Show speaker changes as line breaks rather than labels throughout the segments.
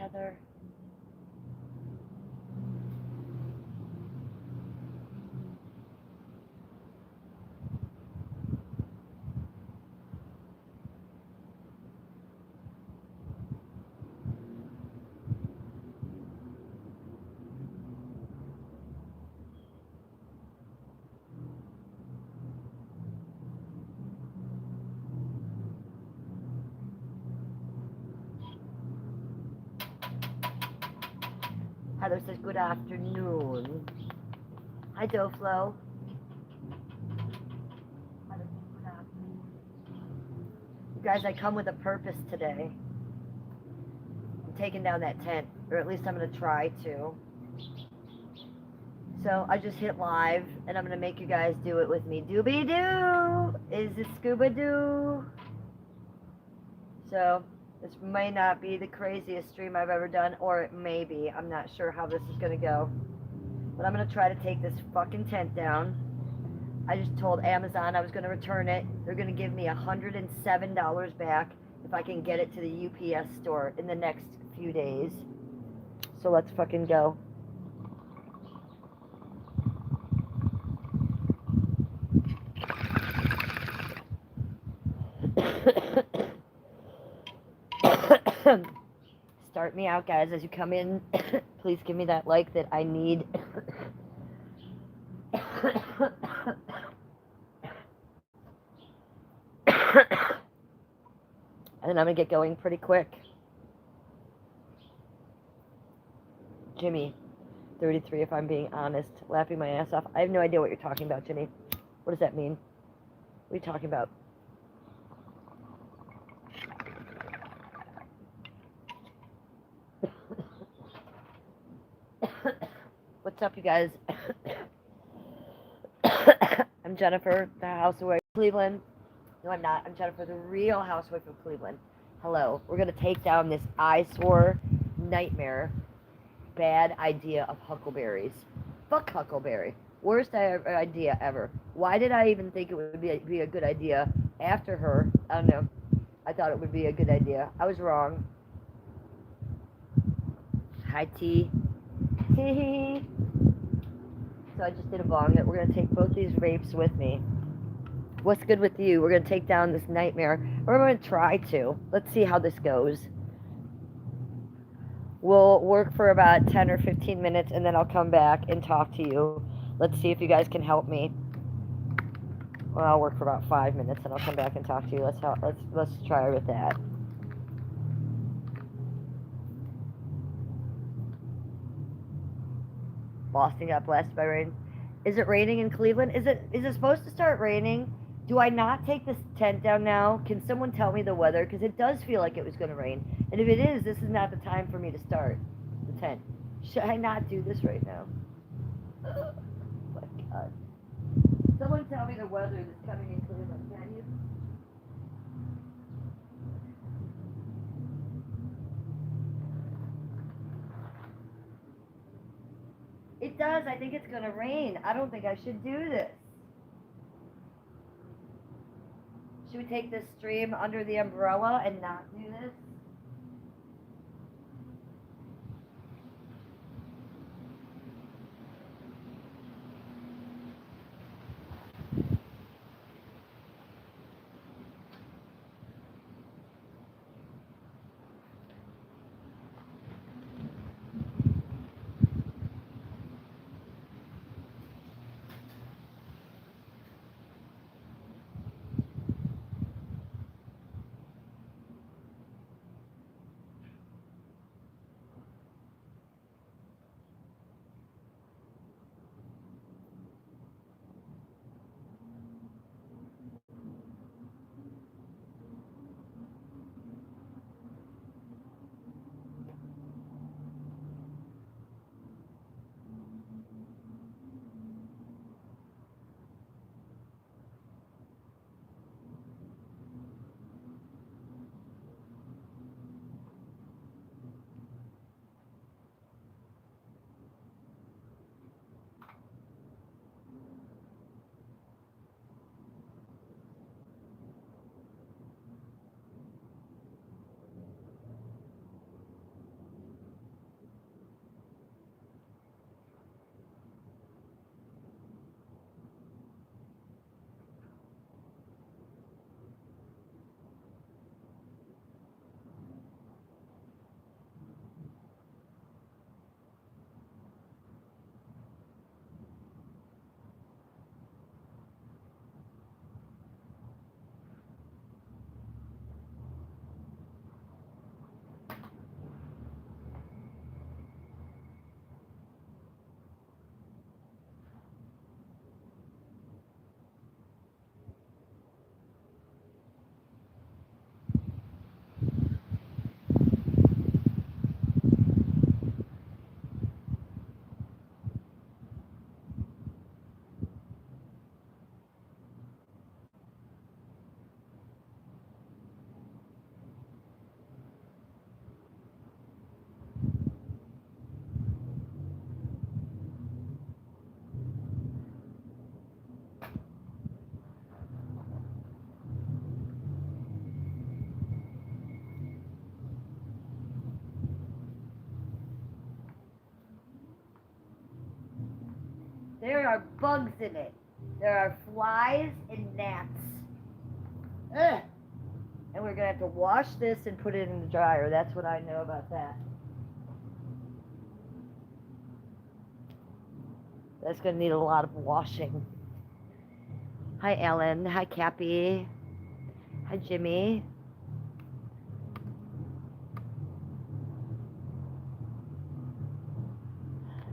Heather. Heather says good afternoon. Hi, Doflo. You guys, I come with a purpose today. I'm taking down that tent, or at least I'm going to try to. So I just hit live, and I'm going to make you guys do it with me. Doobie-doo! Is it scuba-doo? So this may not be the craziest stream I've ever done, or it may be. I'm not sure how this is going to go. But I'm going to try to take this fucking tent down. I just told Amazon I was going to return it. They're going to give me $107 back if I can get it to the UPS store in the next few days. So let's fucking go. Start me out, guys, as you come in. Please give me that like that I need. And I'm going to get going pretty quick. Jimmy, 33 if I'm being honest, laughing my ass off. I have no idea what you're talking about, Jimmy. What does that mean? What are you talking about? What's up, you guys? I'm Jennifer, the housewife of Cleveland. No, I'm not. I'm Jennifer, the real housewife of Cleveland. Hello. We're going to take down this eyesore nightmare bad idea of huckleberries. Fuck huckleberry. Worst idea ever. Why did I even think it would be a good idea after her? I don't know. I thought it would be a good idea. I was wrong. Hi, T. Hee. So I just did a bong that we're going to take both these vapes with me. What's good with you? We're going to take down this nightmare. Or we're going to try to. Let's see how this goes. We'll work for about 10 or 15 minutes, and then I'll come back and talk to you. Let's see if you guys can help me. Well, I'll work for about 5 minutes, and I'll come back and talk to you. Let's try with that. Boston got blasted by rain. Is it raining in Cleveland? Is it supposed to start raining? Do I not take this tent down now? Can someone tell me the weather? Because it does feel like it was going to rain. And if it is, this is not the time for me to start the tent. Should I not do this right now? Oh my God. Someone tell me the weather that's coming in Cleveland, can you? It does. I think it's going to rain. I don't think I should do this. Should we take this stream under the umbrella and not do this? are bugs in it. There are flies and gnats. Ugh. And we're going to have to wash this and put it in the dryer. That's what I know about that. That's going to need a lot of washing. Hi, Ellen. Hi, Cappy. Hi, Jimmy.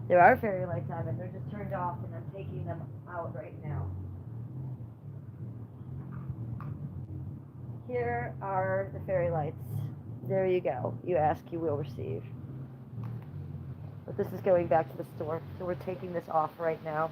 There are fairy lights on, and they're just turned off, and I'm taking them out right now. Here are the fairy lights. There you go. You ask, you will receive. But this is going back to the store, so we're taking this off right now.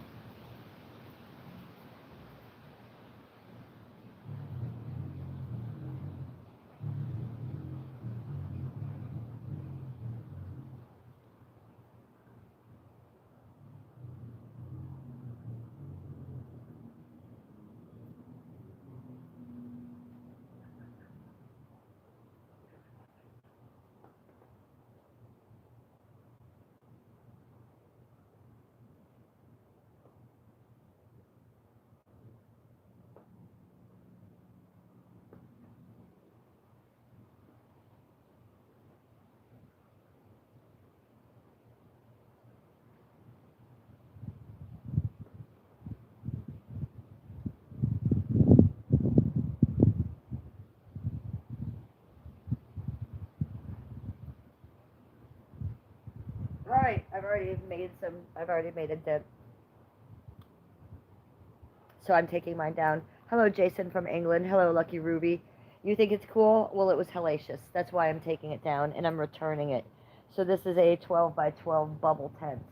Alright, I've already made a dip. So I'm taking mine down. Hello, Jason from England. Hello, Lucky Ruby. You think it's cool? Well, it was hellacious. That's why I'm taking it down, and I'm returning it. So this is a 12 by 12 bubble tent.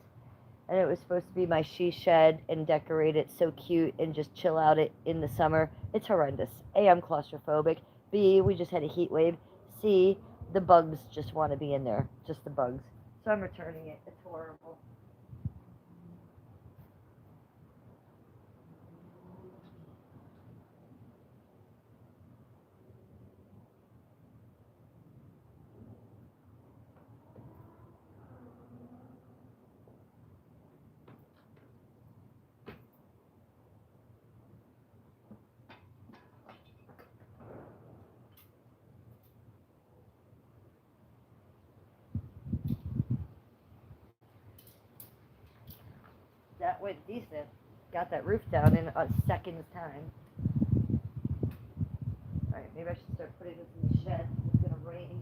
And it was supposed to be my she shed and decorate it so cute and just chill out it in the summer. It's horrendous. A, I'm claustrophobic. B, we just had a heat wave. C, the bugs just want to be in there. Just the bugs. So I'm returning it. It's horrible. That went decent. Got that roof down in a second's time. Alright, maybe I should start putting this in the shed. It's gonna rain.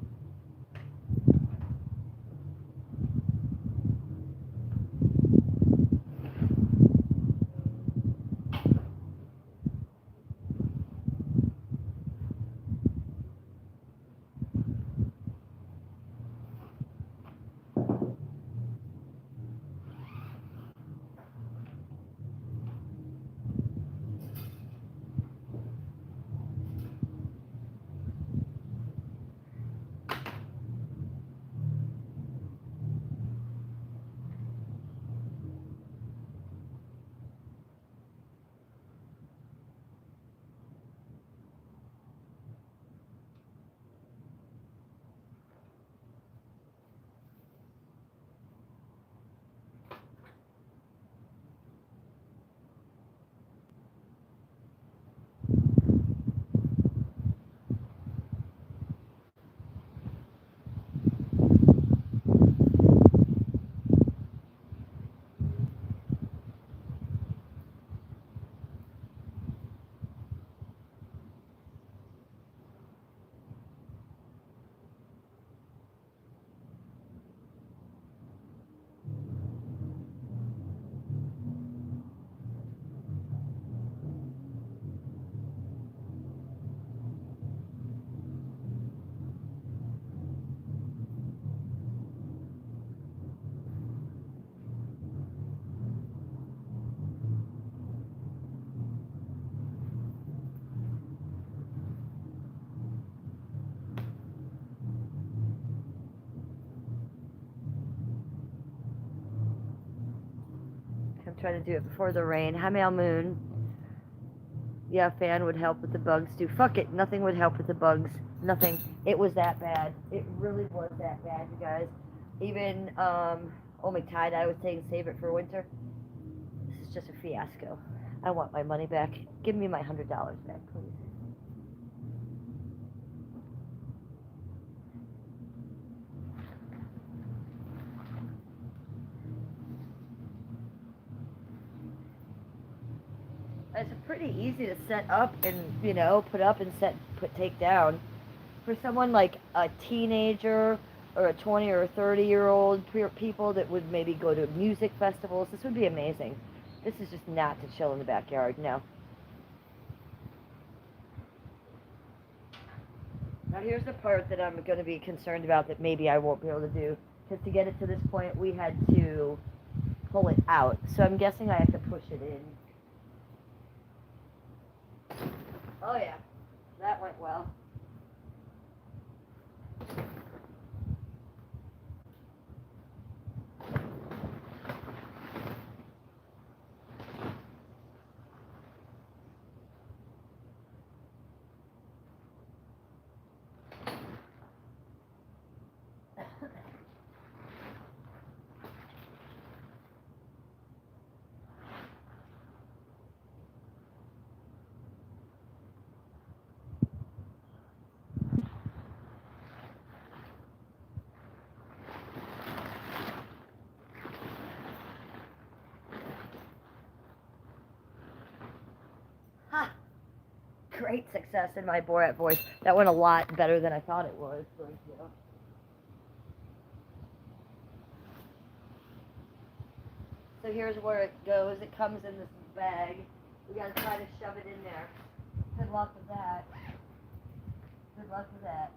I'm trying to do it before the rain. Hi, Male Moon. Yeah, fan would help with the bugs too. Fuck it, nothing would help with the bugs. Nothing. It was that bad. It really was that bad, you guys. Even, oh my Tide, I was saying save it for winter. This is just a fiasco. I want my money back. Give me my $100 back, please. It's pretty easy to set up and, put up and take down. For someone like a teenager or a 20 or a 30-year-old people that would maybe go to music festivals, this would be amazing. This is just not to chill in the backyard, no. Now here's the part that I'm going to be concerned about that maybe I won't be able to do. Because to get it to this point, we had to pull it out. So I'm guessing I have to push it in. Oh yeah, that went well. Ha! Great success in my Borat voice. That went a lot better than I thought it was. So here's where it goes. It comes in this bag. We gotta try to shove it in there. Good luck with that. Good luck with that.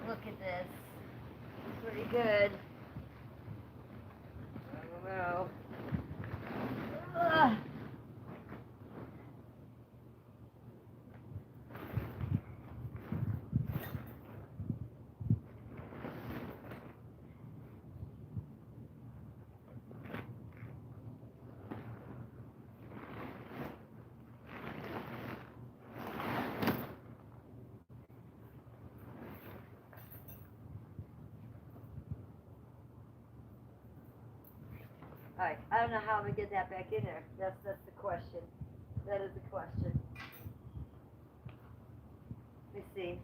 Look at this. It's pretty good. I don't know. Ugh. Alright, I don't know how I'm going to get that back in there. That's the question. That is the question. Let me see.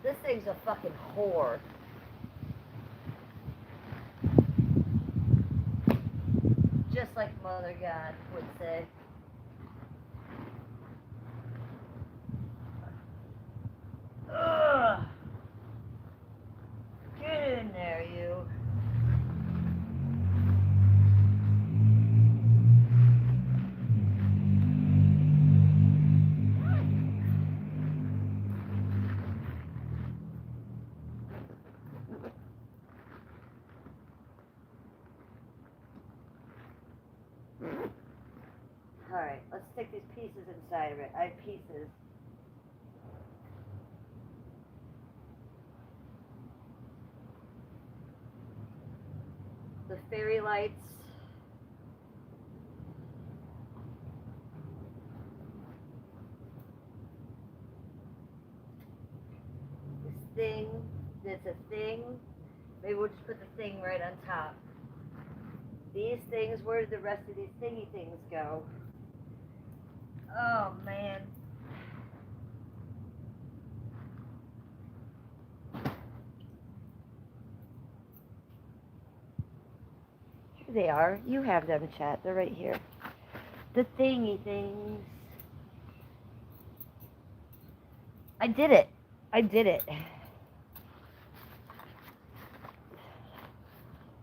This thing's a fucking whore. Just like Mother God would say. Ugh! Get in there, you. Alright, let's stick these pieces inside of it. I have pieces. The fairy lights. This thing. That's a thing. Maybe we'll just put the thing right on top. These things, where did the rest of these thingy things go? Oh, man. Here they are. You have them, chat. They're right here. The thingy things. I did it. I did it. It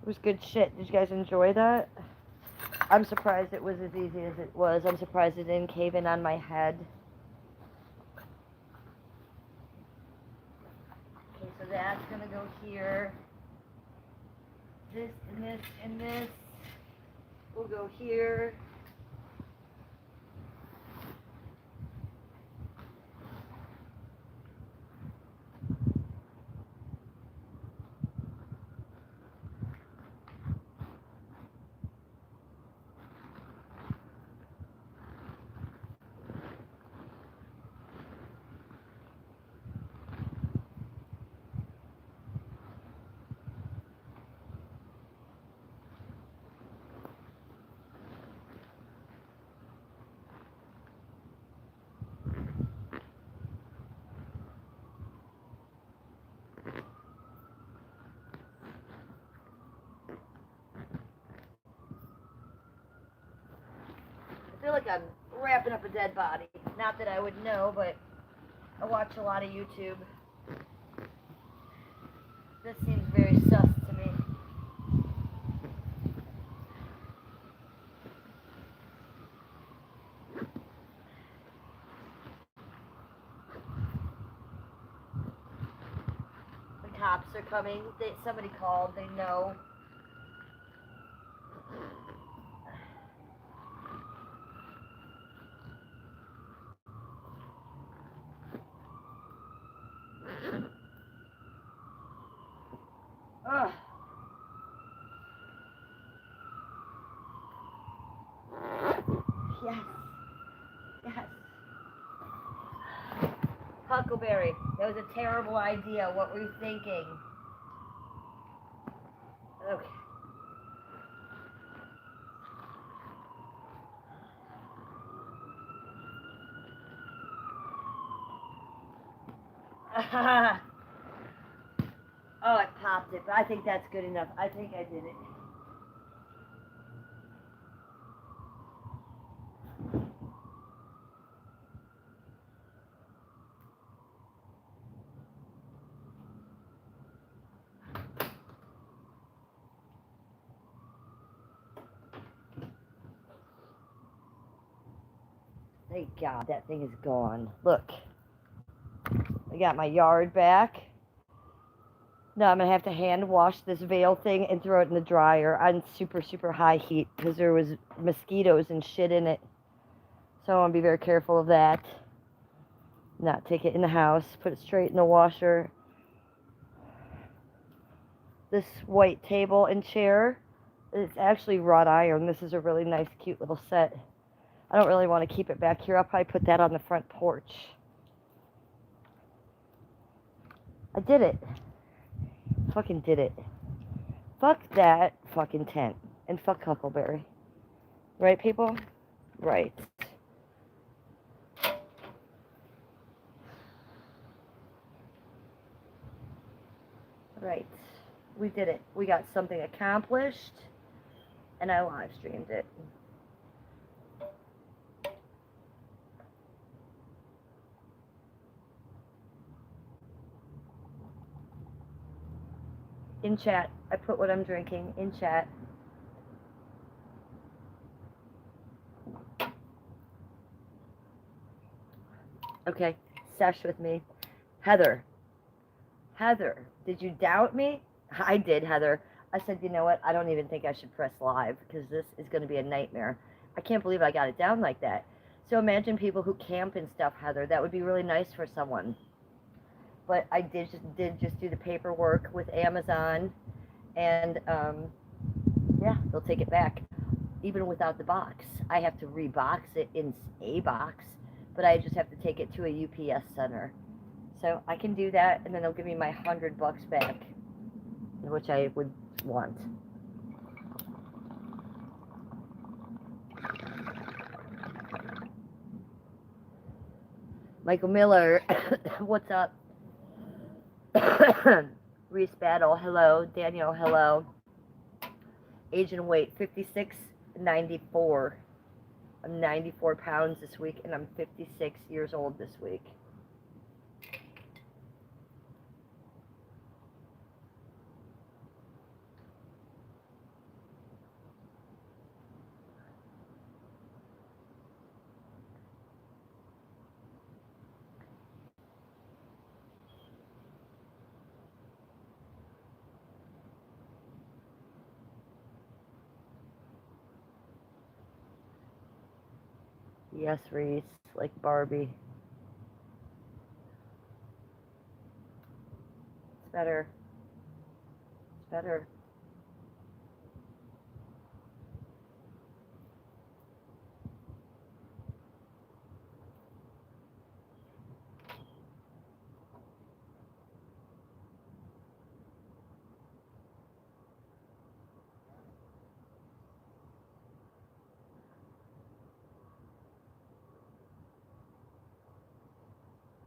was good shit. Did you guys enjoy that? I'm surprised it was as easy as it was. I'm surprised it didn't cave in on my head. Okay, so that's gonna go here. This and this and this will go here. I feel like I'm wrapping up a dead body. Not that I would know, but I watch a lot of YouTube. This seems very sus to me. The cops are coming. Somebody called. They know. Ugh. Yes. Yes. Huckleberry, that was a terrible idea. What were you thinking? Okay. Oh, I popped it, but I think that's good enough. I think I did it. Thank God that thing is gone. Look. I got my yard back. Now I'm going to have to hand wash this veil thing and throw it in the dryer on super, super high heat because there was mosquitoes and shit in it. So I want to be very careful of that. Not take it in the house. Put it straight in the washer. This white table and chair, it's actually wrought iron. This is a really nice, cute little set. I don't really want to keep it back here. I'll probably put that on the front porch. I did it. Fucking did it. Fuck that fucking tent. And fuck Huckleberry. Right, people? Right. Right. We did it. We got something accomplished. And I live streamed it. In chat. I put what I'm drinking in chat. Okay. Sesh with me. Heather. Heather, did you doubt me? I did, Heather. I said, you know what? I don't even think I should press live because this is going to be a nightmare. I can't believe I got it down like that. So imagine people who camp and stuff, Heather. That would be really nice for someone. But I did just do the paperwork with Amazon, and yeah, they'll take it back, even without the box. I have to rebox it in a box, but I just have to take it to a UPS center. So I can do that, and then they'll give me my $100 back, which I would want. Michael Miller, what's up? Reese Battle, hello. Daniel, hello. Age and weight, 56, 94. I'm 94 pounds this week, and I'm 56 years old this week. Yes, Reese, like Barbie. It's better. It's better.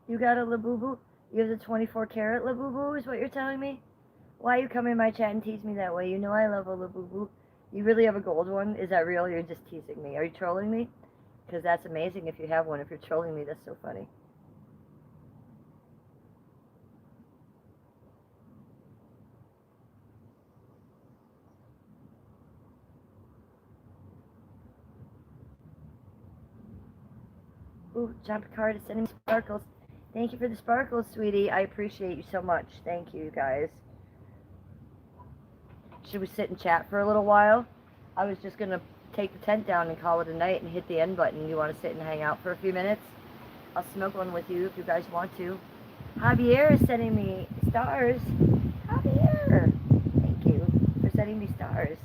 You got a Labubu? You have the 24 karat Labubu, is what you're telling me? Why you come in my chat and tease me that way? You know I love a Labubu. You really have a gold one? Is that real? You're just teasing me. Are you trolling me? Because that's amazing if you have one. If you're trolling me, that's so funny. Ooh, John Picard is sending me sparkles. Thank you for the sparkles, sweetie. I appreciate you so much. Thank you, guys. Should we sit and chat for a little while? I was just going to take the tent down and call it a night and hit the end button. You want to sit and hang out for a few minutes? I'll smoke one with you if you guys want to. Javier is sending me stars. Javier! Thank you for sending me stars.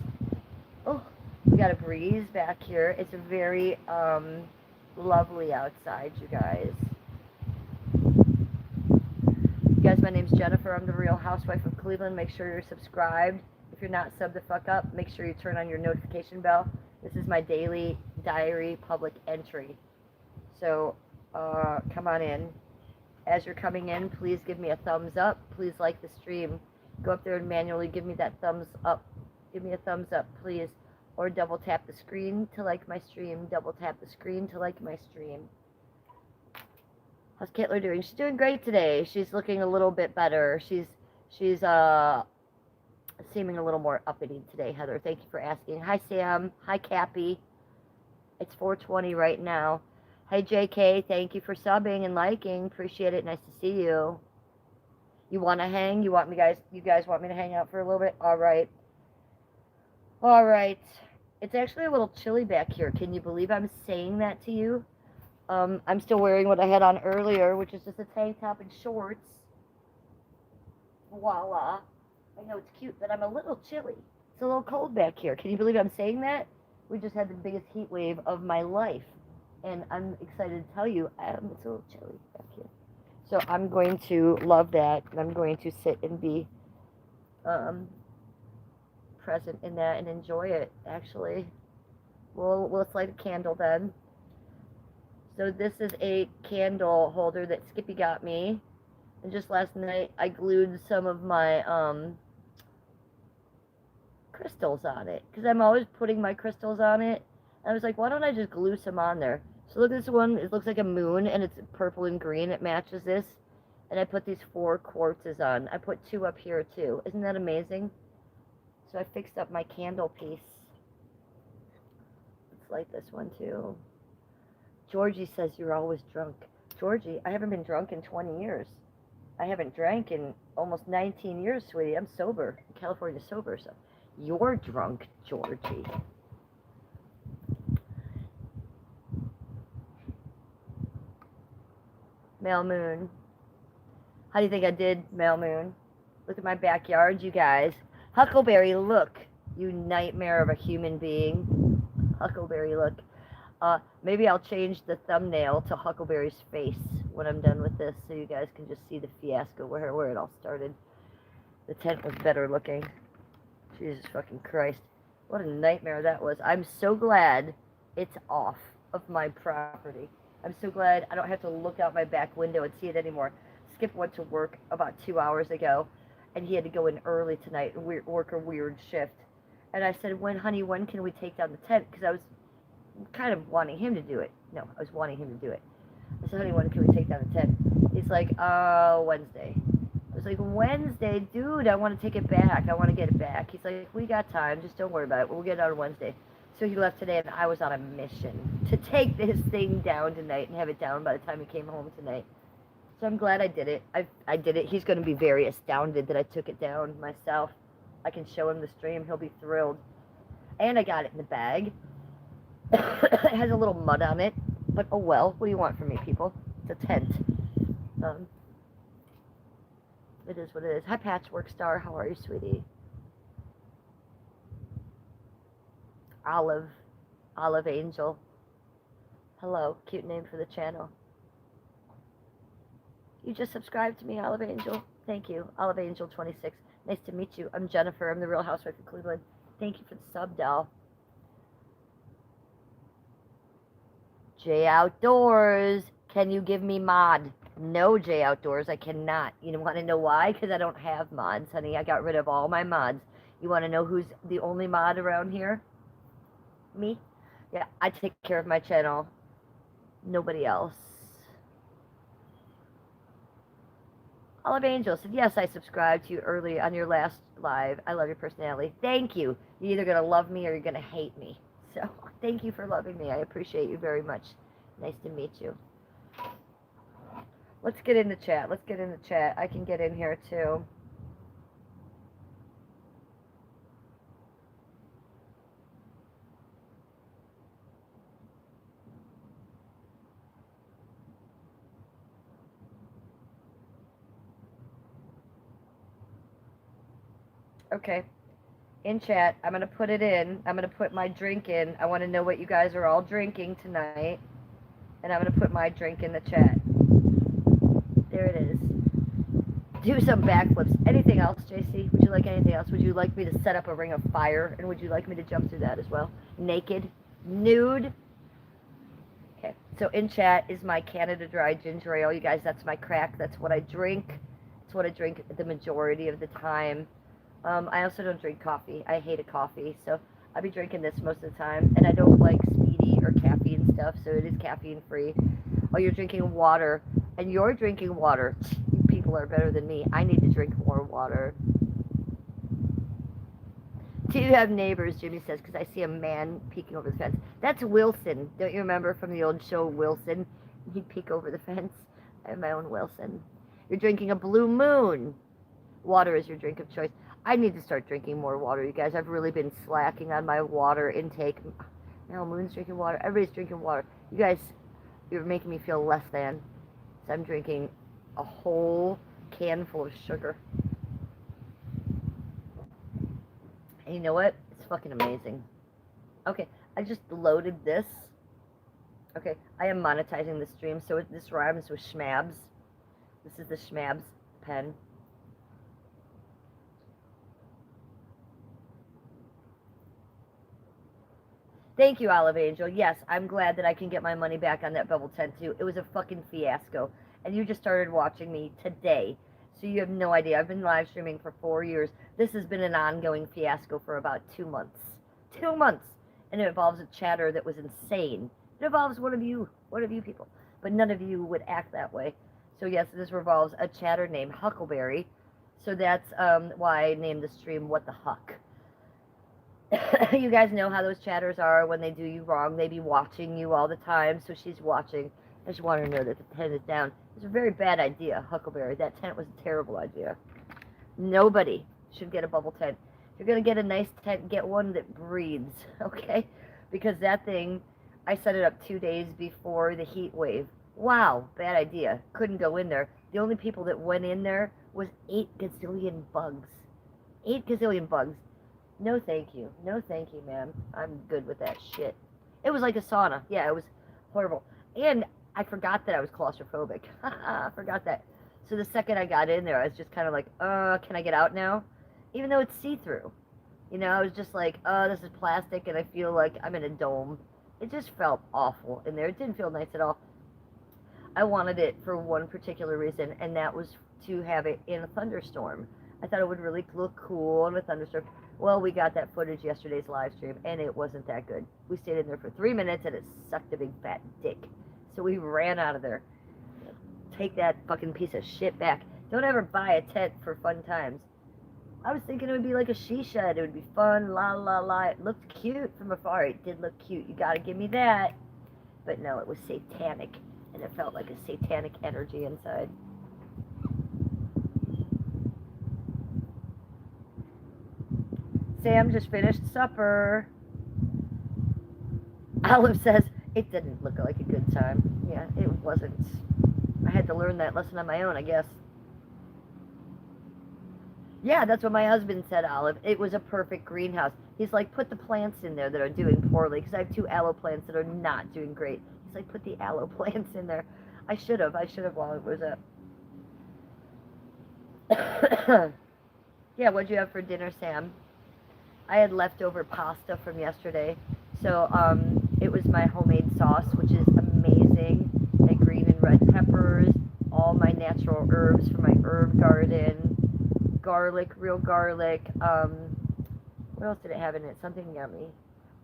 Oh, we got a breeze back here. It's very lovely outside, you guys. You guys, my name's Jennifer. I'm the Real Housewife of Cleveland. Make sure you're subscribed. If you're not subbed the fuck up, make sure you turn on your notification bell. This is my daily diary public entry. So, come on in. As you're coming in, please give me a thumbs up. Please like the stream. Go up there and manually give me that thumbs up. Give me a thumbs up, please. Or double tap the screen to like my stream. Double tap the screen to like my stream. How's Kittler doing? She's doing great today. She's looking a little bit better. She's seeming a little more uppity today, Heather. Thank you for asking. Hi, Sam. Hi, Cappy. It's 4:20 right now. Hey, JK. Thank you for subbing and liking. Appreciate it. Nice to see you. You want to hang? You guys want me to hang out for a little bit? All right. All right. It's actually a little chilly back here. Can you believe I'm saying that to you? I'm still wearing what I had on earlier, which is just a tank top and shorts. Voila. I know it's cute, but I'm a little chilly. It's a little cold back here. Can you believe I'm saying that? We just had the biggest heat wave of my life. And I'm excited to tell you, it's a little chilly back here. So I'm going to love that. And I'm going to sit and be present in that and enjoy it, actually. We'll light a candle then. So this is a candle holder that Skippy got me. And just last night, I glued some of my crystals on it. Because I'm always putting my crystals on it. And I was like, why don't I just glue some on there? So look at this one. It looks like a moon, and it's purple and green. It matches this. And I put these 4 quartzes on. I put 2 up here, too. Isn't that amazing? So I fixed up my candle piece. Let's light this one, too. Georgie says you're always drunk. Georgie, I haven't been drunk in 20 years. I haven't drank in almost 19 years, sweetie. I'm sober. I'm California sober, so you're drunk, Georgie. Male Moon. How do you think I did, Male Moon? Look at my backyard, you guys. Huckleberry, look. You nightmare of a human being. Huckleberry, look. Maybe I'll change the thumbnail to Huckleberry's face when I'm done with this, so you guys can just see the fiasco where it all started. The tent was better looking. Jesus fucking Christ. What a nightmare that was. I'm so glad it's off of my property. I'm so glad I don't have to look out my back window and see it anymore. Skip went to work about 2 hours ago, and he had to go in early tonight and work a weird shift. And I said, honey, when can we take down the tent? Because I was kind of wanting him to do it. No, I was wanting him to do it. I said, honey, when can we take down the tent? He's like, Wednesday. I was like, Wednesday? Dude, I want to take it back. I want to get it back. He's like, we got time. Just don't worry about it. We'll get it out on Wednesday. So he left today, and I was on a mission to take this thing down tonight and have it down by the time he came home tonight. So I'm glad I did it. I did it. He's going to be very astounded that I took it down myself. I can show him the stream. He'll be thrilled. And I got it in the bag. It has a little mud on it. But oh well. What do you want from me, people? It's a tent. It is what it is. Hi, Patchwork Star. How are you, sweetie? Olive Angel. Hello. Cute name for the channel. You just subscribed to me, Olive Angel. Thank you. Olive Angel 26. Nice to meet you. I'm Jennifer. I'm the Real Housewife of Cleveland. Thank you for the sub, doll. J Outdoors. Can you give me mod? No, J Outdoors. I cannot. You want to know why? Because I don't have mods, honey. I got rid of all my mods. You want to know who's the only mod around here? Me? Yeah, I take care of my channel. Nobody else. Olive Angel said, yes, I subscribed to you early on your last live. I love your personality. Thank you. You're either going to love me or you're going to hate me. So thank you for loving me. I appreciate you very much. Nice to meet you. Let's get in the chat. Let's get in the chat. I can get in here too. Okay, in chat, I'm going to put it in. I'm going to put my drink in. I want to know what you guys are all drinking tonight. And I'm going to put my drink in the chat. There it is. Do some backflips. Anything else, JC? Would you like anything else? Would you like me to set up a ring of fire? And would you like me to jump through that as well? Naked? Nude? Okay, so in chat is my Canada Dry Ginger Ale. You guys, that's my crack. That's what I drink. It's what I drink the majority of the time. I also don't drink coffee. I hate a coffee, so I'll be drinking this most of the time. And I don't like speedy or caffeine stuff, so it is caffeine free. Oh, you're drinking water, and you're drinking water. You people are better than me. I need to drink more water. Do you have neighbors, Jimmy says, because I see a man peeking over the fence. That's Wilson. Don't you remember from the old show Wilson? He'd peek over the fence. I have my own Wilson. You're drinking a Blue Moon. Water is your drink of choice. I need to start drinking more water, you guys. I've really been slacking on my water intake. Now Moon's drinking water. Everybody's drinking water. You guys, you're making me feel less than. So I'm drinking a whole can full of sugar. And you know what? It's fucking amazing. Okay, I just loaded this. Okay, I am monetizing the stream, so this rhymes with schmabs. This is the schmabs pen. Thank you, Olive Angel. Yes, I'm glad that I can get my money back on that bubble tent, too. It was a fucking fiasco. And you just started watching me today. So you have no idea. I've been live streaming for 4 years. This has been an ongoing fiasco for about 2 months. 2 months. And it involves a chatter that was insane. It involves one of you people. But none of you would act that way. So yes, this revolves a chatter named Huckleberry. So that's why I named the stream What the Huck. You guys know how those chatters are when they do you wrong. They be watching you all the time, so she's watching. I just want her to know that the tent is down. It's a very bad idea, Huckleberry. That tent was a terrible idea. Nobody should get a bubble tent. If you're going to get a nice tent, get one that breathes, okay? Because that thing, I set it up 2 days before the heat wave. Wow, bad idea. Couldn't go in there. The only people that went in there was 8 gazillion bugs. 8 gazillion bugs. No thank you. No thank you, ma'am. I'm good with that shit. It was like a sauna. Yeah, it was horrible. And I forgot that I was claustrophobic. I forgot that. So the second I got in there, I was just kind of like, can I get out now? Even though it's see-through. You know, I was just like, this is plastic and I feel like I'm in a dome. It just felt awful in there. It didn't feel nice at all. I wanted it for one particular reason, and that was to have it in a thunderstorm. I thought it would really look cool in a thunderstorm. Well, we got that footage yesterday's live stream, and it wasn't that good. We stayed in there for 3 minutes, and it sucked a big fat dick. So we ran out of there. Take that fucking piece of shit back. Don't ever buy a tent for fun times. I was thinking it would be like a she shed. It would be fun, la la la. It looked cute from afar. It did look cute. You gotta give me that. But no, it was satanic, and it felt like a satanic energy inside. Sam just finished supper. Olive says, it didn't look like a good time. Yeah, it wasn't. I had to learn that lesson on my own, I guess. Yeah, that's what my husband said, Olive. It was a perfect greenhouse. He's like, put the plants in there that are doing poorly, because I have 2 aloe plants that are not doing great. He's like, put the aloe plants in there. I should have while it was up. Yeah, what'd you have for dinner, Sam? I had leftover pasta from yesterday. So it was my homemade sauce, which is amazing. My green and red peppers, all my natural herbs from my herb garden, garlic, real garlic. What else did it have in it? Something yummy.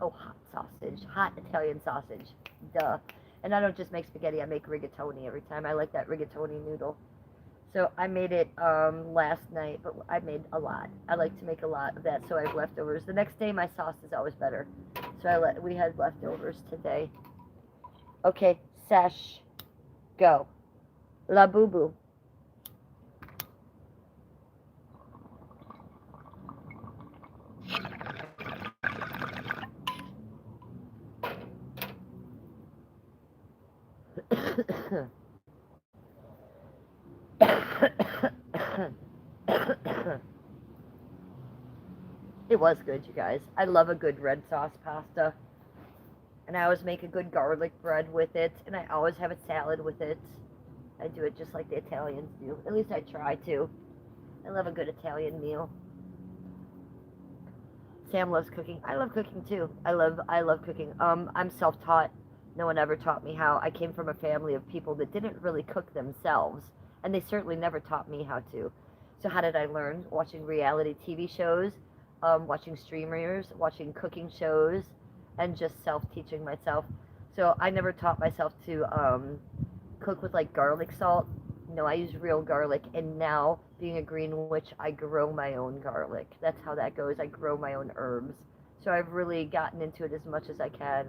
Oh, hot sausage, hot Italian sausage. Duh. And I don't just make spaghetti, I make rigatoni every time. I like that rigatoni noodle. So I made it last night, but I made a lot. I like to make a lot of that, so I have leftovers. The next day, my sauce is always better. So we had leftovers today. Okay, Sesh, go. La Boo Boo. It was good, you guys. I love a good red sauce pasta. And I always make a good garlic bread with it. And I always have a salad with it. I do it just like the Italians do. At least I try to. I love a good Italian meal. Sam loves cooking. I love cooking too. I love cooking. I'm self-taught. No one ever taught me how. I came from a family of people that didn't really cook themselves, and they certainly never taught me how to. So how did I learn? Watching reality TV shows, watching streamers, watching cooking shows, and just self-teaching myself. So I never taught myself to cook with like garlic salt. No, I use real garlic, and now being a green witch, I grow my own garlic. That's how that goes. I grow my own herbs. So I've really gotten into it as much as I can.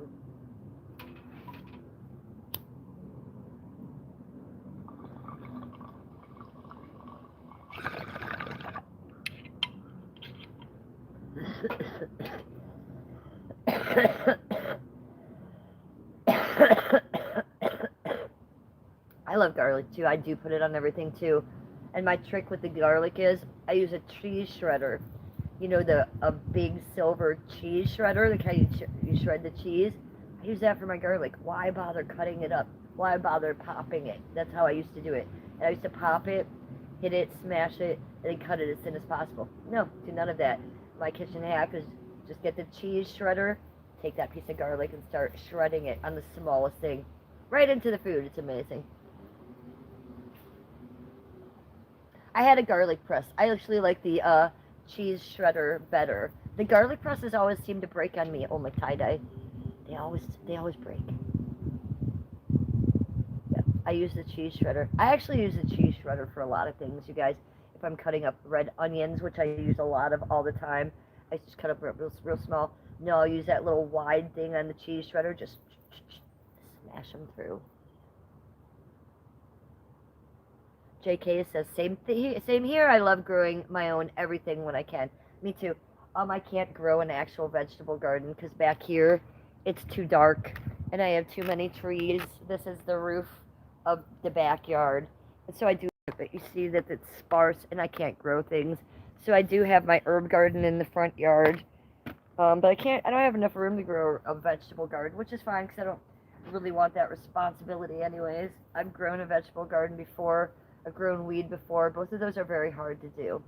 I love garlic too. I do put it on everything too. And my trick with the garlic is I use a cheese shredder. You know, a big silver cheese shredder, like how you shred the cheese. I use that for my garlic. Why bother cutting it up? Why bother popping it? That's how I used to do it. And I used to pop it, hit it, smash it, and then cut it as thin as possible. No, do none of that. My kitchen hack is just get the cheese shredder, take that piece of garlic and start shredding it on the smallest thing. Right into the food. It's amazing. I had a garlic press. I actually like the cheese shredder better. The garlic presses always seem to break on me. Oh, my tie-dye. They always break. Yeah, I use the cheese shredder. I actually use the cheese shredder for a lot of things, you guys. If I'm cutting up red onions, which I use a lot of all the time, I just cut up real small. No, I'll use that little wide thing on the cheese shredder. Just smash them through. JK says, same here. I love growing my own everything when I can. Me too. I can't grow an actual vegetable garden because back here it's too dark and I have too many trees. This is the roof of the backyard. And so I do, but you see that it's sparse and I can't grow things. So I do have my herb garden in the front yard. But I don't have enough room to grow a vegetable garden, which is fine because I don't really want that responsibility anyways. I've grown a vegetable garden before, I've grown weed before. Both of those are very hard to do.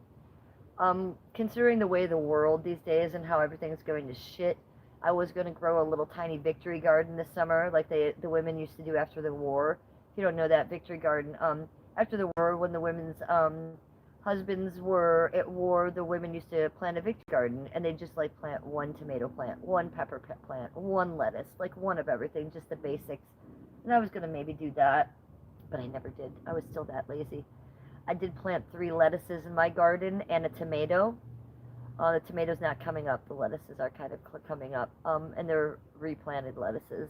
Considering the way the world these days and how everything's going to shit, I was going to grow a little tiny victory garden this summer, like the women used to do after the war. If you don't know that victory garden, after the war, when the women's husbands were at war, the women used to plant a victory garden, and they just like plant one tomato plant, one pepper plant, one lettuce, like one of everything, just the basics. And I was going to maybe do that, but I never did. I was still that lazy. I did plant 3 lettuces in my garden and a tomato. The tomatoes not coming up. The lettuces are kind of coming up, and they're replanted lettuces.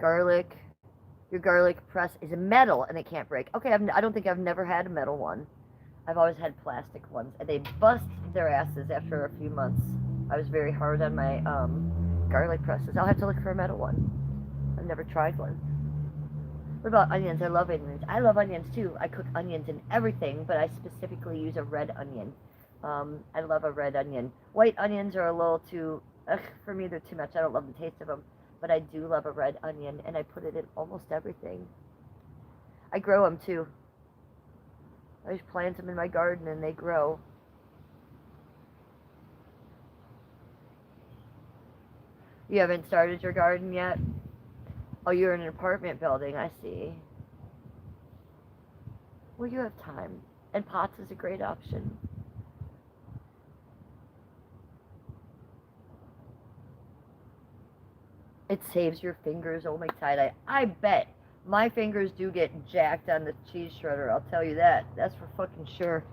Garlic. Your garlic press is metal and it can't break. Okay, I don't think I've never had a metal one. I've always had plastic ones, and they bust their asses after a few months. I was very hard on my garlic presses. I'll have to look for a metal one. I've never tried one. What about onions? I love onions. I love onions too. I cook onions in everything, but I specifically use a red onion. I love a red onion. White onions are a little too, for me they're too much. I don't love the taste of them, but I do love a red onion, and I put it in almost everything. I grow them too. I just plant them in my garden and they grow. You haven't started your garden yet? Oh, you're in an apartment building, I see. Well, you have time. And pots is a great option. It saves your fingers. Oh my tie-dye. I bet my fingers do get jacked on the cheese shredder. I'll tell you that. That's for fucking sure.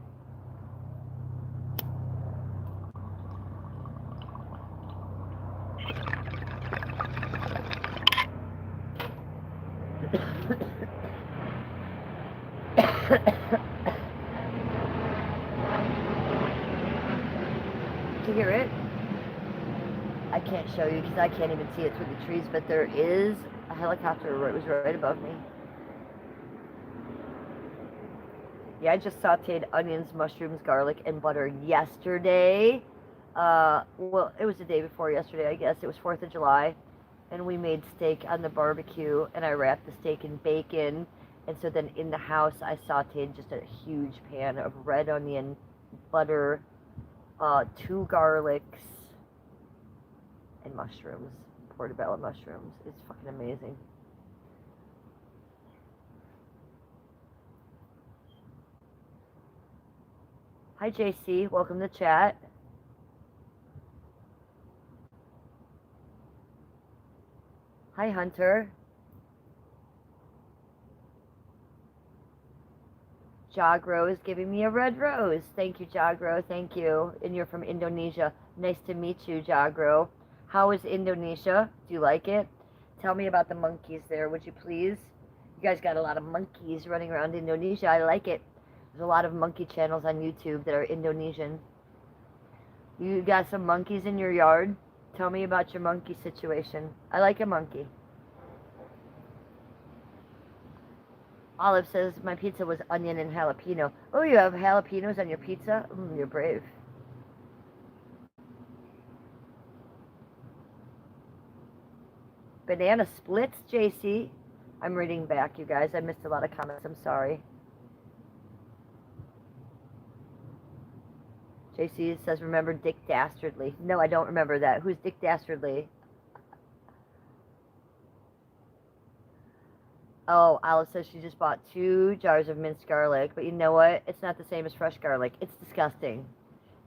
To hear it? I can't show you because I can't even see it through the trees, but there is a helicopter. It was right above me. Yeah, I just sauteed onions, mushrooms, garlic, and butter yesterday. Well, it was the day before yesterday, I guess. It was 4th of July. And we made steak on the barbecue, and I wrapped the steak in bacon. And so then in the house, I sauteed just a huge pan of red onion, butter, 2 garlics, and mushrooms, portobello mushrooms. It's fucking amazing. Hi, JC. Welcome to chat. Hi, Hunter. Jagro is giving me a red rose. Thank you, Jagro. Thank you. And you're from Indonesia. Nice to meet you, Jagro. How is Indonesia? Do you like it? Tell me about the monkeys there, would you please? You guys got a lot of monkeys running around Indonesia. I like it. There's a lot of monkey channels on YouTube that are Indonesian. You got some monkeys in your yard? Tell me about your monkey situation. I like a monkey. Olive says my pizza was onion and jalapeno. Oh, you have jalapenos on your pizza? You're brave. Banana splits, JC. I'm reading back, you guys. I missed a lot of comments. I'm sorry. JC says, remember Dick Dastardly. No, I don't remember that. Who's Dick Dastardly? Oh, Alice says she just bought 2 jars of minced garlic, but you know what? It's not the same as fresh garlic. It's disgusting.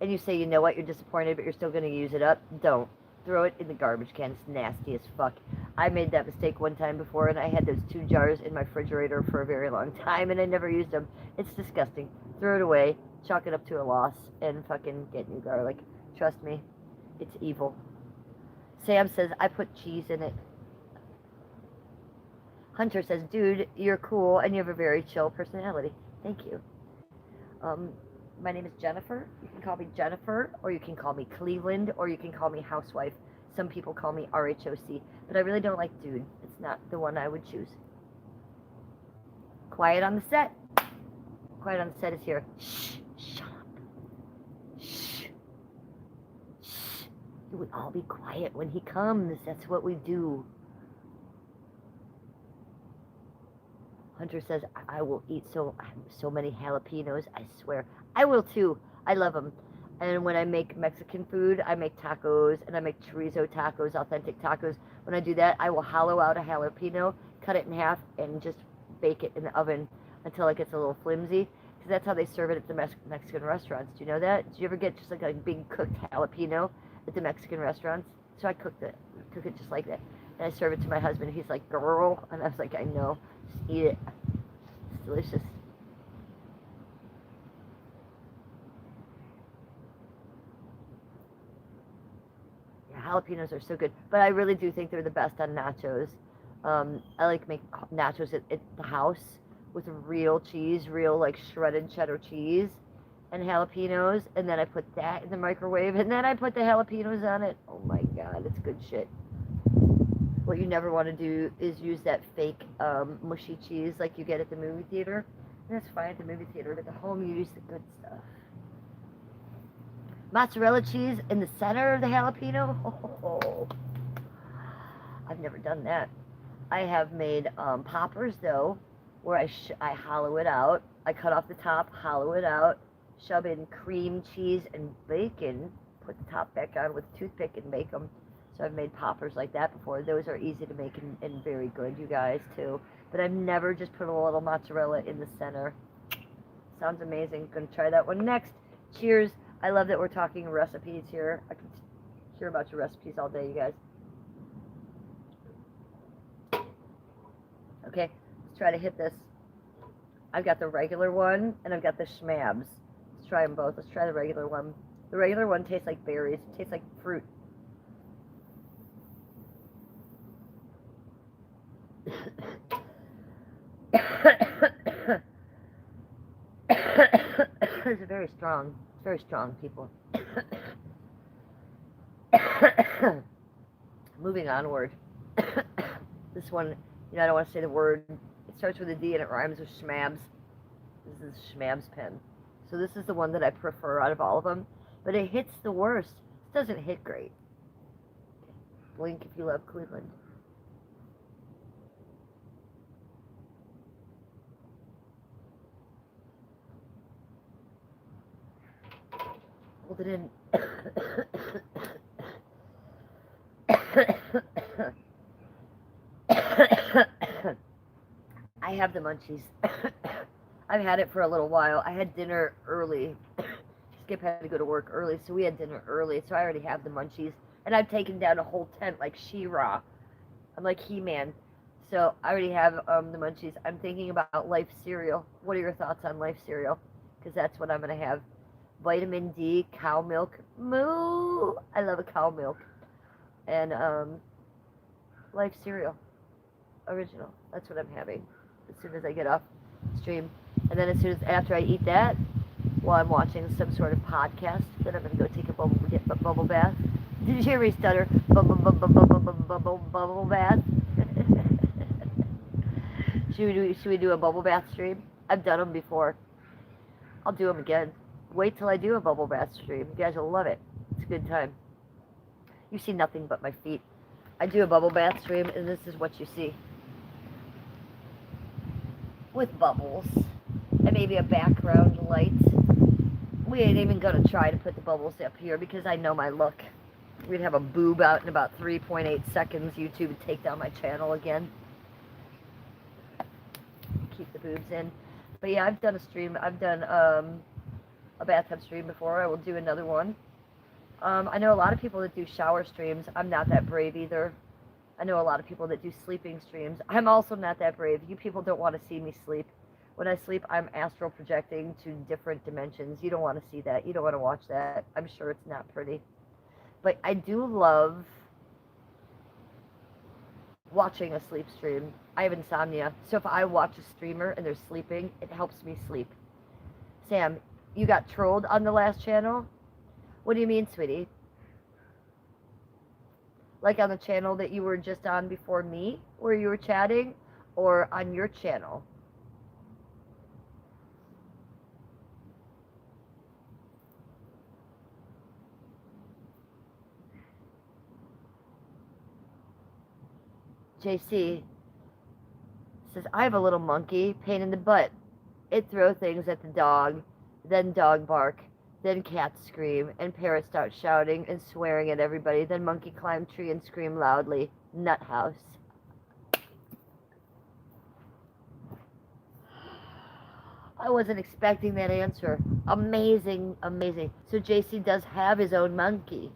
And you say, you know what? You're disappointed, but you're still going to use it up. Don't. Throw it in the garbage can. It's nasty as fuck. I made that mistake one time before, and I had those 2 jars in my refrigerator for a very long time, and I never used them. It's disgusting. Throw it away. Chalk it up to a loss, and fucking get new garlic. Trust me. It's evil. Sam says, I put cheese in it. Hunter says, dude, you're cool, and you have a very chill personality. Thank you. My name is Jennifer. You can call me Jennifer, or you can call me Cleveland, or you can call me Housewife. Some people call me RHOC, but I really don't like dude. It's not the one I would choose. Quiet on the set. Quiet on the set is here. Shh, shut up. Shh, shh. You would all be quiet when he comes. That's what we do. Hunter says, I will eat so many jalapenos, I swear. I will too. I love them. And when I make Mexican food, I make tacos, and I make chorizo tacos, authentic tacos. When I do that, I will hollow out a jalapeno, cut it in half, and just bake it in the oven until it gets a little flimsy. Because that's how they serve it at the Mexican restaurants. Do you know that? Did you ever get just like a big cooked jalapeno at the Mexican restaurants? So I cook it just like that. And I serve it to my husband. He's like, girl. And I was like, I know. Just eat it. It's delicious. Yeah, jalapenos are so good. But I really do think they're the best on nachos. I like make nachos at the house with real cheese, real like shredded cheddar cheese and jalapenos. And then I put that in the microwave. And then I put the jalapenos on it. Oh my God, it's good shit. What you never want to do is use that fake mushy cheese like you get at the movie theater. And that's fine at the movie theater, but at home you use the good stuff. Mozzarella cheese in the center of the jalapeno. Oh, I've never done that. I have made poppers though, where I hollow it out. I cut off the top, hollow it out, shove in cream cheese and bacon, put the top back on with a toothpick and bake them. So I've made poppers like that before. Those are easy to make and very good, you guys, too. But I've never just put a little mozzarella in the center. Sounds amazing. Gonna try that one next. Cheers. I love that we're talking recipes here. I can hear about your recipes all day, you guys. Okay, let's try to hit this. I've got the regular one, and I've got the schmabs. Let's try them both. Let's try the regular one. The regular one tastes like berries. It tastes like fruit. It's very strong. It's very strong, people. Moving onward. This one, I don't want to say the word. It starts with a D and it rhymes with schmabs. This is schmabs pen. So this is the one that I prefer out of all of them. But it hits the worst. It doesn't hit great. Blink if you love Cleveland. Hold it in. I have the munchies. I've had it for a little while. I had dinner early. Skip had to go to work early, so we had dinner early. So I already have the munchies. And I've taken down a whole tent like She-Ra. I'm like He-Man. So I already have the munchies. I'm thinking about Life cereal. What are your thoughts on Life cereal? Because that's what I'm going to have. Vitamin D, cow milk. Moo! I love a cow milk. And Life cereal. Original. That's what I'm having as soon as I get off stream. And then as soon as after I eat that, while I'm watching some sort of podcast, then I'm going to go take a bubble bath. Did you hear me stutter? Bubble bath. Should we do a bubble bath stream? I've done them before. I'll do them again. Wait till I do a bubble bath stream. You guys will love it. It's a good time. You see nothing but my feet. I do a bubble bath stream, and this is what you see. With bubbles. And maybe a background light. We ain't even going to try to put the bubbles up here because I know my look. We'd have a boob out in about 3.8 seconds. YouTube would take down my channel again. Keep the boobs in. But yeah, I've done a stream. I've done a bathtub stream before. I will do another one. I know a lot of people that do shower streams. I'm not that brave either. I know a lot of people that do sleeping streams. I'm also not that brave. You people don't want to see me sleep. When I sleep, I'm astral projecting to different dimensions. You don't want to see that. You don't want to watch that. I'm sure it's not pretty. But I do love watching a sleep stream. I have insomnia. So if I watch a streamer and they're sleeping, it helps me sleep. Sam, you got trolled on the last channel? What do you mean, sweetie? Like on the channel that you were just on before me, where you were chatting, or on your channel? JC says, I have a little monkey, pain in the butt. It throw things at the dog, then dog bark, then cats scream, and parrots start shouting and swearing at everybody, then monkey climb tree and scream loudly. Nut house. I wasn't expecting that answer. Amazing, amazing. So JC does have his own monkey,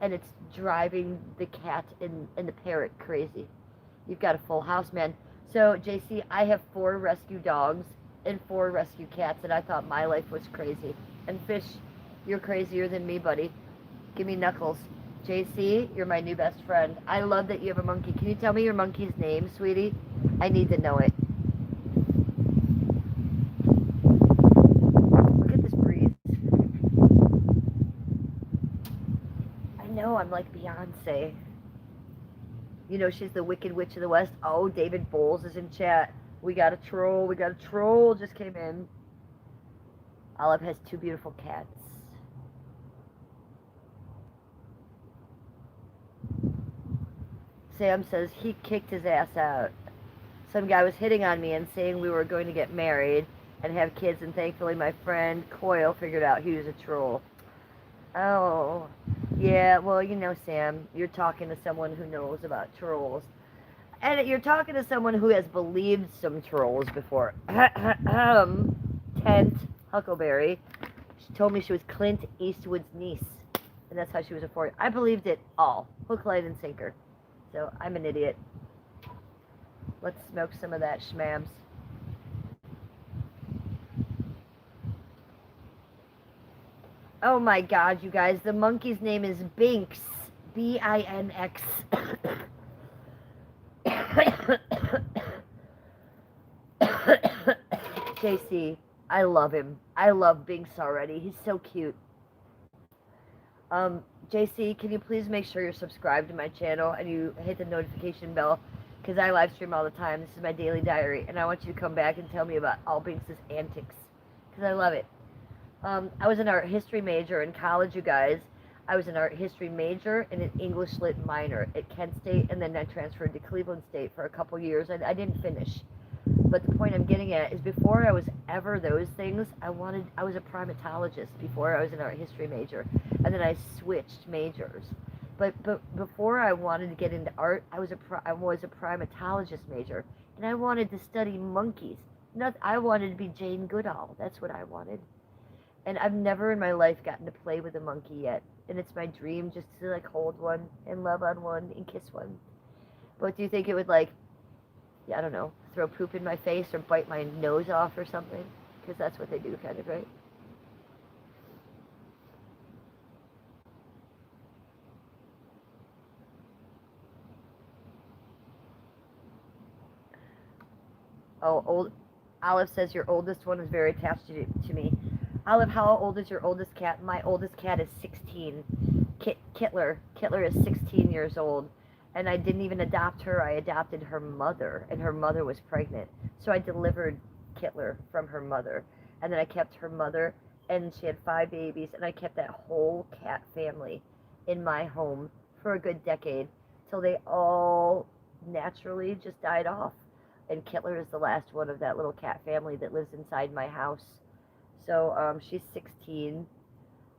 and it's driving the cat and the parrot crazy. You've got a full house, man. So JC, I have 4 rescue dogs and 4 rescue cats, and I thought my life was crazy. And Fish, you're crazier than me, buddy. Give me knuckles. JC, you're my new best friend. I love that you have a monkey. Can you tell me your monkey's name, sweetie? I need to know it. Look at this breeze. I know, I'm like Beyonce. You know, she's the Wicked Witch of the West. Oh, David Bowles is in chat. We got a troll. We got a troll just came in. Olive has 2 beautiful cats. Sam says he kicked his ass out. Some guy was hitting on me and saying we were going to get married and have kids, and thankfully my friend Coyle figured out he was a troll. Oh, yeah, well, you know, Sam, you're talking to someone who knows about trolls. And you're talking to someone who has believed some trolls before. Tent Huckleberry. She told me she was Clint Eastwood's niece. And that's how she was afforded. I believed it all. Hook, line, and sinker. So I'm an idiot. Let's smoke some of that schmams. Oh my god, you guys. The monkey's name is Binx. B-I-N-X. JC, I love him. I love Binx already. He's so cute. JC, can you please make sure you're subscribed to my channel and you hit the notification bell, because I live stream all the time. This is my daily diary, and I want you to come back and tell me about all Binx's antics, because I love it. I was an art history major in college, you guys. I was an art history major and an English lit minor at Kent State, and then I transferred to Cleveland State for a couple years. I didn't finish. But the point I'm getting at is, before I was ever those things, I was a primatologist before I was an art history major, and then I switched majors. But before I wanted to get into art, I was a primatologist major, and I wanted to study monkeys. I wanted to be Jane Goodall. That's what I wanted. And I've never in my life gotten to play with a monkey yet, and it's my dream just to like hold one and love on one and kiss one. But do you think it would, like, I don't know, throw poop in my face or bite my nose off or something? Because that's what they do, kind of, right? Oh, Olive says your oldest one is very attached to me. Olive, how old is your oldest cat? My oldest cat is 16. Kittler is 16 years old. And I didn't even adopt her. I adopted her mother, and her mother was pregnant. So I delivered Kittler from her mother. And then I kept her mother, and she had 5 babies, and I kept that whole cat family in my home for a good decade, till they all naturally just died off. And Kittler is the last one of that little cat family that lives inside my house. So she's 16.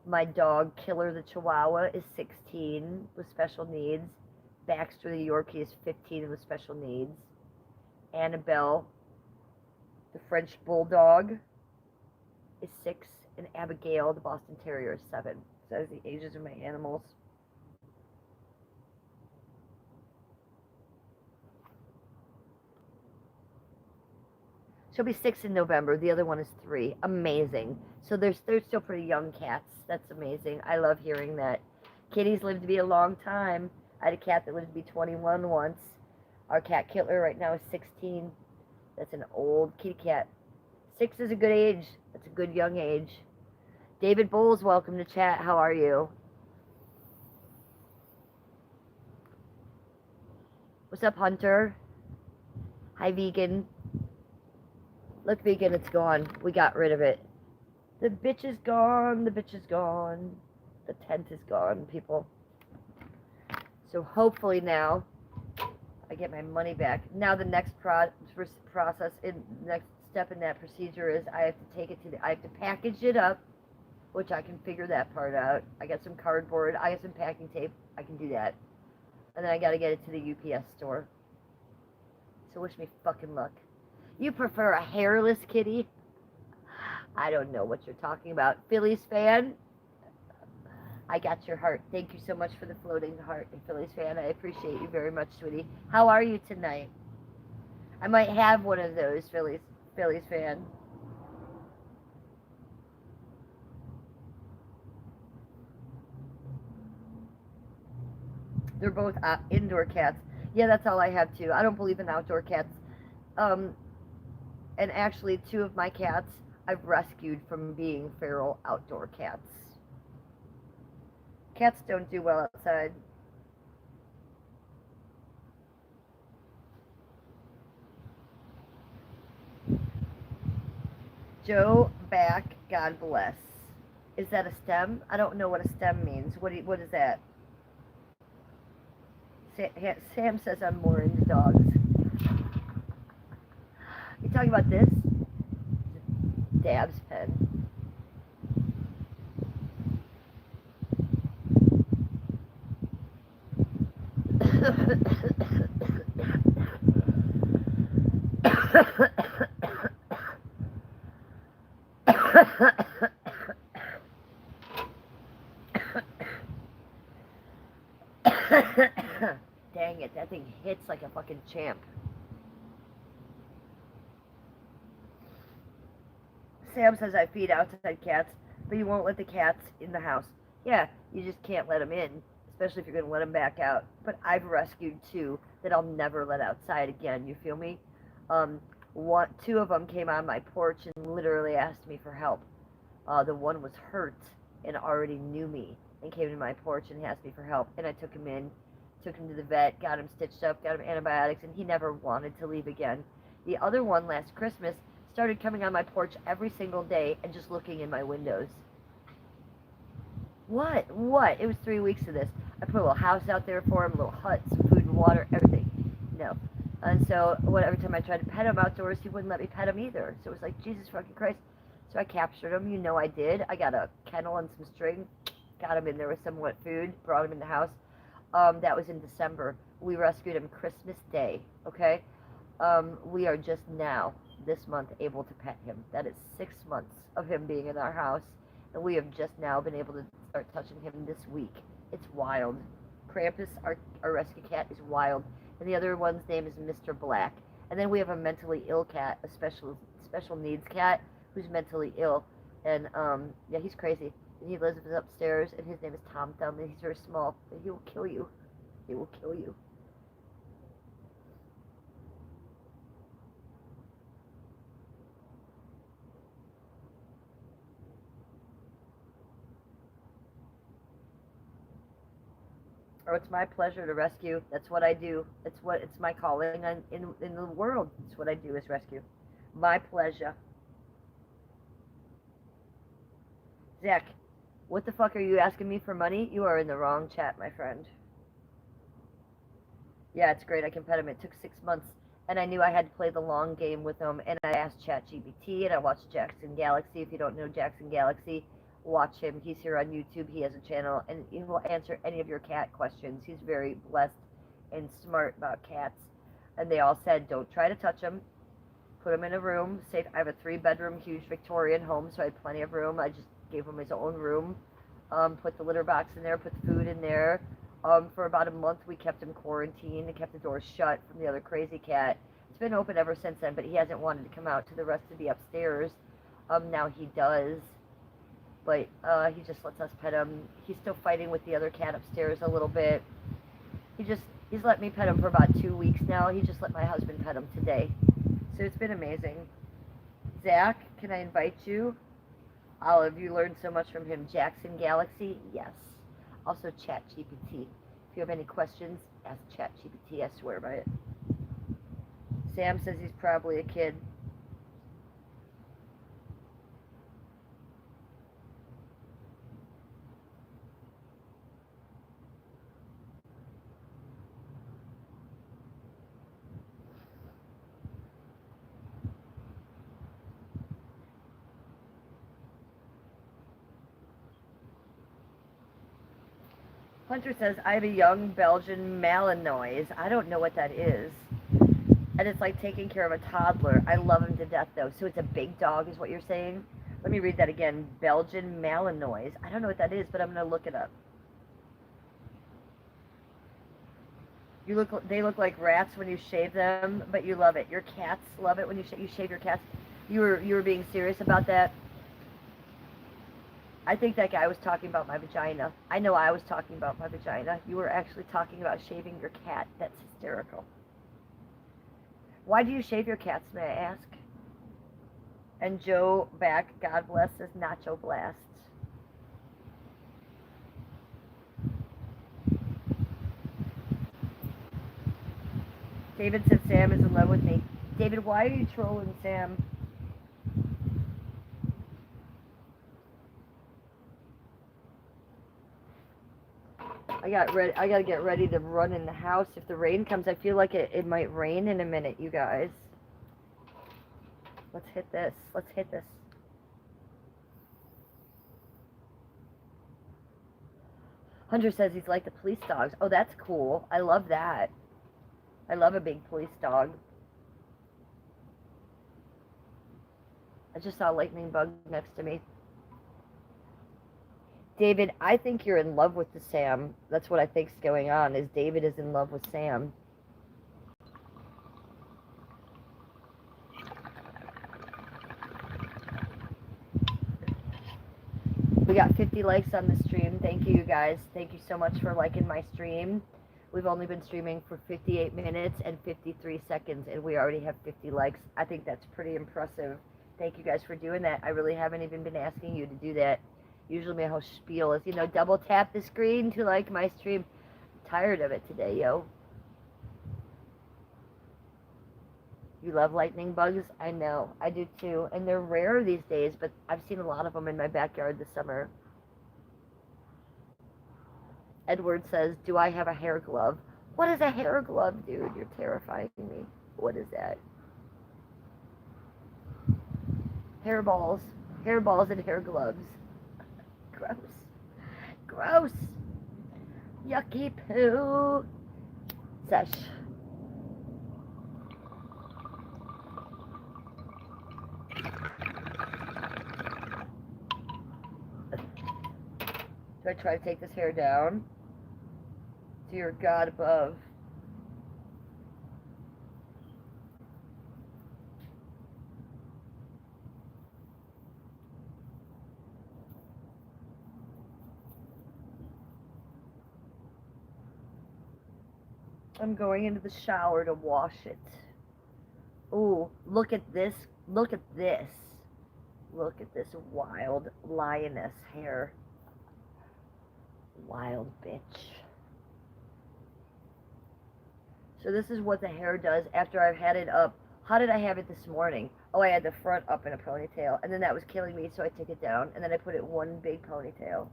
My dog, Killer the Chihuahua, is 16 with special needs. Baxter the Yorkie is 15 with special needs. Annabelle, the French Bulldog, is 6. And Abigail, the Boston Terrier, is 7. So that's the ages of my animals. She'll be 6 in November. The other one is 3. Amazing. So they're still pretty young cats. That's amazing. I love hearing that. Kitties live to be a long time. I had a cat that lived to be 21 once. Our cat Kittler right now is 16. That's an old kitty cat. 6 is a good age. That's a good young age. David Bowles, welcome to chat. How are you? What's up, Hunter? Hi, vegan. Look, vegan, it's gone. We got rid of it. The bitch is gone. The bitch is gone. The tent is gone, people. So hopefully now I get my money back. Now the next process, next step in that procedure is I have to take it to I have to package it up, which I can figure that part out. I got some cardboard. I got some packing tape. I can do that. And then I got to get it to the UPS store. So wish me fucking luck. You prefer a hairless kitty? I don't know what you're talking about. Phillies fan? I got your heart. Thank you so much for the floating heart. And Phillies fan, I appreciate you very much, sweetie. How are you tonight? I might have one of those, Phillies fan. They're both indoor cats. Yeah, that's all I have too. I don't believe in outdoor cats. And actually, 2 of my cats I've rescued from being feral outdoor cats. Cats don't do well outside. Joe back, God bless. Is that a stem? I don't know what a stem means. What is that? Sam says I'm more into dogs. You talking about this? Dab's pen. Dang it, that thing hits like a fucking champ. Sam says I feed outside cats, but you won't let the cats in the house. Yeah, you just can't let them in, especially if you're going to let them back out. But I've rescued 2 that I'll never let outside again, you feel me? 2 of them came on my porch and literally asked me for help. The one was hurt and already knew me and came to my porch and asked me for help. And I took him in, took him to the vet, got him stitched up, got him antibiotics, and he never wanted to leave again. The other one last Christmas started coming on my porch every single day and just looking in my windows. What? It was 3 weeks of this. I put a little house out there for him, a little hut, some food and water, everything. No. And so every time I tried to pet him outdoors, he wouldn't let me pet him either. So it was like, Jesus fucking Christ. So I captured him. You know I did. I got a kennel and some string, got him in there with some wet food, brought him in the house. That was in December. We rescued him Christmas Day, okay? We are just now, this month, able to pet him. That is 6 months of him being in our house, and we have just now been able to start touching him this week. It's wild. Krampus, our rescue cat, is wild, and the other one's name is Mr. Black. And then we have a mentally ill cat, a special needs cat, who's mentally ill, and yeah, he's crazy. And he lives upstairs, and his name is Tom Thumb, and he's very small, and he will kill you. He will kill you. Oh, it's my pleasure to rescue. That's what I do. It's my calling in the world. It's what I do is rescue. My pleasure. Zach, what the fuck are you asking me for money? You are in the wrong chat, my friend. Yeah, it's great. I can pet him. It took 6 months, and I knew I had to play the long game with him. And I asked ChatGPT, and I watched Jackson Galaxy. If you don't know Jackson Galaxy, watch him. He's here on YouTube. He has a channel, and he will answer any of your cat questions. He's very blessed and smart about cats. And they all said, don't try to touch him. Put him in a room. Safe. I have a 3-bedroom, huge Victorian home, so I had plenty of room. I just gave him his own room. Put the litter box in there. Put the food in there. For about a month, we kept him quarantined and kept the doors shut from the other crazy cat. It's been open ever since then, but he hasn't wanted to come out to the rest of the upstairs. Now he does, but he just lets us pet him. He's still fighting with the other cat upstairs a little bit. He's let me pet him for about 2 weeks now. He just let my husband pet him today. So it's been amazing. Zach, can I invite you? Olive, you learned so much from him. Jackson Galaxy? Yes. Also ChatGPT. If you have any questions, ask ChatGPT. I swear by it. Sam says he's probably a kid. Hunter says, I have a young Belgian Malinois. I don't know what that is. And it's like taking care of a toddler. I love him to death, though. So it's a big dog, is what you're saying? Let me read that again. Belgian Malinois. I don't know what that is, but I'm going to look it up. They look like rats when you shave them, but you love it. Your cats love it when you shave your cats. You were being serious about that? I think that guy was talking about my vagina. I know I was talking about my vagina. You were actually talking about shaving your cat. That's hysterical. Why do you shave your cats, may I ask? And Joe back, God bless, says Nacho Blasts. David said Sam is in love with me. David, why are you trolling Sam? I gotta get ready to run in the house. If the rain comes, I feel like it might rain in a minute, you guys. Let's hit this. Let's hit this. Hunter says he's like the police dogs. Oh, that's cool. I love that. I love a big police dog. I just saw a lightning bug next to me. David, I think you're in love with the Sam. That's what I think's going on, is David is in love with Sam. We got 50 likes on the stream. Thank you, guys. Thank you so much for liking my stream. We've only been streaming for 58 minutes and 53 seconds, and we already have 50 likes. I think that's pretty impressive. Thank you guys for doing that. I really haven't even been asking you to do that. Usually my whole spiel is, double tap the screen to like my stream. I'm tired of it today, yo. You love lightning bugs? I know. I do too. And they're rare these days, but I've seen a lot of them in my backyard this summer. Edward says, do I have a hair glove? What is a hair glove, dude? You're terrifying me. What is that? Hairballs. Hairballs and hair gloves. Gross. Gross. Yucky poo. Sesh. Do I try to take this hair down? Dear God above. I'm going into the shower to wash it. Ooh, look at this. Look at this. Look at this wild lioness hair. Wild bitch. So this is what the hair does after I've had it up. How did I have it this morning? Oh, I had the front up in a ponytail, and then that was killing me, so I took it down, and then I put it one big ponytail.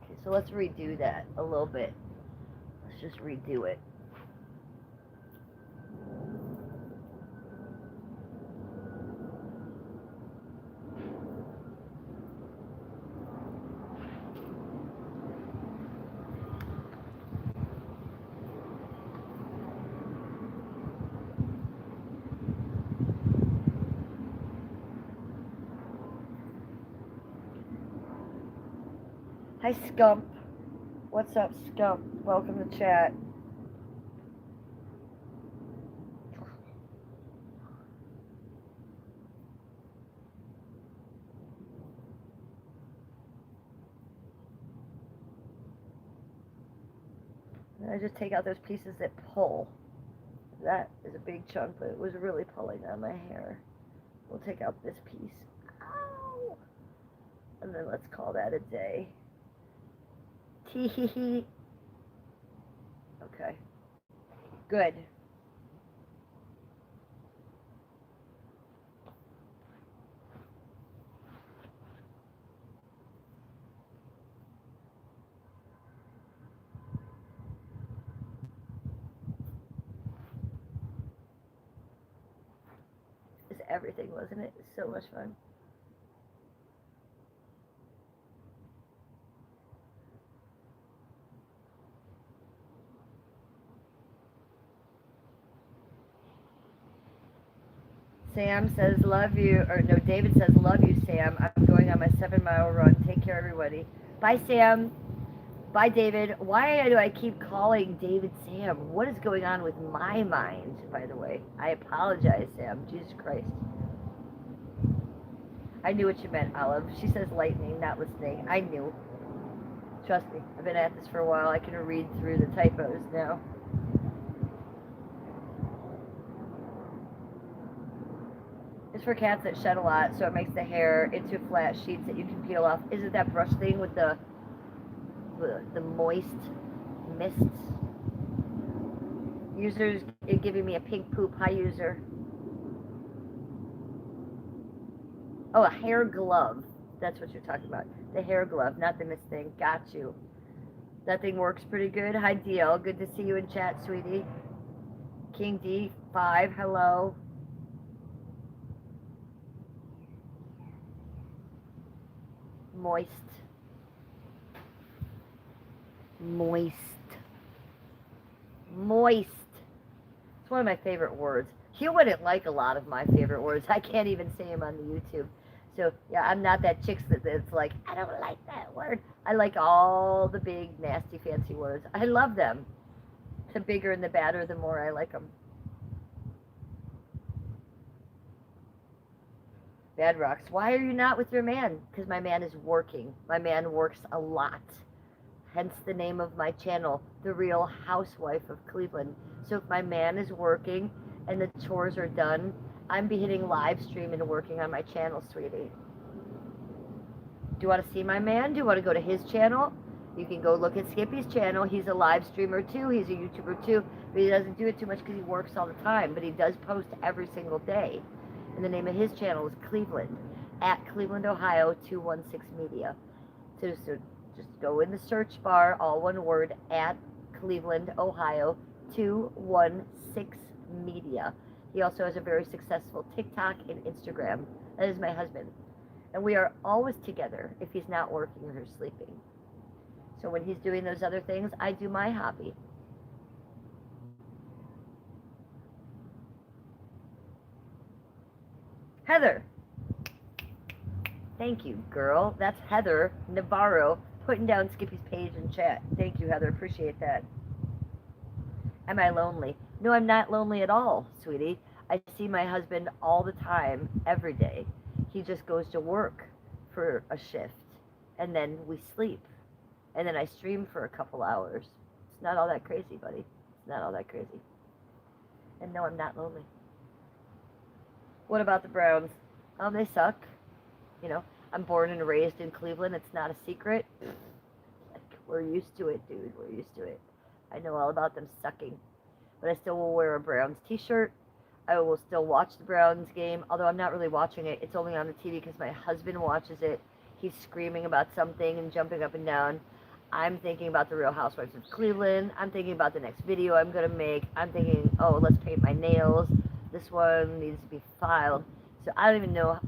Okay, so let's redo that a little bit. Let's just redo it. Hi, Scump. What's up, Scump? Welcome to chat. And I just take out those pieces that pull. That is a big chunk, but it was really pulling on my hair. We'll take out this piece. Ow! And then let's call that a day. Tee hee hee. Okay. Good. It's everything, wasn't it? It's so much fun. Sam says love you, or no, David says love you, Sam. I'm going on my 7 mile run. Take care, everybody. Bye, Sam. Bye, David. Why do I keep calling David Sam? What is going on with my mind, by the way? I apologize, Sam. Jesus Christ. I knew what you meant, Olive. She says lightning, not listening. I knew. Trust me. I've been at this for a while. I can read through the typos now. It's for cats that shed a lot, so it makes the hair into flat sheets that you can peel off. Is it that brush thing with the moist mists? Users giving me a pink poop. Hi, user. Oh, a hair glove. That's what you're talking about. The hair glove, not the mist thing. Got you. That thing works pretty good. Hi, DL. Good to see you in chat, sweetie. King D5, hello. Moist. Moist. Moist. It's one of my favorite words. You wouldn't like a lot of my favorite words. I can't even say them on the YouTube. So, yeah, I'm not that chick that's like, I don't like that word. I like all the big, nasty, fancy words. I love them. The bigger and the badder, the more I like them. Bad Rocks. Why are you not with your man? Because my man is working. My man works a lot. Hence the name of my channel, The Real Housewife of Cleveland. So if my man is working and the chores are done, I'm be hitting live stream and working on my channel, sweetie. Do you want to see my man? Do you want to go to his channel? You can go look at Skippy's channel. He's a live streamer too. He's a YouTuber too. But he doesn't do it too much because he works all the time. But he does post every single day. And the name of his channel is Cleveland, at Cleveland, Ohio, 216 Media. So just go in the search bar, all one word, at Cleveland, Ohio, 216 Media. He also has a very successful TikTok and Instagram. That is my husband. And we are always together if he's not working or sleeping. So when he's doing those other things, I do my hobby. Heather. Thank you, girl. That's Heather Navarro putting down Skippy's page in chat. Thank you, Heather. Appreciate that. Am I lonely? No, I'm not lonely at all, sweetie. I see my husband all the time, every day. He just goes to work for a shift, and then we sleep. And then I stream for a couple hours. It's not all that crazy, buddy. It's not all that crazy. And no, I'm not lonely. What about the Browns? They suck. You know, I'm born and raised in Cleveland. It's not a secret. We're used to it, dude. We're used to it. I know all about them sucking. But I still will wear a Browns t-shirt. I will still watch the Browns game, although I'm not really watching it. It's only on the TV because my husband watches it. He's screaming about something and jumping up and down. I'm thinking about the Real Housewives of Cleveland. I'm thinking about the next video I'm going to make. I'm thinking, oh, let's paint my nails. This one needs to be filed. So I don't even know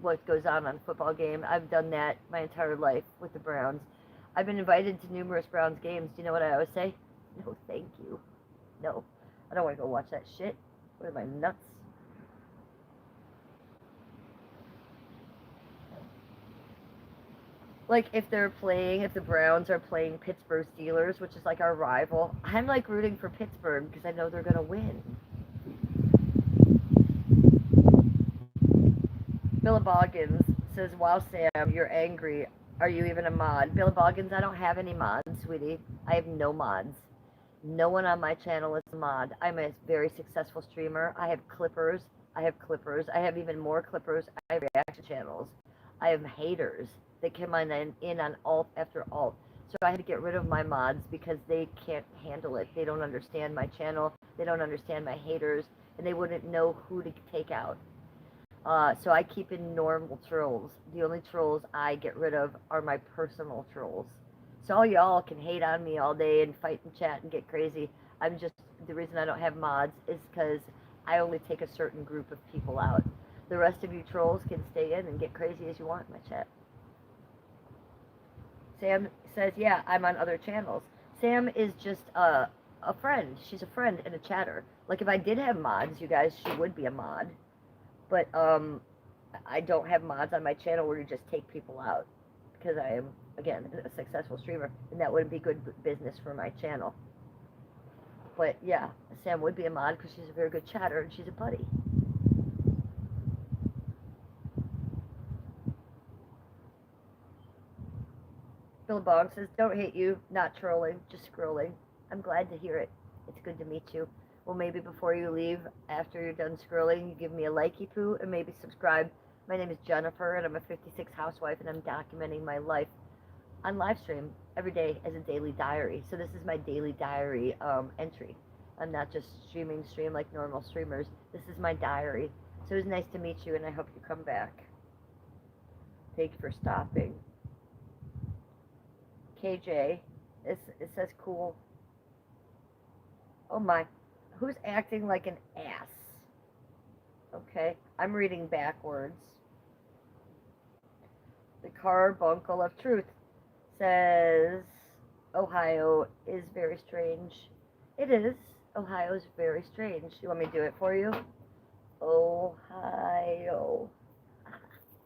what goes on a football game. I've done that my entire life with the Browns. I've been invited to numerous Browns games. Do you know what I always say? No, thank you. No, I don't want to go watch that shit. What am I, nuts? Like, if the Browns are playing Pittsburgh Steelers, which is like our rival, I'm like rooting for Pittsburgh because I know they're going to win. Billaboggins says, wow, Sam, you're angry. Are you even a mod? Billaboggins, I don't have any mods, sweetie. I have no mods. No one on my channel is a mod. I'm a very successful streamer. I have clippers. I have even more clippers. I have reaction channels. I have haters that come in on alt after alt. So I had to get rid of my mods because they can't handle it. They don't understand my channel. They don't understand my haters, and they wouldn't know who to take out. So I keep in normal trolls. The only trolls I get rid of are my personal trolls. So all y'all can hate on me all day and fight and chat and get crazy. The reason I don't have mods is because I only take a certain group of people out. The rest of you trolls can stay in and get crazy as you want in my chat. Sam says, yeah, I'm on other channels. Sam is just a friend. She's a friend and a chatter. Like if I did have mods, you guys, she would be a mod. But I don't have mods on my channel where you just take people out because I am, again, a successful streamer, and that wouldn't be good business for my channel. But yeah, Sam would be a mod because she's a very good chatter and she's a buddy. Billabong says, don't hate you, not trolling, just scrolling. I'm glad to hear it. It's good to meet you. Well, maybe before you leave, after you're done scrolling, you give me a likey poo and maybe subscribe. My name is Jennifer, and I'm a 56 housewife, and I'm documenting my life on live stream every day as a daily diary. So this is my daily diary entry. I'm not just stream like normal streamers. This is my diary. So it was nice to meet you, and I hope you come back. Thank you for stopping. KJ, it says cool. Oh my, who's acting like an ass? Okay, I'm reading backwards. The carbuncle of truth says Ohio is very strange. It is. Ohio is very strange. You want me to do it for you? Ohio.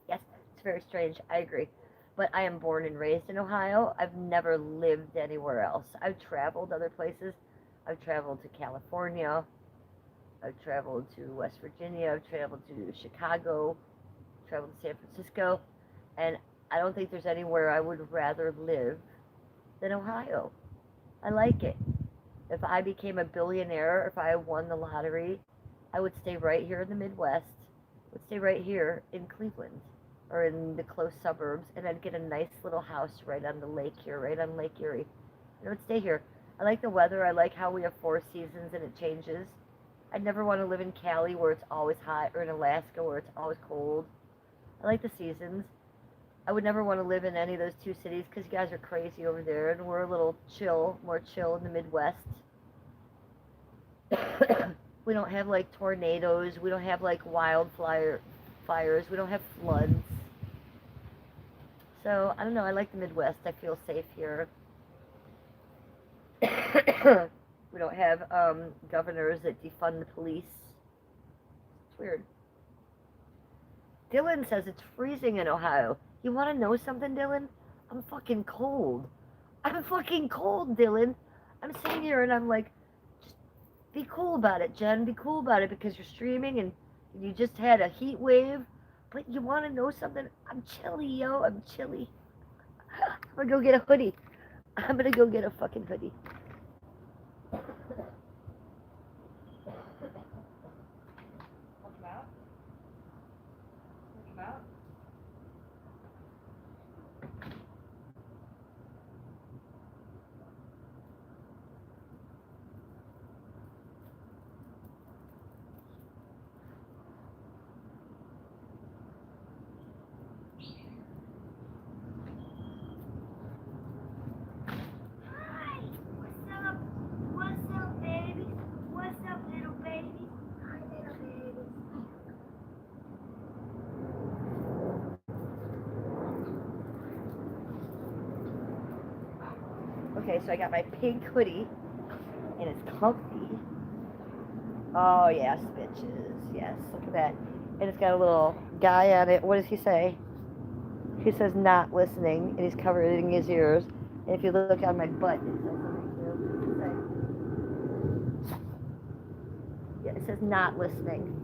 Yes, it's very strange. I agree. But I am born and raised in Ohio. I've never lived anywhere else. I've traveled other places. I've traveled to California. I've traveled to West Virginia. I've traveled to Chicago. Traveled to San Francisco. And I don't think there's anywhere I would rather live than Ohio. I like it. If I became a billionaire, if I won the lottery, I would stay right here in the Midwest. I would stay right here in Cleveland or in the close suburbs, and I'd get a nice little house right on the lake here, right on Lake Erie. And I would stay here. I like the weather. I like how we have 4 seasons and it changes. I'd never want to live in Cali where it's always hot, or in Alaska where it's always cold. I like the seasons. I would never want to live in any of those 2 cities because you guys are crazy over there, and we're a little chill, more chill in the Midwest. We don't have like tornadoes. We don't have like wildfires. We don't have floods. So I don't know. I like the Midwest. I feel safe here. We don't have governors that defund the police. It's weird. Dylan says it's freezing in Ohio. You want to know something, Dylan? I'm fucking cold. I'm fucking cold, Dylan. I'm sitting here and I'm like, just be cool about it, Jen. Be cool about it because you're streaming and you just had a heat wave. But you want to know something? I'm chilly, yo. I'm chilly. I'm going to go get a hoodie. I'm going to go get a fucking hoodie. Okay, so I got my pink hoodie, and it's comfy. Oh, yes, bitches. Yes, look at that. And it's got a little guy on it. What does he say? He says not listening, and he's covering his ears. And if you look on my butt, it says something too. Yeah, it says not listening.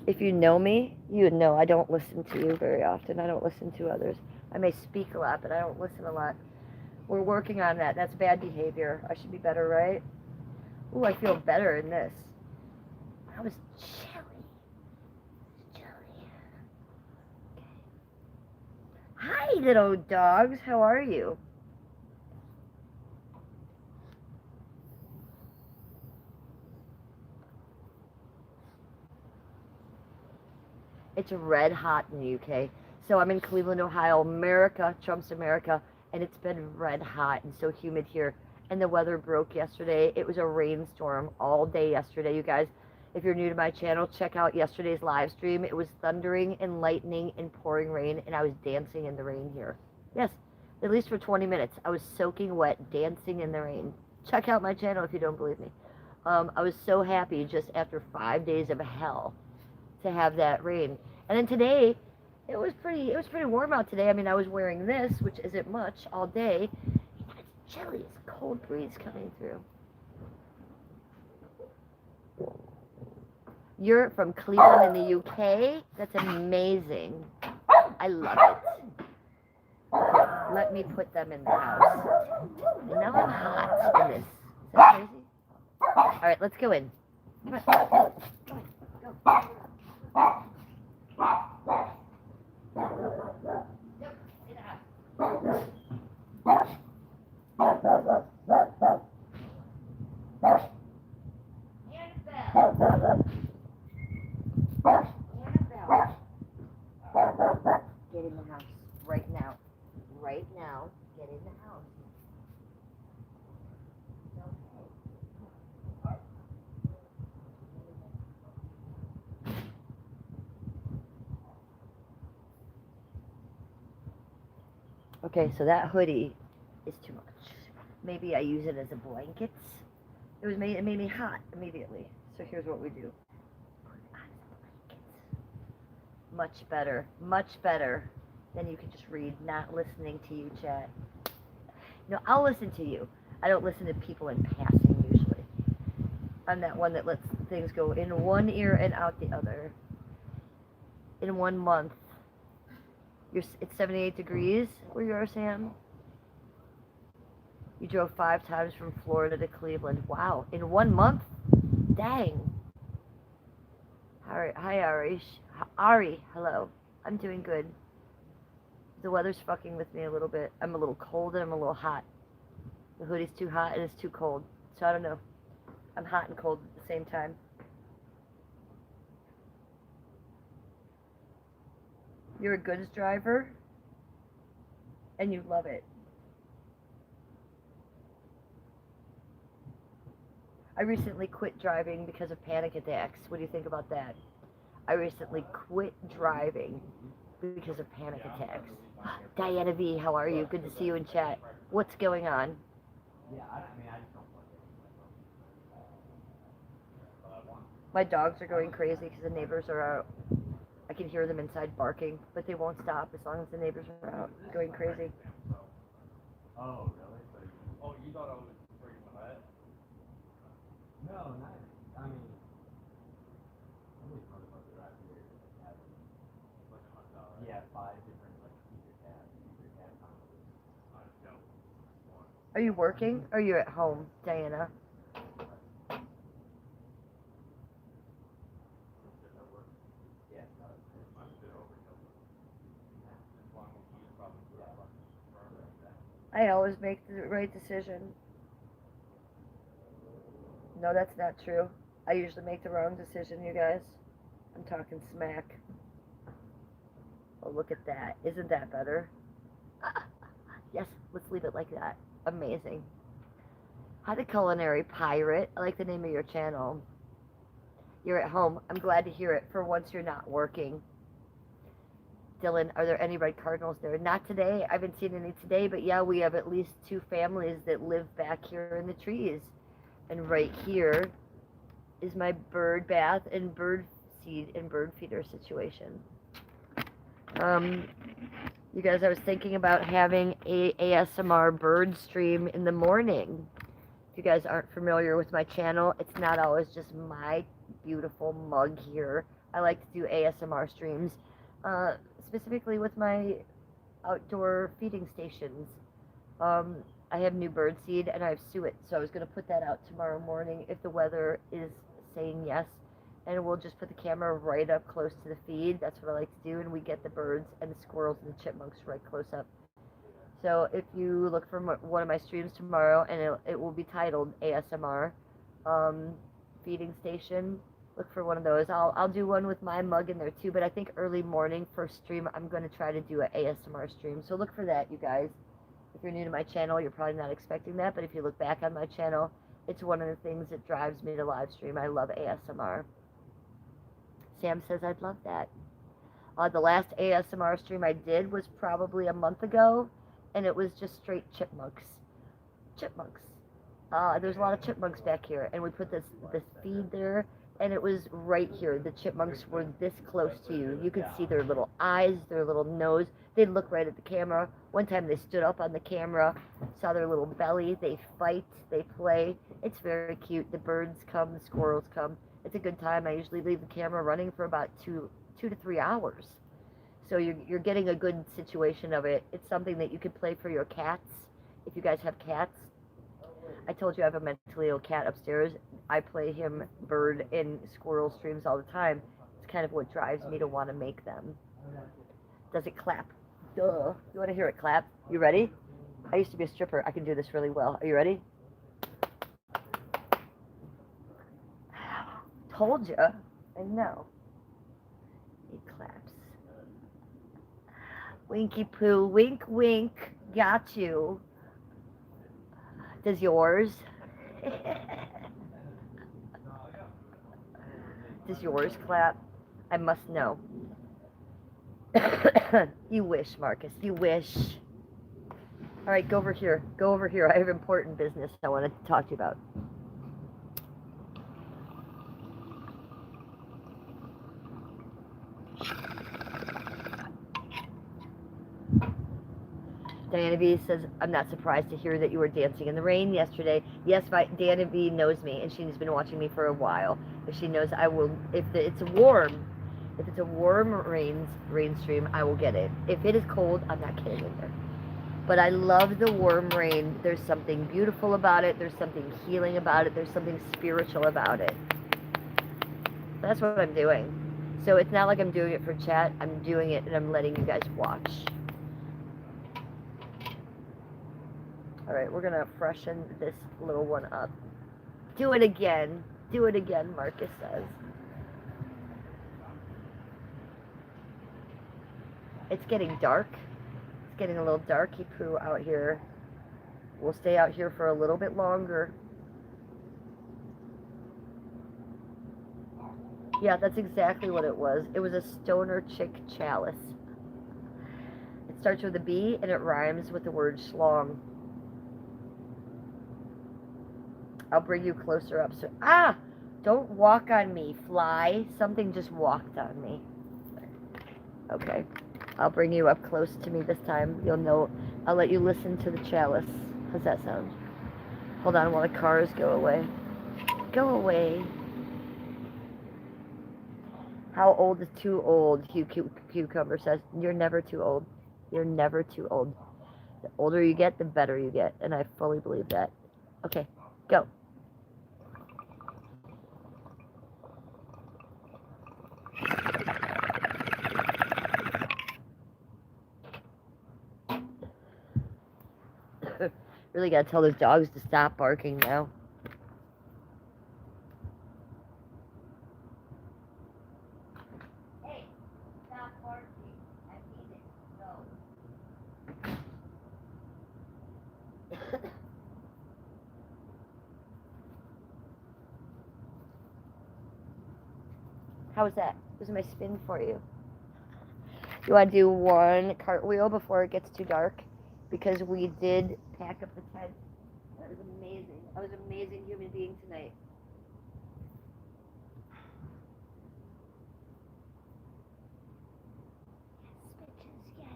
If you know me, you would know I don't listen to you very often. I don't listen to others. I may speak a lot, but I don't listen a lot. We're working on that. That's bad behavior. I should be better, right? Ooh, I feel better in this. I was chilly. Chilly. Okay. Hi, little dogs. How are you? It's red hot in the UK. So I'm in Cleveland, Ohio, America, Trump's America, and it's been red hot and so humid here. And the weather broke yesterday. It was a rainstorm all day yesterday, you guys. If you're new to my channel, check out yesterday's live stream. It was thundering and lightning and pouring rain, and I was dancing in the rain here. Yes, at least for 20 minutes. I was soaking wet, dancing in the rain. Check out my channel if you don't believe me. I was so happy just after 5 days of hell to have that rain. And then today, it was pretty warm out today. I mean, I was wearing this, which isn't much, all day. It's chilly. It's a cold breeze coming through. You're from Cleveland in the UK? That's amazing. I love it. Okay, let me put them in the house. And now I'm hot in this. Is that crazy? All right, let's go in. Come on. Go. Get in the house right now. Right now, get in the house. Okay, so that hoodie is too much. Maybe I use it as a blanket. It made me hot immediately. So here's what we do. Put it on as a blanket. Much better than you can just read, not listening to you chat. No, I'll listen to you. I don't listen to people in passing usually. I'm that one that lets things go in one ear and out the other. In 1 month. It's 78 degrees where you are, Sam. You drove 5 times from Florida to Cleveland. Wow. In 1 month? Dang. Hi, Ari, hello. I'm doing good. The weather's fucking with me a little bit. I'm a little cold and I'm a little hot. The hoodie's too hot and it's too cold. So I don't know. I'm hot and cold at the same time. You're a goods driver and you love it. I recently quit driving because of panic attacks. What do you think about that? I recently quit driving because of panic attacks. Diana V, how are you? Good to see you in chat. What's going on? My dogs are going crazy because the neighbors are out. I can hear them inside barking, but they won't stop as long as the neighbors are out, going crazy.
Oh, really? Oh, you thought I was freaking wet? No, not. I mean, yeah, 5 different like secret cat combos.
Are you working or are you at home, Diana? I always make the right decision. No, that's not true. I usually make the wrong decision, you guys. I'm talking smack. Oh, look at that. Isn't that better? Yes, let's leave it like that. Amazing. Hi, the Culinary Pirate. I like the name of your channel. You're at home. I'm glad to hear it for once you're not working. Dylan, are there any red cardinals there? Not today. I haven't seen any today, but yeah, we have at least 2 families that live back here in the trees. And right here is my bird bath and bird seed and bird feeder situation. You guys, I was thinking about having a ASMR bird stream in the morning. If you guys aren't familiar with my channel, it's not always just my beautiful mug here. I like to do ASMR streams. Specifically with my outdoor feeding stations. I have new bird seed and I have suet, so I was going to put that out tomorrow morning if the weather is saying yes. and we'll just put the camera right up close to the feed. That's what I like to do, and we get the birds and the squirrels and the chipmunks right close up. So if you look for one of my streams tomorrow, and it will be titled ASMR um, feeding station, look for one of those. I'll do one with my mug in there too, but I think early morning first stream I'm going to try to do an ASMR stream. So look for that, you guys. If you're new to my channel, you're probably not expecting that, but if you look back on my channel, it's one of the things that drives me to live stream. I love ASMR. Sam says I'd love that. The last ASMR stream I did was probably a month ago, and it was just straight chipmunks. Chipmunks. There's a lot of chipmunks back here, and we put this feed there, and it was right here. The chipmunks were this close to you. You could see their little eyes, their little nose. They'd look right at the camera. One time they stood up on the camera, saw their little belly. They fight, they play. It's very cute. The birds come, the squirrels come. It's a good time. I usually leave the camera running for about 2 to 3 hours. So you're getting a good situation of it. It's something that you could play for your cats, if you guys have cats. I told you I have a mentally ill cat upstairs. I play him bird and squirrel streams all the time. It's kind of what drives me to want to make them. Does it clap? Duh. You want to hear it clap? You ready? I used to be a stripper. I can do this really well. Are you ready? Told you. I know. It claps. Winky poo, wink, wink. Got you. Does yours? Does yours clap? I must know. You wish, Marcus. You wish. All right, go over here. Go over here. I have important business I want to talk to you about. Diana B says, I'm not surprised to hear that you were dancing in the rain yesterday. Yes, Diana B knows me, and she's been watching me for a while. If she knows I will, if it's a warm rain stream, I will get it. If it is cold, I'm not getting in there. But I love the warm rain. There's something beautiful about it. There's something healing about it. There's something spiritual about it. That's what I'm doing. So it's not like I'm doing it for chat. I'm doing it, and I'm letting you guys watch. All right, we're gonna freshen this little one up. Do it again. Do it again, Marcus says. It's getting dark. It's getting a little darky poo out here. We'll stay out here for a little bit longer. Yeah, that's exactly what it was. It was a stoner chick chalice. It starts with a B and it rhymes with the word schlong. I'll bring you closer up. So, don't walk on me, fly. Something just walked on me. Okay. I'll bring you up close to me this time. You'll know. I'll let you listen to the chalice. How's that sound? Hold on while the cars go away. Go away. How old is too old? Cucumber says, you're never too old. You're never too old. The older you get, the better you get. And I fully believe that. Okay, go. Really gotta tell those dogs to stop barking now. Hey, stop barking. I need it. Go. How was that? Was my spin for you? You want to do one cartwheel before it gets too dark? Because we did pack up the tent. That was amazing. I was an amazing human being tonight. Yes, bitches. Yes.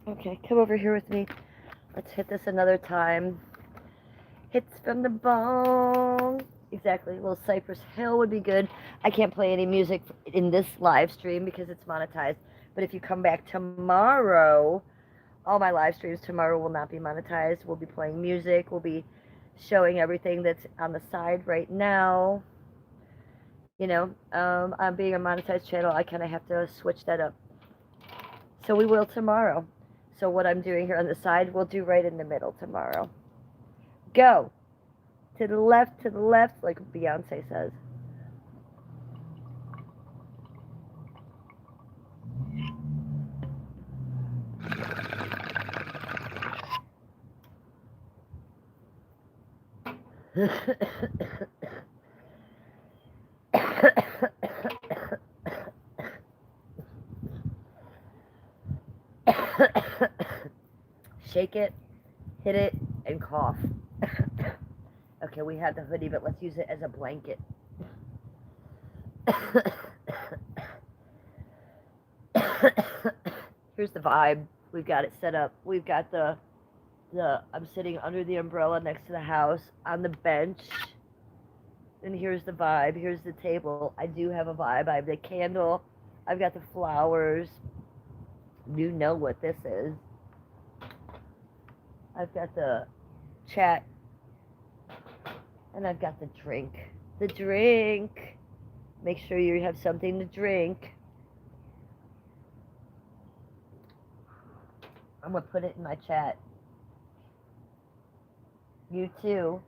Yes. Okay, come over here with me. Let's hit this another time. Hits from the bone. Exactly. Well, Cypress Hill would be good. I can't play any music in this live stream because it's monetized. But if you come back tomorrow, all my live streams tomorrow will not be monetized. We'll be playing music. We'll be showing everything that's on the side right now. You know, on being a monetized channel, I kind of have to switch that up. So we will tomorrow. So what I'm doing here on the side, we'll do right in the middle tomorrow. Go to the left, like Beyonce says. Shake it, hit it, and cough. Okay, we have the hoodie, but let's use it as a blanket. Here's the vibe. We've got it set up. We've got I'm sitting under the umbrella next to the house on the bench. And here's the vibe. Here's the table. I do have a vibe. I have the candle. I've got the flowers. You know what this is. I've got the chat. And I've got the drink. The drink. Make sure you have something to drink. I'm going to put it in my chat. You too.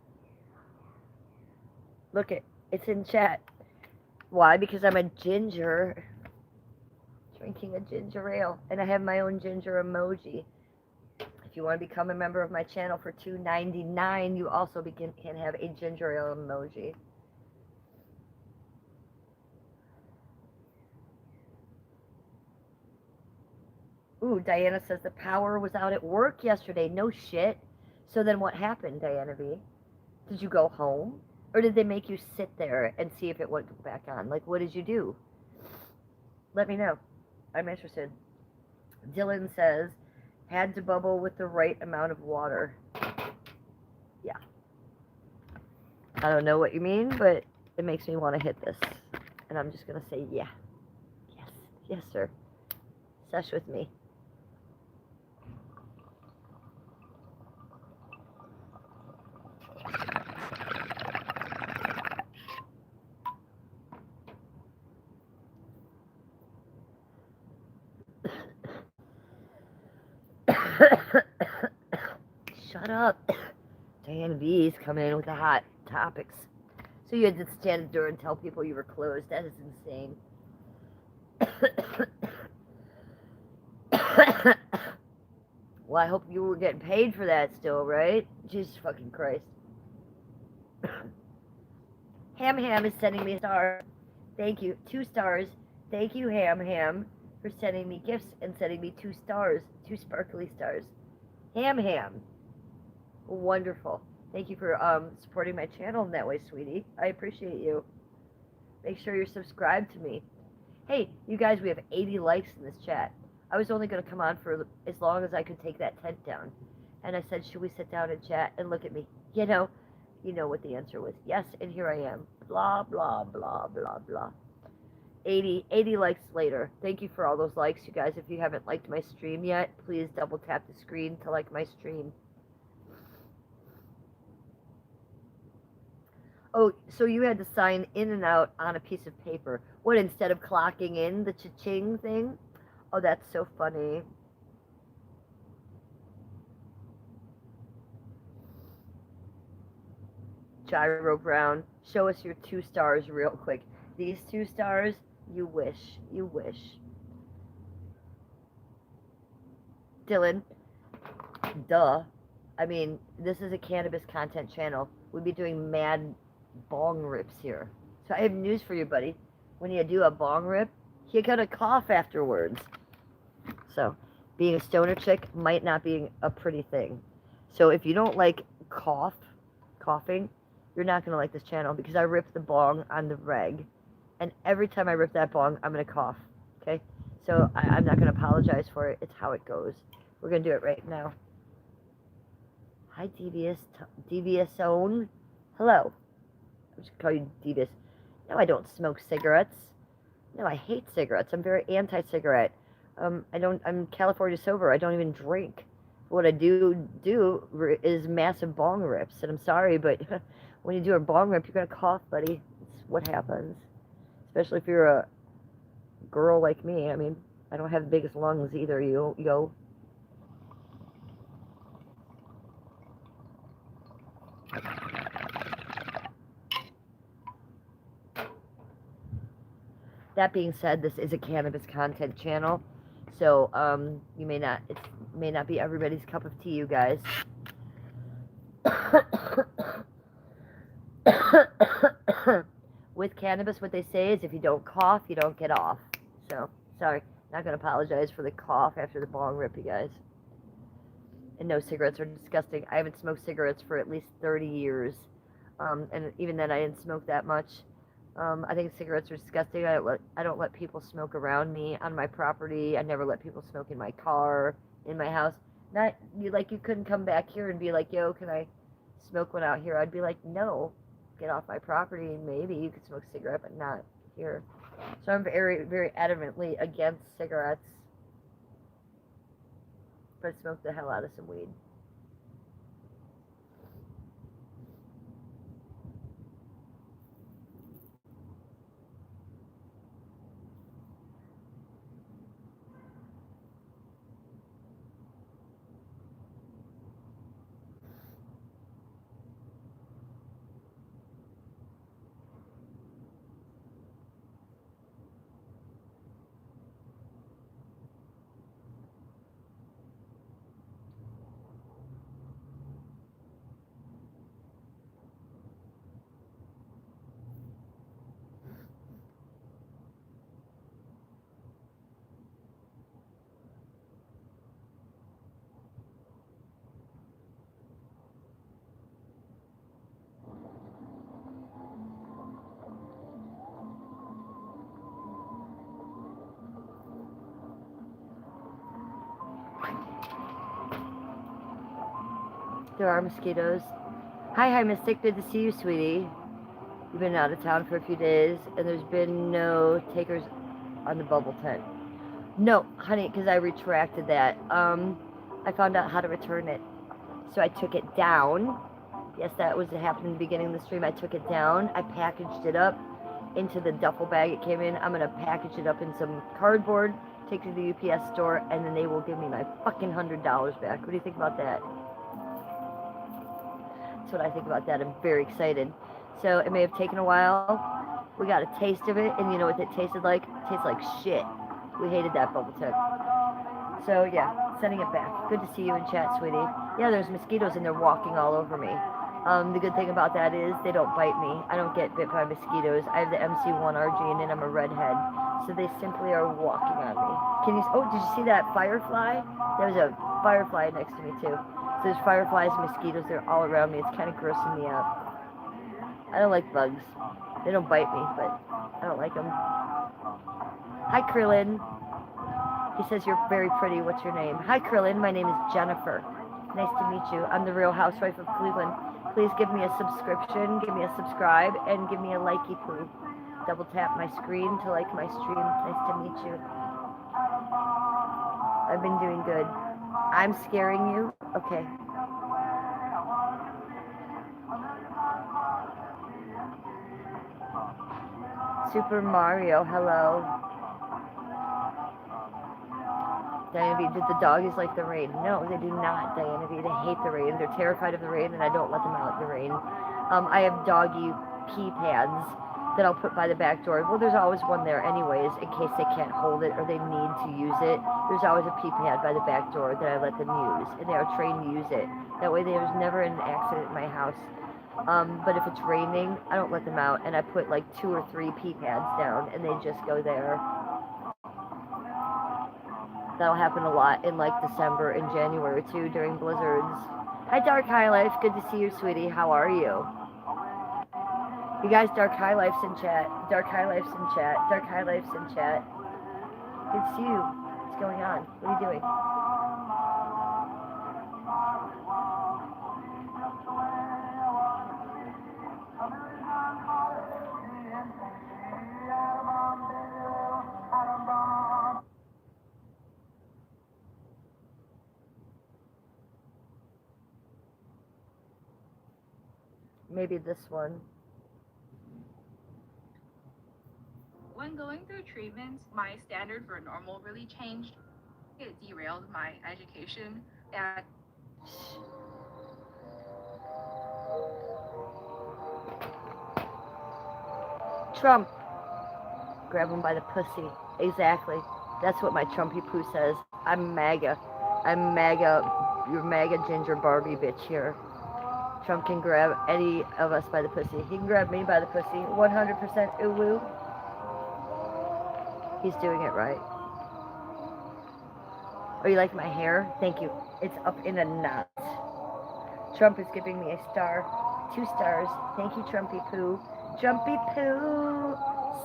Look it's in chat. Why? Because I'm a ginger. Drinking a ginger ale. And I have my own ginger emoji. If you want to become a member of my channel for $2.99, you also can have a ginger ale emoji. Ooh, Diana says the power was out at work yesterday. No shit. So then what happened, Diana V? Did you go home? Or did they make you sit there and see if it would go back on? Like, what did you do? Let me know. I'm interested. Dylan says, had to bubble with the right amount of water. Yeah. I don't know what you mean, but it makes me want to hit this. And I'm just going to say, yeah. Yes. Yes, sir. Sesh with me. Shut up. Diana V's coming in with the hot topics. So you had to stand at the door and tell people you were closed. That is insane. Well, I hope you were getting paid for that still, right? Jesus fucking Christ. Ham is sending me a star. Thank you. 2 stars. Thank you, Ham, for sending me gifts and sending me 2 stars. 2 sparkly stars. Ham. Wonderful. Thank you for supporting my channel in that way, sweetie. I appreciate you. Make sure you're subscribed to me. Hey, you guys, we have 80 likes in this chat. I was only going to come on for as long as I could take that tent down. And I said, should we sit down and chat? And look at me. You know what the answer was. Yes, and here I am. Blah, blah, blah, blah, blah. 80 likes later. Thank you for all those likes, you guys. If you haven't liked my stream yet, please double tap the screen to like my stream. Oh, so you had to sign in and out on a piece of paper. What, instead of clocking in the cha-ching thing? Oh, that's so funny. Gyro Brown, show us your 2 stars real quick. These 2 stars, you wish. Dylan, duh. I mean, this is a cannabis content channel. We'd be doing mad bong rips here. So I have news for you, buddy. When you do a bong rip, you gotta cough afterwards. So, being a stoner chick might not be a pretty thing. So if you don't like coughing, you're not gonna like this channel because I rip the bong on the reg, and every time I rip that bong, I'm gonna cough. Okay? So I'm not gonna apologize for it. It's how it goes. We're gonna do it right now. Hi, Devious Own. Hello. I'm just gonna call you Devious. No, I don't smoke cigarettes. No, I hate cigarettes. I'm very anti-cigarette. I'm California sober. I don't even drink. what I do is massive bong rips, and I'm sorry, but when you do a bong rip, you're gonna cough, buddy. It's what happens, especially if you're a girl like me. I mean, I don't have the biggest lungs either. Yo. That being said, this is a cannabis content channel, so you may not be everybody's cup of tea, you guys. With cannabis, what they say is if you don't cough, you don't get off. So, sorry, not gonna apologize for the cough after the bong rip, you guys. And no, cigarettes are disgusting. I haven't smoked cigarettes for at least 30 years. And even then, I didn't smoke that much. I think cigarettes are disgusting. I don't let people smoke around me on my property. I never let people smoke in my car, in my house. Not you couldn't come back here and be like, yo, can I smoke one out here? I'd be like, no, get off my property. Maybe you could smoke a cigarette, but not here. So I'm very, very adamantly against cigarettes, but smoke the hell out of some weed. There are mosquitoes. Hi, Mystic. Good to see you, sweetie. You've been out of town for a few days, and there's been no takers on the bubble tent. No, honey, because I retracted that. I found out how to return it. So I took it down. Yes, that was happening in the beginning of the stream. I took it down. I packaged it up into the duffel bag it came in. I'm going to package it up in some cardboard, take it to the UPS store, and then they will give me my fucking $100 back. What do you think about that? That's what I think about that. I'm very excited. So it may have taken a while. We got a taste of it, and you know what it tasted like? It tastes like shit. We hated that bubble tip. So yeah, sending it back. Good to see you in chat, sweetie. Yeah, there's mosquitoes and they're walking all over me. The good thing about that is they don't bite me. I don't get bit by mosquitoes. I have the MC1R gene and I'm a redhead. So they simply are walking on me. Can you, oh, did you see that firefly? There was a firefly next to me too. So there's fireflies and mosquitoes, they're all around me. It's kind of grossing me out. I don't like bugs. They don't bite me, but I don't like them. Hi, Krillin. He says you're very pretty. What's your name? Hi, Krillin. My name is Jennifer. Nice to meet you. I'm the Real Housewife of Cleveland. Please give me a subscription, give me a subscribe, and give me a likey poo. Double tap my screen to like my stream. Nice to meet you. I've been doing good. I'm scaring you? Okay. Super Mario, hello. Diana B, did the doggies like the rain? No, they do not, Diana B. They hate the rain. They're terrified of the rain, and I don't let them out in the rain. I have doggy pee pads that I'll put by the back door. Well, there's always one there anyways, in case they can't hold it or they need to use it. There's always a pee pad by the back door that I let them use, and they are trained to use it. That way there's never an accident in my house. But if it's raining, I don't let them out, and I put like 2 or 3 pee pads down, and they just go there. That'll happen a lot in like December and January too during blizzards. Hi Dark High Life, good to see you, sweetie. How are you? You guys, Dark High Life's in chat. Dark High Life's in chat. Dark High Life's in chat. Good to see you. What's going on? What are you doing? Maybe this one.
When going through treatments, my standard for normal really changed. It derailed my education. And
Trump. Grab him by the pussy. Exactly. That's what my Trumpy poo says. I'm MAGA. I'm MAGA. You're MAGA ginger Barbie bitch here. Trump can grab any of us by the pussy. He can grab me by the pussy. 100% uwu. He's doing it right. Oh, you like my hair? Thank you. It's up in a knot. Trump is giving me a star. 2 stars. Thank you, Trumpy poo. Trumpy poo.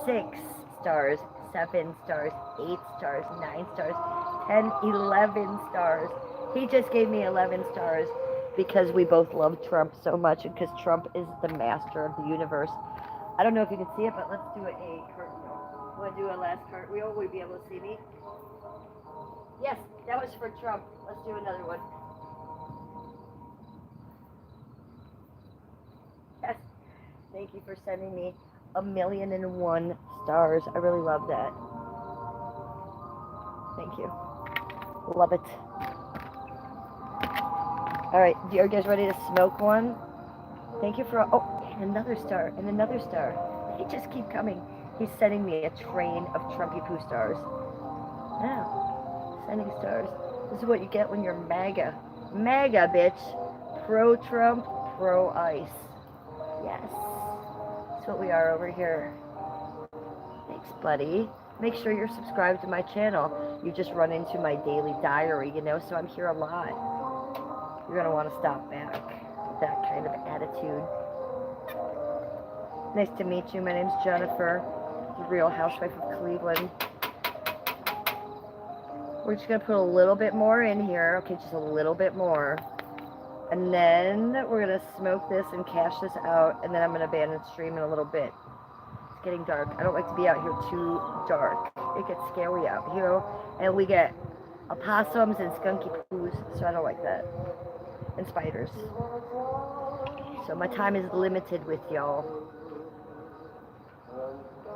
6 stars. 7 stars. 8 stars. 9 stars. 10, 11 stars. He just gave me 11 stars because we both love Trump so much and because Trump is the master of the universe. I don't know if you can see it, but let's do a cartwheel. Want to do a last cartwheel? Will you be able to see me? Yes, that was for Trump. Let's do another one. Yes. Thank you for sending me 1,000,001 stars. I really love that. Thank you. Love it. Alright, are you guys ready to smoke one? Thank you for, oh, and another star, and another star. They just keep coming. He's sending me a train of Trumpy poo stars. Yeah, sending stars. This is what you get when you're MAGA. MAGA, bitch. Pro-Trump, pro-ICE. Yes. That's what we are over here. Thanks, buddy. Make sure you're subscribed to my channel. You just run into my daily diary, you know, so I'm here a lot. You're going to want to stop back with that kind of attitude. Nice to meet you. My name's Jennifer, the Real Housewife of Cleveland. We're just going to put a little bit more in here. Okay, just a little bit more. And then we're going to smoke this and cash this out, and then I'm going to abandon stream in a little bit. It's getting dark. I don't like to be out here too dark. It gets scary out here, and we get opossums and skunky poos, so I don't like that. And spiders. So my time is limited with y'all.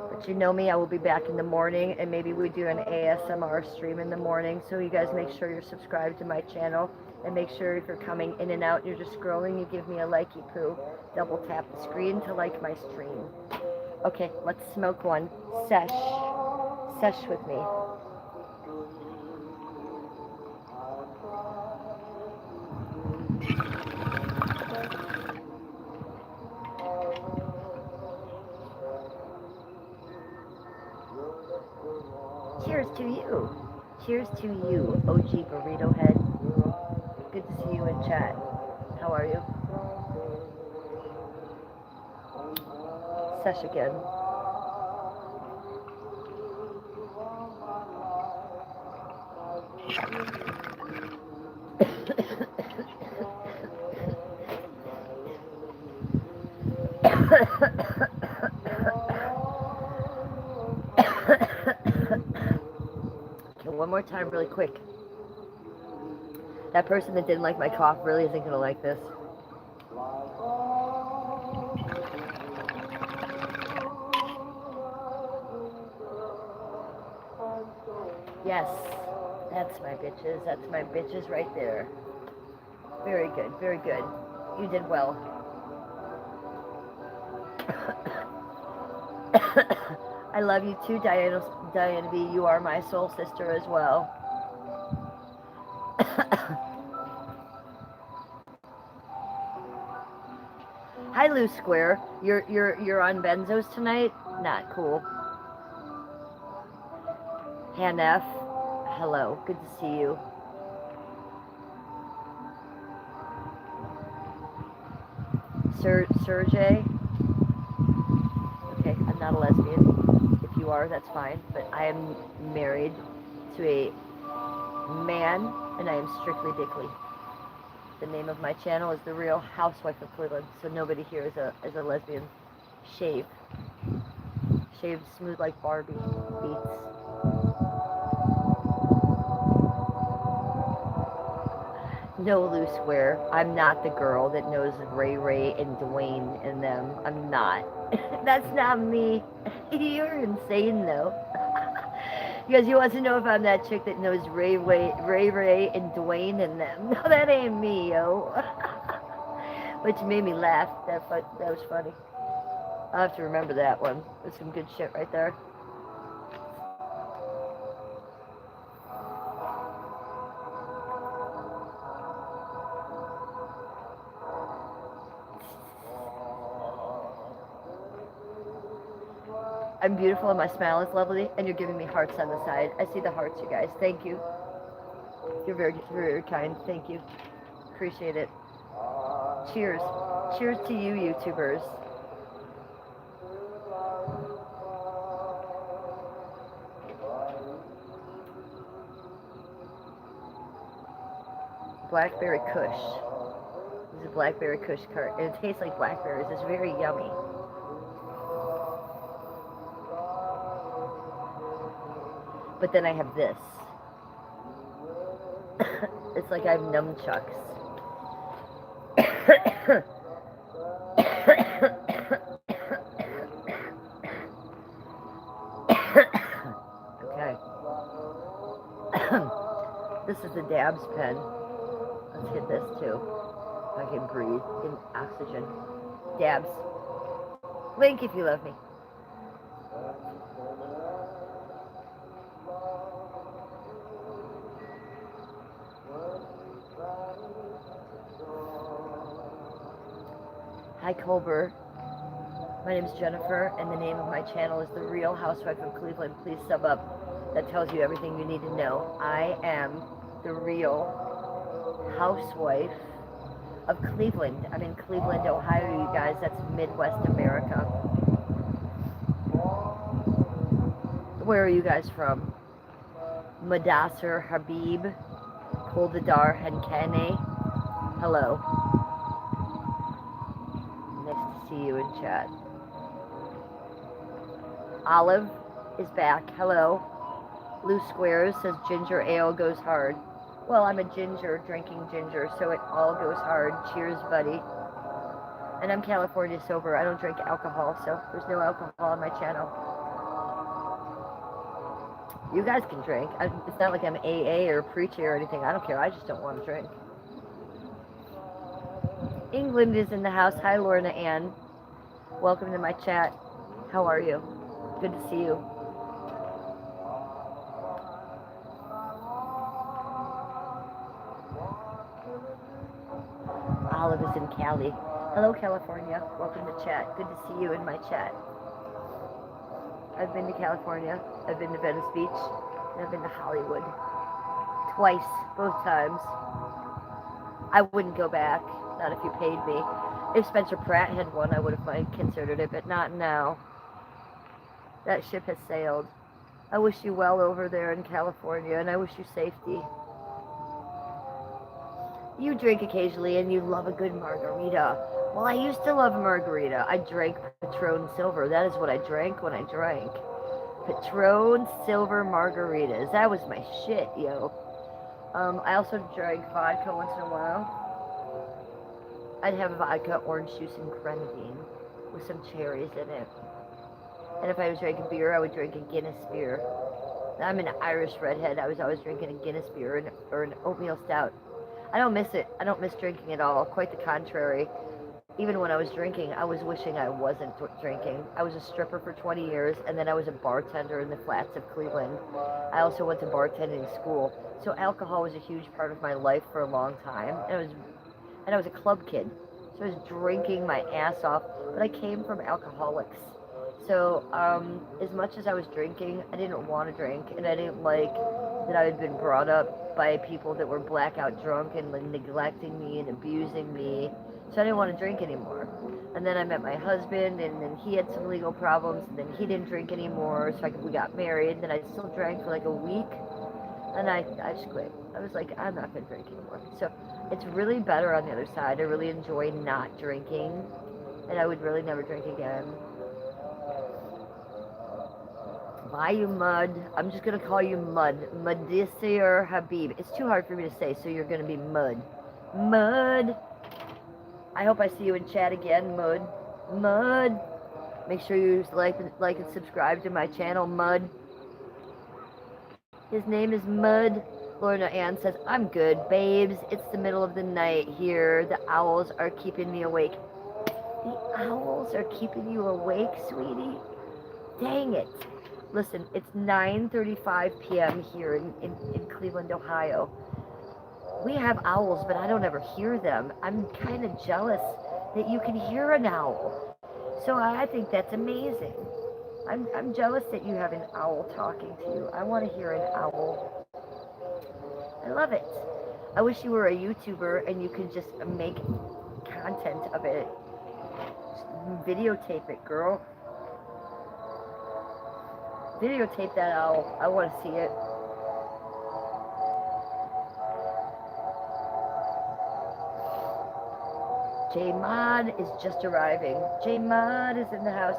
But you know me, I will be back in the morning, and maybe we do an ASMR stream in the morning. So you guys make sure you're subscribed to my channel, and make sure if you're coming in and out and you're just scrolling, you give me a likey poo. Double tap the screen to like my stream. Okay, let's smoke one. Sesh. Sesh with me. Cheers to you. Cheers to you, OG Burrito Head. Good to see you in chat. How are you? Sesh again. Okay, one more time really quick. That person that didn't like my cough really isn't going to like this. Yes, that's my bitches. That's my bitches right there. Very good, very good. You did well. I love you too, Diana B. You are my soul sister as well. Hi, Lou Square. You're on benzos tonight? Not cool. Hanef, hello. Good to see you. Sergey. Okay, I'm not a lesbian. If you are, that's fine. But I am married to a man, and I am strictly dickly. The name of my channel is The Real Housewife of Cleveland, so nobody here is a lesbian. Shave. Shaved smooth like Barbie beats. No loose swear. I'm not the girl that knows Ray Ray and Dwayne and them. I'm not. That's not me. You're insane though. Because you want to know if I'm that chick that knows Ray Ray and Dwayne and them. No, that ain't me, yo. Which made me laugh. That was funny. I'll have to remember that one. There's some good shit right there. I'm beautiful and my smile is lovely, and you're giving me hearts on the side. I see the hearts, you guys. Thank you. You're very, very kind. Thank you. Appreciate it. Cheers. Cheers to you, YouTubers. Blackberry Kush. This is a Blackberry Kush cart, and it tastes like blackberries. It's very yummy. But then I have this. It's like I have nunchucks. Okay. This is the Dabs pen. Let's hit this too. I can breathe in oxygen. Dabs. Link if you love me. Hi Colbert. My name is Jennifer, and the name of my channel is The Real Housewife of Cleveland. Please sub up. That tells you everything you need to know. I am the real housewife of Cleveland. I'm in Cleveland, Ohio, you guys. That's Midwest America. Where are you guys from? Madasser Habib, Koldadar Henkane. Hello. Nice to see you in chat. Olive is back. Hello. Loose Squares says ginger ale goes hard. Well, I'm a ginger drinking ginger, so it all goes hard. Cheers, buddy. And I'm California sober. I don't drink alcohol, so there's no alcohol on my channel. You guys can drink. It's not like I'm AA or preachy or anything. I don't care. I just don't want to drink. England is in the house. Hi, Lorna Ann. Welcome to my chat. How are you? Good to see you. Olive is in Cali. Hello, California. Welcome to chat. Good to see you in my chat. I've been to California. I've been to Venice Beach. And I've been to Hollywood. Twice. Both times. I wouldn't go back. Not if you paid me. If Spencer Pratt had won, I would have considered it, but not now. That ship has sailed. I wish you well over there in California, and I wish you safety. You drink occasionally, and you love a good margarita. Well, I used to love margarita. I drank Patron Silver. That is what I drank when I drank. Patron Silver margaritas. That was my shit, yo. I also drank vodka once in a while. I'd have vodka, orange juice, and grenadine with some cherries in it. And if I was drinking beer, I would drink a Guinness beer. I'm an Irish redhead. I was always drinking a Guinness beer or an oatmeal stout. I don't miss it. I don't miss drinking at all. Quite the contrary. Even when I was drinking, I was wishing I wasn't drinking. I was a stripper for 20 years, and then I was a bartender in the flats of Cleveland. I also went to bartending school. So alcohol was a huge part of my life for a long time. And I was a club kid. So I was drinking my ass off, but I came from alcoholics. So as much as I was drinking, I didn't want to drink, and I didn't like that I had been brought up by people that were blackout drunk and like, neglecting me and abusing me. So I didn't want to drink anymore. And then I met my husband, and then he had some legal problems, and then he didn't drink anymore, so we got married. And then I still drank for like a week, and I just quit. I was like, I'm not going to drink anymore. So it's really better on the other side. I really enjoy not drinking, and I would really never drink again. Why you Mud? I'm just going to call you Mud. Madisir Habib. It's too hard for me to say, so you're going to be Mud. Mud. I hope I see you in chat again, Mud. Mud. Make sure you like and subscribe to my channel, Mud. His name is Mud. Lorna Ann says, I'm good, babes. It's the middle of the night here. The owls are keeping me awake. The owls are keeping you awake, sweetie? Dang it. Listen, it's 9:35 p.m. here in Cleveland, Ohio. We have owls, but I don't ever hear them. I'm kind of jealous that you can hear an owl. So I think that's amazing. I'm jealous that you have an owl talking to you. I want to hear an owl. I love it. I wish you were a YouTuber and you could just make content of it. Just videotape it, girl. Videotape that owl. I want to see it. J Mod is just arriving. J Mod is in the house.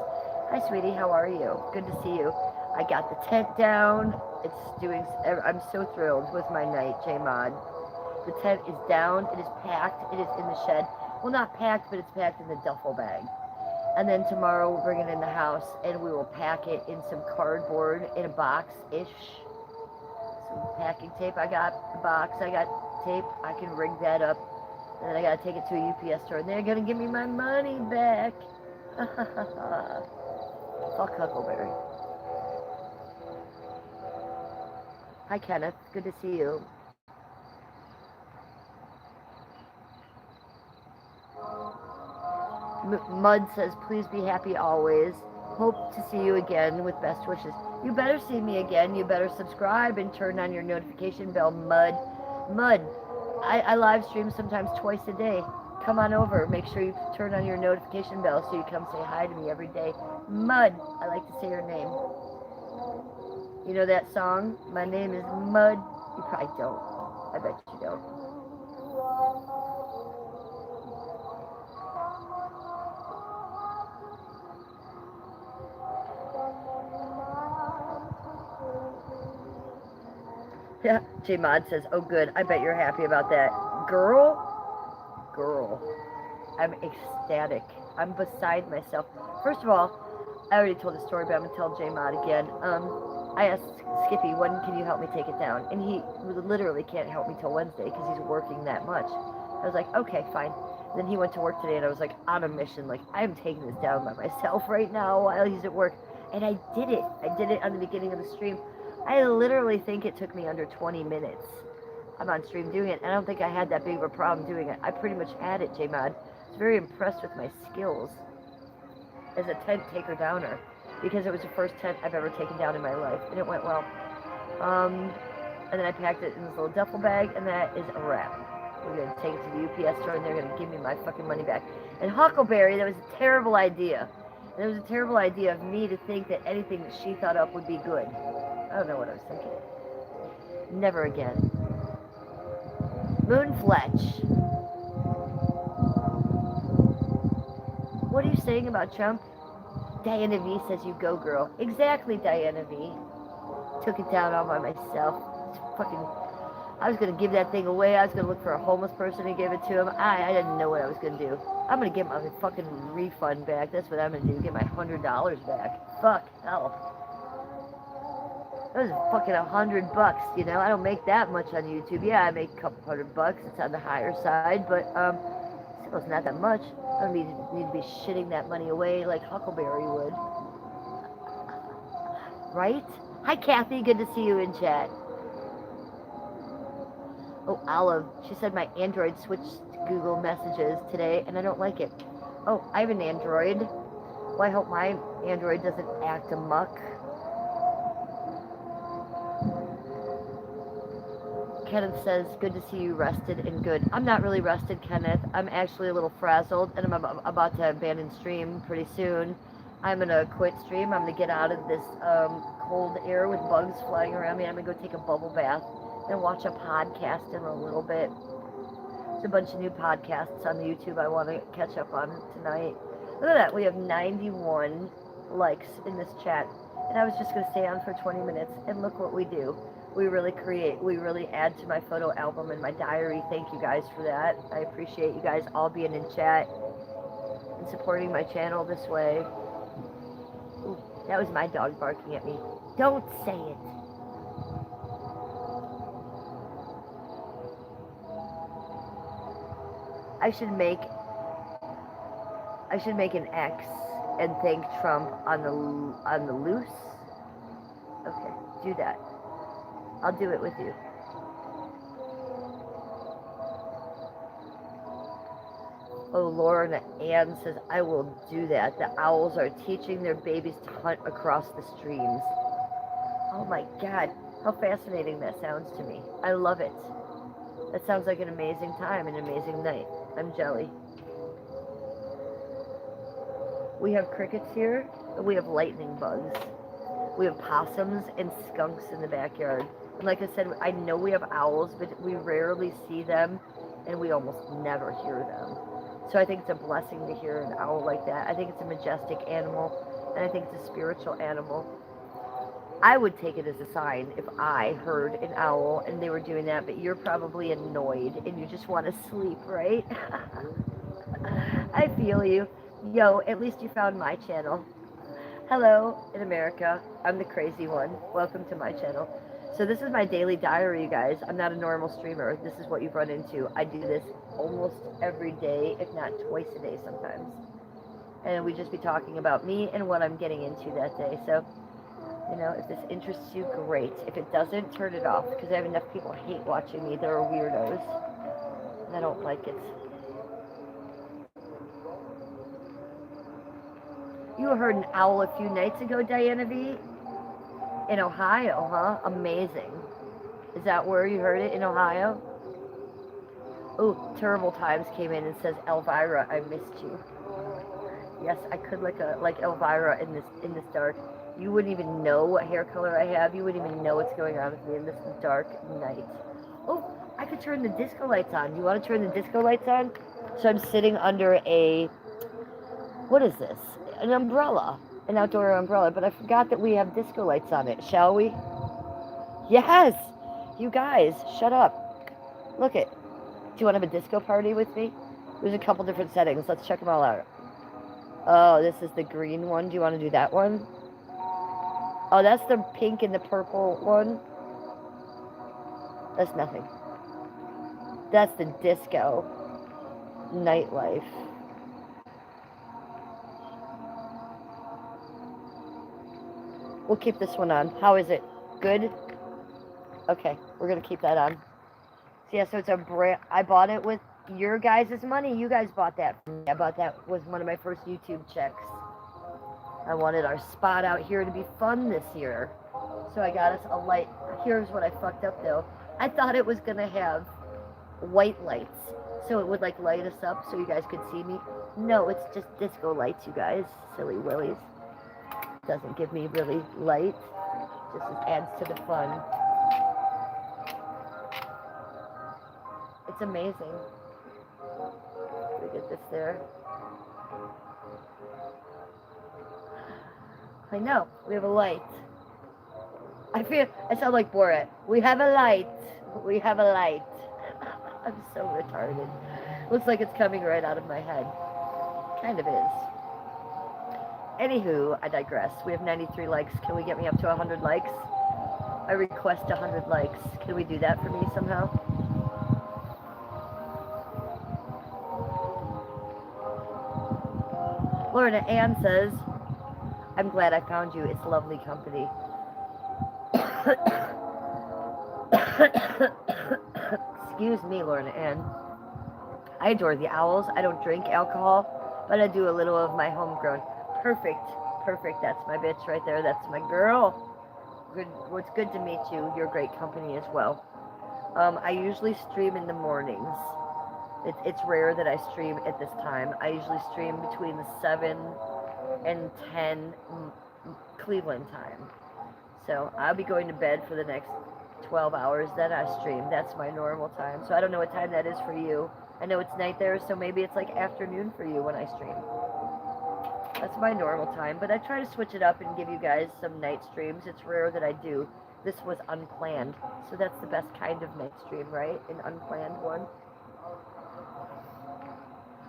Hi, sweetie. How are you? Good to see you. I got the tent down. It's doing. I'm so thrilled with my night, J Mod. The tent is down. It is packed. It is in the shed. Well, not packed, but it's packed in the duffel bag. And then tomorrow we'll bring it in the house and we will pack it in some cardboard in a box-ish. Some packing tape. I got the box. I got tape. I can rig that up. And then I gotta take it to a UPS store and they're gonna give me my money back. Fuck Huckleberry. Hi Kenneth, good to see you. Mud says, please be happy always. Hope to see you again with best wishes. You better see me again. You better subscribe and turn on your notification bell, Mud. Mud, I live stream sometimes twice a day. Come on over. Make sure you turn on your notification bell so you come say hi to me every day. Mud, I like to say your name. You know that song? My name is Mud. You probably don't. I bet you don't. Yeah, J Mod says, oh good, I bet you're happy about that. Girl, I'm ecstatic. I'm beside myself. First of all, I already told the story, but I'm going to tell J Mod again. I asked Skippy, when can you help me take it down? And he literally can't help me till Wednesday because he's working that much. I was like, okay, fine. And then he went to work today and I was like, on a mission. Like, I'm taking this down by myself right now while he's at work. And I did it. I did it on the beginning of the stream. I literally think it took me under 20 minutes. I'm on stream doing it, and I don't think I had that big of a problem doing it. I pretty much had it, J-Mod. I was very impressed with my skills as a tent taker downer, because it was the first tent I've ever taken down in my life, and it went well. And then I packed it in this little duffel bag, and that is a wrap. We're going to take it to the UPS store, and they're going to give me my fucking money back. And Huckleberry, that was a terrible idea. And it was a terrible idea of me to think that anything that she thought up would be good. I don't know what I was thinking. Never again. Moonfletch. What are you saying about Trump? Diana V says you go, girl. Exactly, Diana V. Took it down all by myself. Fucking, I was going to give that thing away. I was going to look for a homeless person and give it to him. I didn't know what I was going to do. I'm going to get my fucking refund back. That's what I'm going to do. Get my $100 back. Fuck, hell. That was fucking $100, you know. I don't make that much on YouTube. Yeah, I make a couple $100. It's on the higher side, but still, it's not that much. I don't need to be shitting that money away like Huckleberry would. Right? Hi, Kathy. Good to see you in chat. Oh, Olive. She said my Android switched to Google Messages today, and I don't like it. Oh, I have an Android. Well, I hope my Android doesn't act amok. Kenneth says, good to see you rested and good. I'm not really rested, Kenneth. I'm actually a little frazzled, and I'm about to abandon stream pretty soon. I'm going to quit stream. I'm going to get out of this cold air with bugs flying around me. I'm going to go take a bubble bath and watch a podcast in a little bit. There's a bunch of new podcasts on YouTube I want to catch up on tonight. Look at that. We have 91 likes in this chat. And I was just going to stay on for 20 minutes, and look what we do. We really add to my photo album and my diary. Thank you guys for that. I appreciate you guys all being in chat and supporting my channel this way. Ooh, that was my dog barking at me. Don't say it. I should make an X and thank Trump on the loose. Okay, do that. I'll do it with you. Oh, Lauren Ann says, I will do that. The owls are teaching their babies to hunt across the streams. Oh my God, how fascinating that sounds to me. I love it. That sounds like an amazing time, an amazing night. I'm jelly. We have crickets here, and we have lightning bugs. We have possums and skunks in the backyard. And like I said, I know we have owls, but we rarely see them, and we almost never hear them. So I think it's a blessing to hear an owl like that. I think it's a majestic animal, and I think it's a spiritual animal. I would take it as a sign if I heard an owl and they were doing that, but you're probably annoyed and you just want to sleep, right? I feel you. Yo, at least you found my channel. Hello, in America. I'm the crazy one. Welcome to my channel. So this is my daily diary, you guys. I'm not a normal streamer. This is what you've run into. I do this almost every day, if not twice a day sometimes. And we just be talking about me and what I'm getting into that day. So, you know, if this interests you, great. If it doesn't, turn it off, because I have enough people hate watching me. They're weirdos. And I don't like it. You heard an owl a few nights ago, Diana V? In Ohio, huh? Amazing. Is that where you heard it, in Ohio? Oh, Terrible Times came in and says, Elvira, I missed you. Yes, I could like Elvira in this dark. You wouldn't even know what hair color I have. You wouldn't even know what's going on with me in this dark night. Oh, I could turn the disco lights on. You want to turn the disco lights on? So I'm sitting under a, what is this? An umbrella, an outdoor umbrella, but I forgot that we have disco lights on it. Shall we? Yes! You guys, shut up. Look it. Do you want to have a disco party with me? There's a couple different settings. Let's check them all out. Oh, this is the green one. Do you want to do that one? Oh, that's the pink and the purple one. That's nothing. That's the disco nightlife. We'll keep this one on. How is it? Good? Okay, we're going to keep that on. So yeah, so it's a brand. I bought it with your guys' money. You guys bought that for me. I bought that was one of my first YouTube checks. I wanted our spot out here to be fun this year. So I got us a light. Here's what I fucked up though. I thought it was going to have white lights. So it would like light us up so you guys could see me. No, it's just disco lights, you guys. Silly willies. Doesn't give me really light. Just adds to the fun. It's amazing. We get this there. I know, we have a light. I sound like Borat. We have a light. We have a light. I'm so retarded. Looks like it's coming right out of my head. Kind of is. Anywho, I digress. We have 93 likes. Can we get me up to 100 likes? I request 100 likes. Can we do that for me somehow? Lorna Ann says, I'm glad I found you. It's lovely company. Excuse me, Lorna Ann. I adore the owls. I don't drink alcohol, but I do a little of my homegrown. Perfect. Perfect. That's my bitch right there. That's my girl. Good. Well, it's good to meet you. You're great company as well. I usually stream in the mornings. It's rare that I stream at this time. I usually stream between the 7 and 10 Cleveland time. So I'll be going to bed for the next 12 hours, then I stream. That's my normal time. So I don't know what time that is for you. I know it's night there, so maybe it's like afternoon for you when I stream. That's my normal time, but I try to switch it up and give you guys some night streams. It's rare that I do. This was unplanned, so that's the best kind of night stream, right? An unplanned one.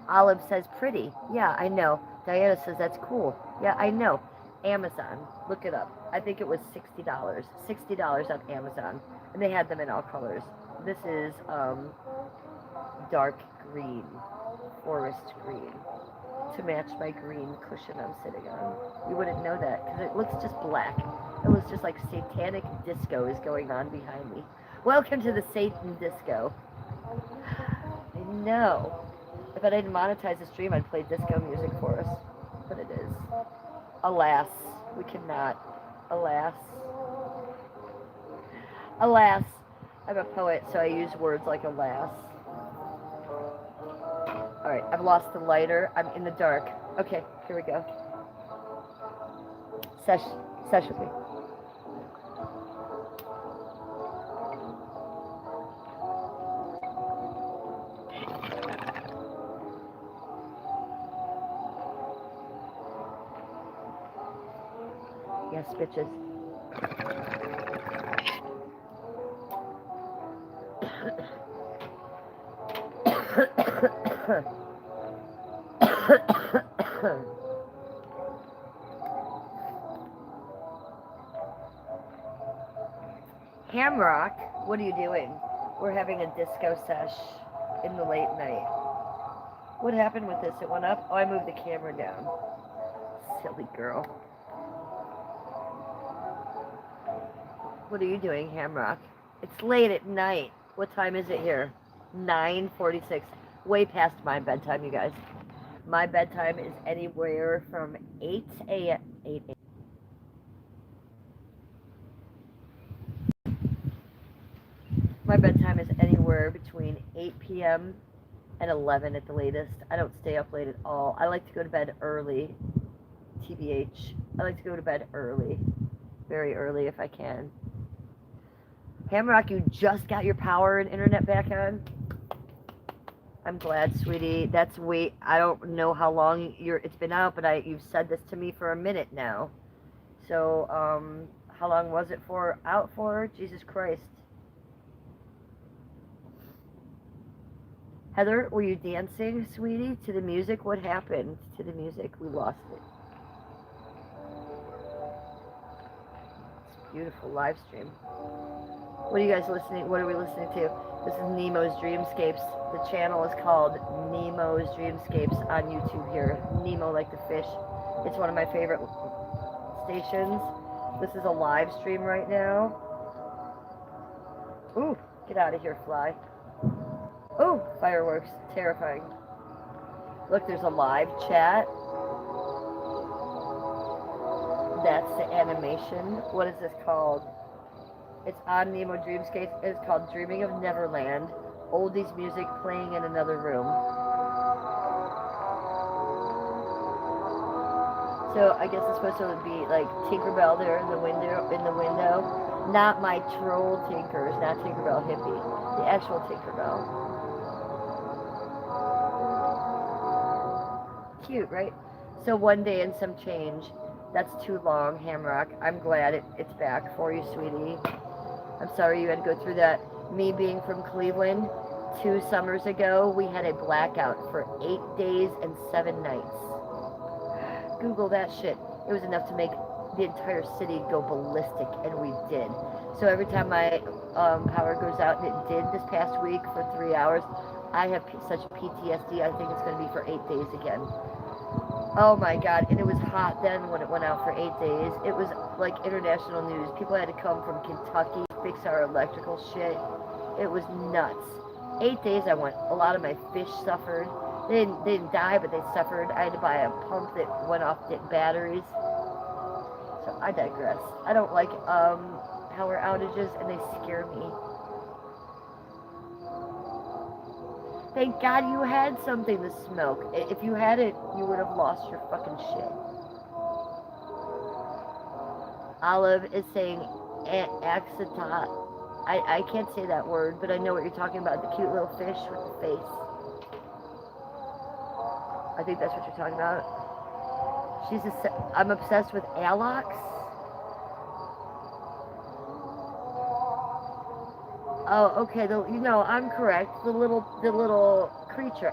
Olive says pretty. Yeah, I know. Diana says that's cool. Yeah, I know. Amazon. Look it up. I think it was $60. $60 on Amazon. And they had them in all colors. This is dark green. Forest green. To match my green cushion I'm sitting on. You wouldn't know that because it looks just black. It looks just like satanic disco is going on behind me. Welcome to the Satan disco. I know. If I didn't monetize the stream, I'd play disco music for us. But it is. Alas, we cannot. Alas. Alas. I'm a poet, so I use words like alas. Alright, I've lost the lighter. I'm in the dark. Okay, here we go. Sesh with me. Yes, bitches. Hamrock, what are you doing? We're having a disco sesh in the late night. What happened with this? It went up? Oh, I moved the camera down. Silly girl. What are you doing, Hamrock? It's late at night. What time is it here? 9:46. Way past my bedtime, you guys. My bedtime is anywhere from 8 a.m. 8 a.m. My bedtime is anywhere between 8 p.m. and 11 at the latest. I don't stay up late at all. I like to go to bed early. TBH. I like to go to bed early. Very early if I can. Hamrock, you just got your power and internet back on? I'm glad, sweetie. That's I don't know how long it's been out, but you've said this to me for a minute now. So, how long was it out for? Jesus Christ. Heather, were you dancing, sweetie, to the music? What happened to the music? We lost it. It's a beautiful live stream. What are you guys listening? What are we listening to? This is Nemo's Dreamscapes. The channel is called Nemo's Dreamscapes on YouTube here. Nemo like the fish. It's one of my favorite stations. This is a live stream right now. Ooh, get out of here, fly. Ooh, fireworks. Terrifying. Look, there's a live chat. That's the animation. What is this called? It's on Nemo Dreamscapes. It's called Dreaming of Neverland. Oldies music playing in another room. So I guess it's supposed to be like Tinkerbell there in the window. Not my troll Tinkers, not Tinkerbell hippie. The actual Tinkerbell. Cute, right? So one day and some change. That's too long, Hamrock. I'm glad it's back for you, sweetie. I'm sorry you had to go through that. Me being from Cleveland, 2 summers ago, we had a blackout for 8 days and 7 nights. Google that shit. It was enough to make the entire city go ballistic, and we did. So every time my power goes out, and it did this past week for 3 hours, I have such PTSD. I think it's going to be for 8 days again. Oh my god, and it was hot then when it went out for 8 days. It was like international news. People had to come from Kentucky to fix our electrical shit. It was nuts. 8 days I went. A lot of my fish suffered. They didn't die, but they suffered. I had to buy a pump that went off batteries. So I digress. I don't like power outages, and they scare me. Thank God you had something to smoke. If you had it, you would have lost your fucking shit. Olive is saying axatat. I can't say that word, but I know what you're talking about. The cute little fish with the face. I think that's what you're talking about. I'm obsessed with Alox. Oh, okay. I'm correct. The little creature.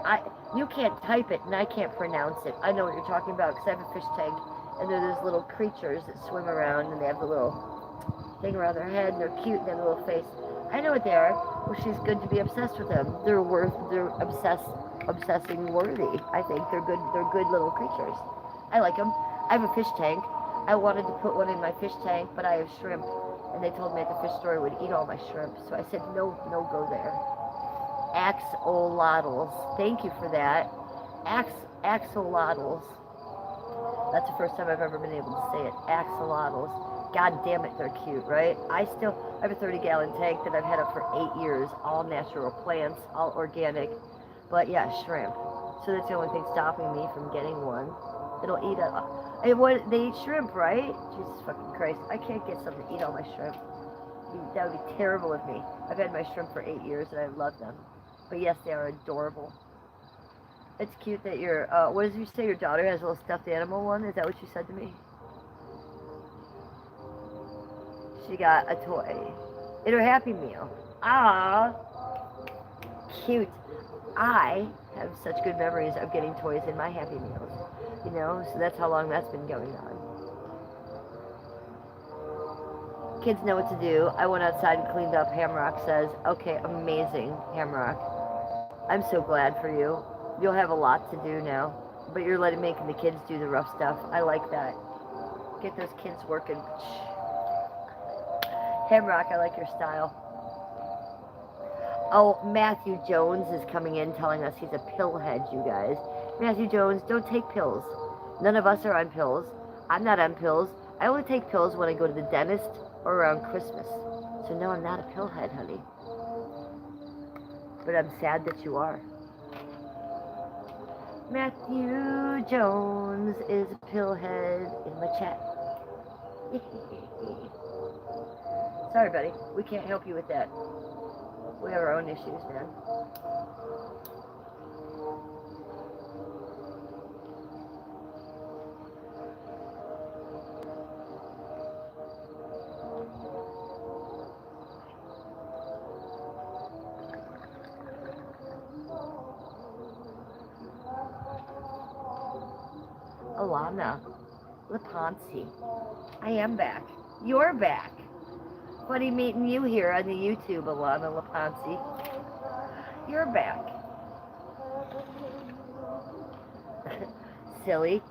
You can't type it, and I can't pronounce it. I know what you're talking about because I have a fish tank, and they're those little creatures that swim around, and they have the little thing around their head, and they're cute, and they have a little face. I know what they are. Well, she's good to be obsessed with them. They're obsessing worthy. I think they're good. They're good little creatures. I like them. I have a fish tank. I wanted to put one in my fish tank, but I have shrimp, and they told me at the fish store it would eat all my shrimp. So I said, no, no, go there. Axolotls. Thank you for that. Axolotls. That's the first time I've ever been able to say it. Axolotls. God damn it, they're cute, right? I have a 30-gallon tank that I've had up for 8 years. All natural plants, all organic. But yeah, shrimp. So that's the only thing stopping me from getting one. It'll eat they eat shrimp, right? Jesus fucking Christ. I can't get something to eat all my shrimp. That would be terrible of me. I've had my shrimp for 8 years and I love them. But yes, they are adorable. It's cute that what did you say, your daughter has a little stuffed animal one? Is that what you said to me? She got a toy in her Happy Meal. Ah, cute. I have such good memories of getting toys in my Happy Meals. So that's how long that's been going on. Kids know what to do. I went outside and cleaned up. Hamrock says, okay, amazing, Hamrock. I'm so glad for you. You'll have a lot to do now, but you're making the kids do the rough stuff. I like that. Get those kids working. Hamrock, I like your style. Oh, Matthew Jones is coming in telling us he's a pillhead, you guys. Matthew Jones, don't take pills. None of us are on pills. I'm not on pills. I only take pills when I go to the dentist or around Christmas. So no, I'm not a pillhead, honey. But I'm sad that you are. Matthew Jones is a pillhead in my chat. Sorry, buddy. We can't help you with that. We have our own issues, man. Alana Leponsi. I am back. You're back. Funny meeting you here on the YouTube, Alana Leponsi. You're back. Silly.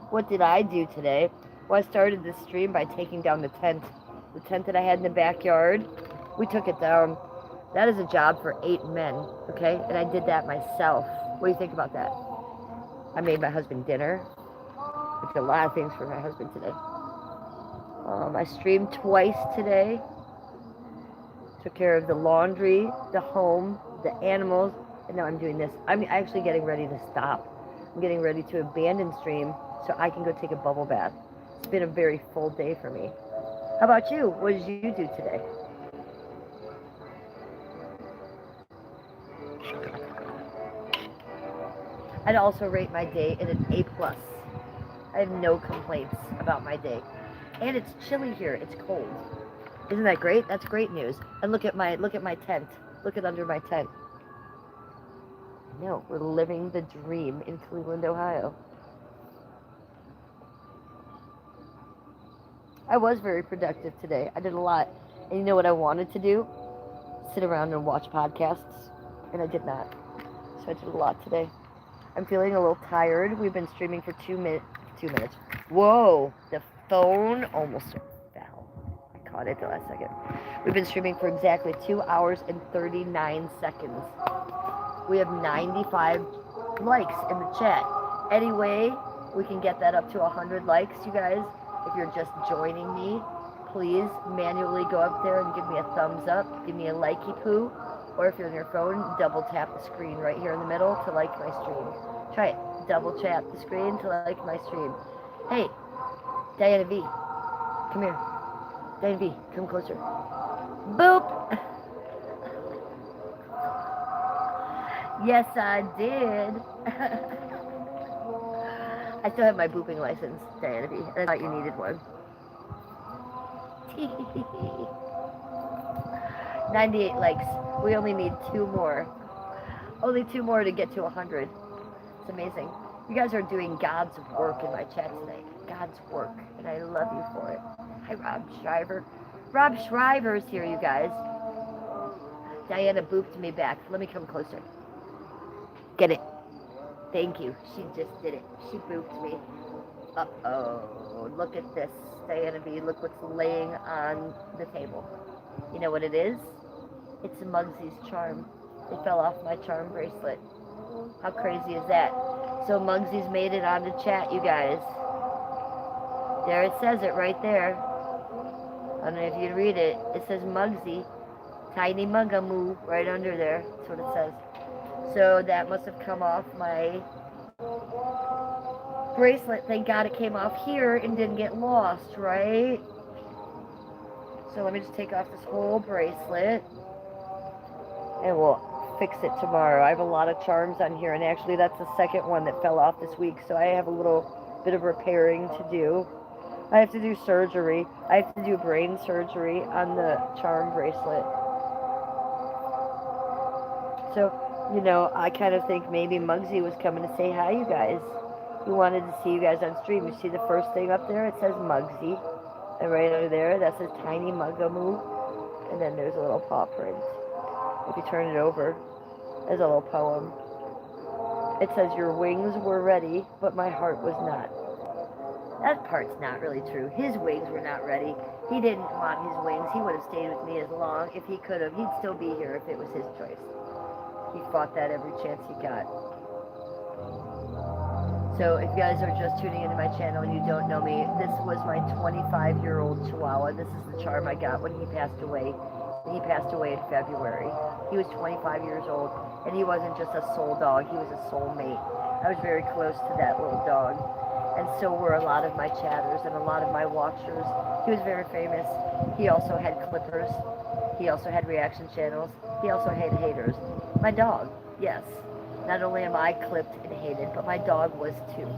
What did I do today? Well, I started this stream by taking down the tent. The tent that I had in the backyard. We took it down. That is a job for 8 men, okay? And I did that myself. What do you think about that? I made my husband dinner. I did a lot of things for my husband today. I streamed twice today. Took care of the laundry, the home, the animals, and now I'm doing this. I'm actually getting ready to stop. I'm getting ready to abandon stream so I can go take a bubble bath. It's been a very full day for me. How about you? What did you do today? I'd also rate my day at an A+. I have no complaints about my day. And it's chilly here. It's cold. Isn't that great? That's great news. And look at my tent. Look at under my tent. No, we're living the dream in Cleveland, Ohio. I was very productive today. I did a lot. And you know what I wanted to do? Sit around and watch podcasts. And I did not. So I did a lot today. I'm feeling a little tired. We've been streaming for 2 minutes. Whoa, the phone almost fell. I caught it the last second. We've been streaming for exactly 2 hours and 39 seconds. We have 95 likes in the chat. Anyway, we can get that up to 100 likes, you guys. If you're just joining me, please manually go up there and give me a thumbs up. Give me a likey poo. Or if you're on your phone, double tap the screen right here in the middle to like my stream. Try it. Double tap the screen to like my stream. Hey, Diana V, come here. Diana V, come closer. Boop! Yes, I did. I still have my booping license, Diana B. And I thought you needed one. 98 likes. We only need 2 more. Only 2 more to get to 100. It's amazing. You guys are doing God's work in my chat tonight. God's work. And I love you for it. Hi, Rob Shriver. Rob Shriver's here, you guys. Diana booped me back. Let me come closer. Get it. Thank you. She just did it. She booped me. Uh-oh. Look at this, Diana B. Look what's laying on the table. You know what it is? It's Muggsy's charm. It fell off my charm bracelet. How crazy is that? So Muggsy's made it onto chat, you guys. There it says it right there. I don't know if you read it. It says Muggsy. Tiny Muggamoo right under there. That's what it says. So that must have come off my bracelet. Thank God it came off here and didn't get lost, right? So let me just take off this whole bracelet and we'll fix it tomorrow. I have a lot of charms on here, and actually that's the second one that fell off this week, so I have a little bit of repairing to do. I have to do surgery. I have to do brain surgery on the charm bracelet. So, you know, I kind of think maybe Muggsy was coming to say hi, you guys. He wanted to see you guys on stream. You see the first thing up there? It says Muggsy. And right under there, that says Tiny Muggamoo. And then there's a little paw print. If you turn it over, there's a little poem. It says, your wings were ready, but my heart was not. That part's not really true. His wings were not ready. He didn't want his wings. He would have stayed with me as long if he could have. He'd still be here if it was his choice. He fought that every chance he got. So if you guys are just tuning into my channel and you don't know me, this was my 25-year-old Chihuahua. This is the charm I got when he passed away. He passed away in February. He was 25 years old, and he wasn't just a soul dog, he was a soulmate. I was very close to that little dog, and so were a lot of my chatters and a lot of my watchers. He was very famous. He also had clippers. He also had reaction channels. He also had haters. My dog, yes. Not only am I clipped and hated, but my dog was too.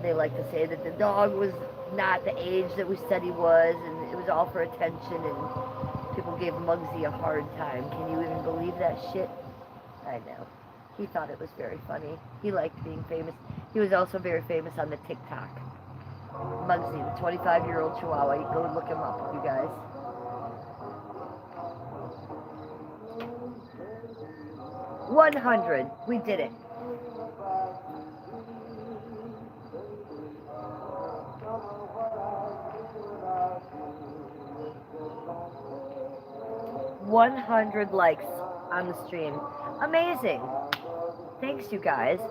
They like to say that the dog was not the age that we said he was, and it was all for attention, and people gave Muggsy a hard time. Can you even believe that shit? I know. He thought it was very funny. He liked being famous. He was also very famous on the TikTok. Muggsy, the 25-year-old Chihuahua. You go look him up, you guys. $100. We did it. $100 likes on the stream. Amazing. Thanks, you guys.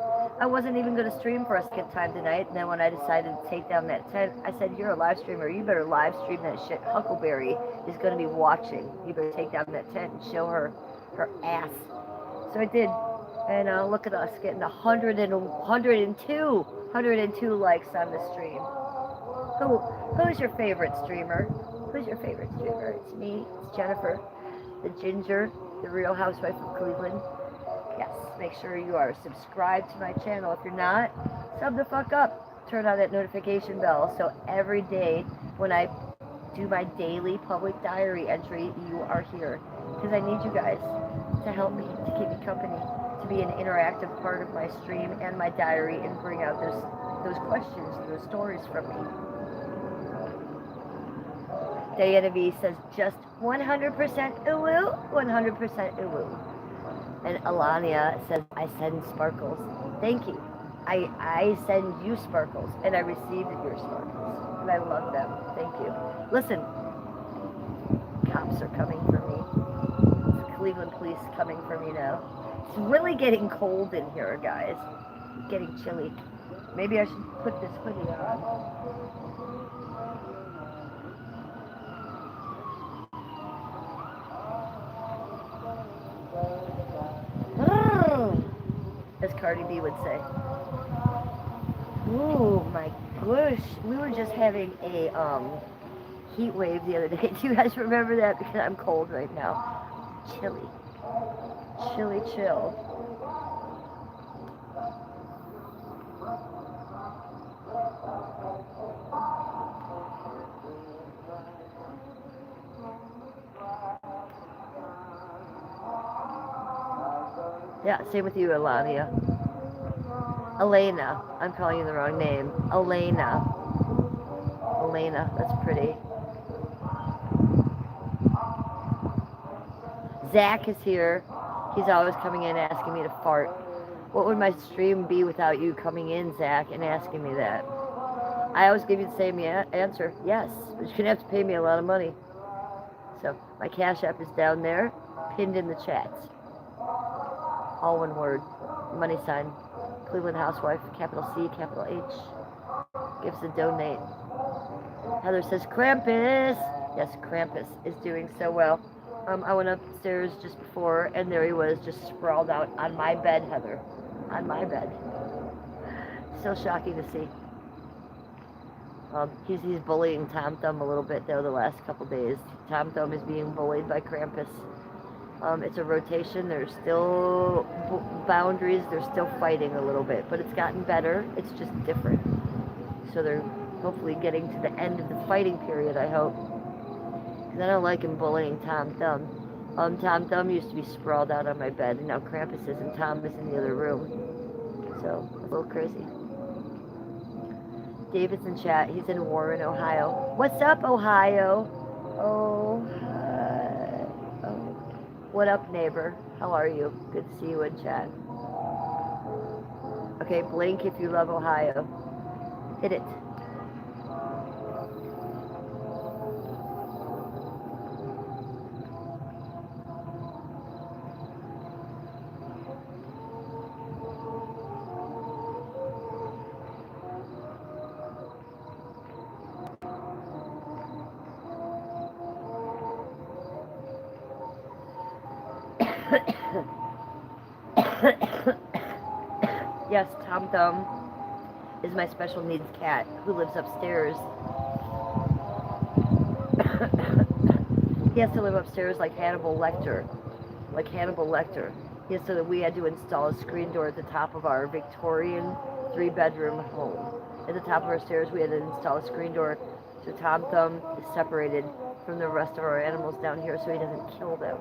I wasn't even going to stream for a second time tonight, and then when I decided to take down that tent, I said, you're a live streamer. You better live stream that shit. Huckleberry is going to be watching. You better take down that tent and show her ass. So I did, and look at us getting 102 likes on the stream. Who's your favorite streamer? Who's your favorite streamer? It's me. It's Jennifer, the Ginger, the Real Housewife of Cleveland. Yes, make sure you are subscribed to my channel. If you're not, sub the fuck up. Turn on that notification bell so every day when I do my daily public diary entry, you are here. Because I need you guys to help me, to keep me company, to be an interactive part of my stream and my diary and bring out those questions, those stories from me. Diana V says, just 100% uwu, 100% uwu. And Alania says, I send sparkles. Thank you. I send you sparkles, and I received your sparkles. And I love them. Thank you. Listen, cops are coming for me. Cleveland police coming for me now. It's really getting cold in here, guys. It's getting chilly. Maybe I should put this hoodie on. As Cardi B would say. Ooh, my gosh. We were just having a heat wave the other day. Do you guys remember that? Because I'm cold right now. Chilly. Chilly chill. Yeah, same with you, Alania. Elena. I'm calling you the wrong name. Elena. Elena, that's pretty. Zach is here. He's always coming in asking me to fart. What would my stream be without you coming in, Zach, and asking me that? I always give you the same answer. Yes, but you're gonna have to pay me a lot of money. So my Cash App is down there, pinned in the chats. All one word. Money sign. Cleveland Housewife, capital C, capital H. Gives a donate. Heather says Krampus. Yes, Krampus is doing so well. I went upstairs just before, and there he was, just sprawled out on my bed, Heather. On my bed. Still shocking to see. He's bullying Tom Thumb a little bit, though, the last couple days. Tom Thumb is being bullied by Krampus. It's a rotation. There's still boundaries. They're still fighting a little bit, but it's gotten better. It's just different. So they're hopefully getting to the end of the fighting period, I hope. Because I don't like him bullying Tom Thumb. Tom Thumb used to be sprawled out on my bed, and now Krampus is, and Tom is in the other room. So, a little crazy. David's in chat. He's in Warren, Ohio. What's up, Ohio? Oh, what up, neighbor? How are you? Good to see you in chat. Okay, blink if you love Ohio. Hit it. Yes, Tom Thumb is my special needs cat who lives upstairs. He has to live upstairs like Hannibal Lecter. Like Hannibal Lecter. Yes, so that we had to install a screen door at the top of our Victorian 3-bedroom home. At the top of our stairs, we had to install a screen door so Tom Thumb is separated from the rest of our animals down here so he doesn't kill them.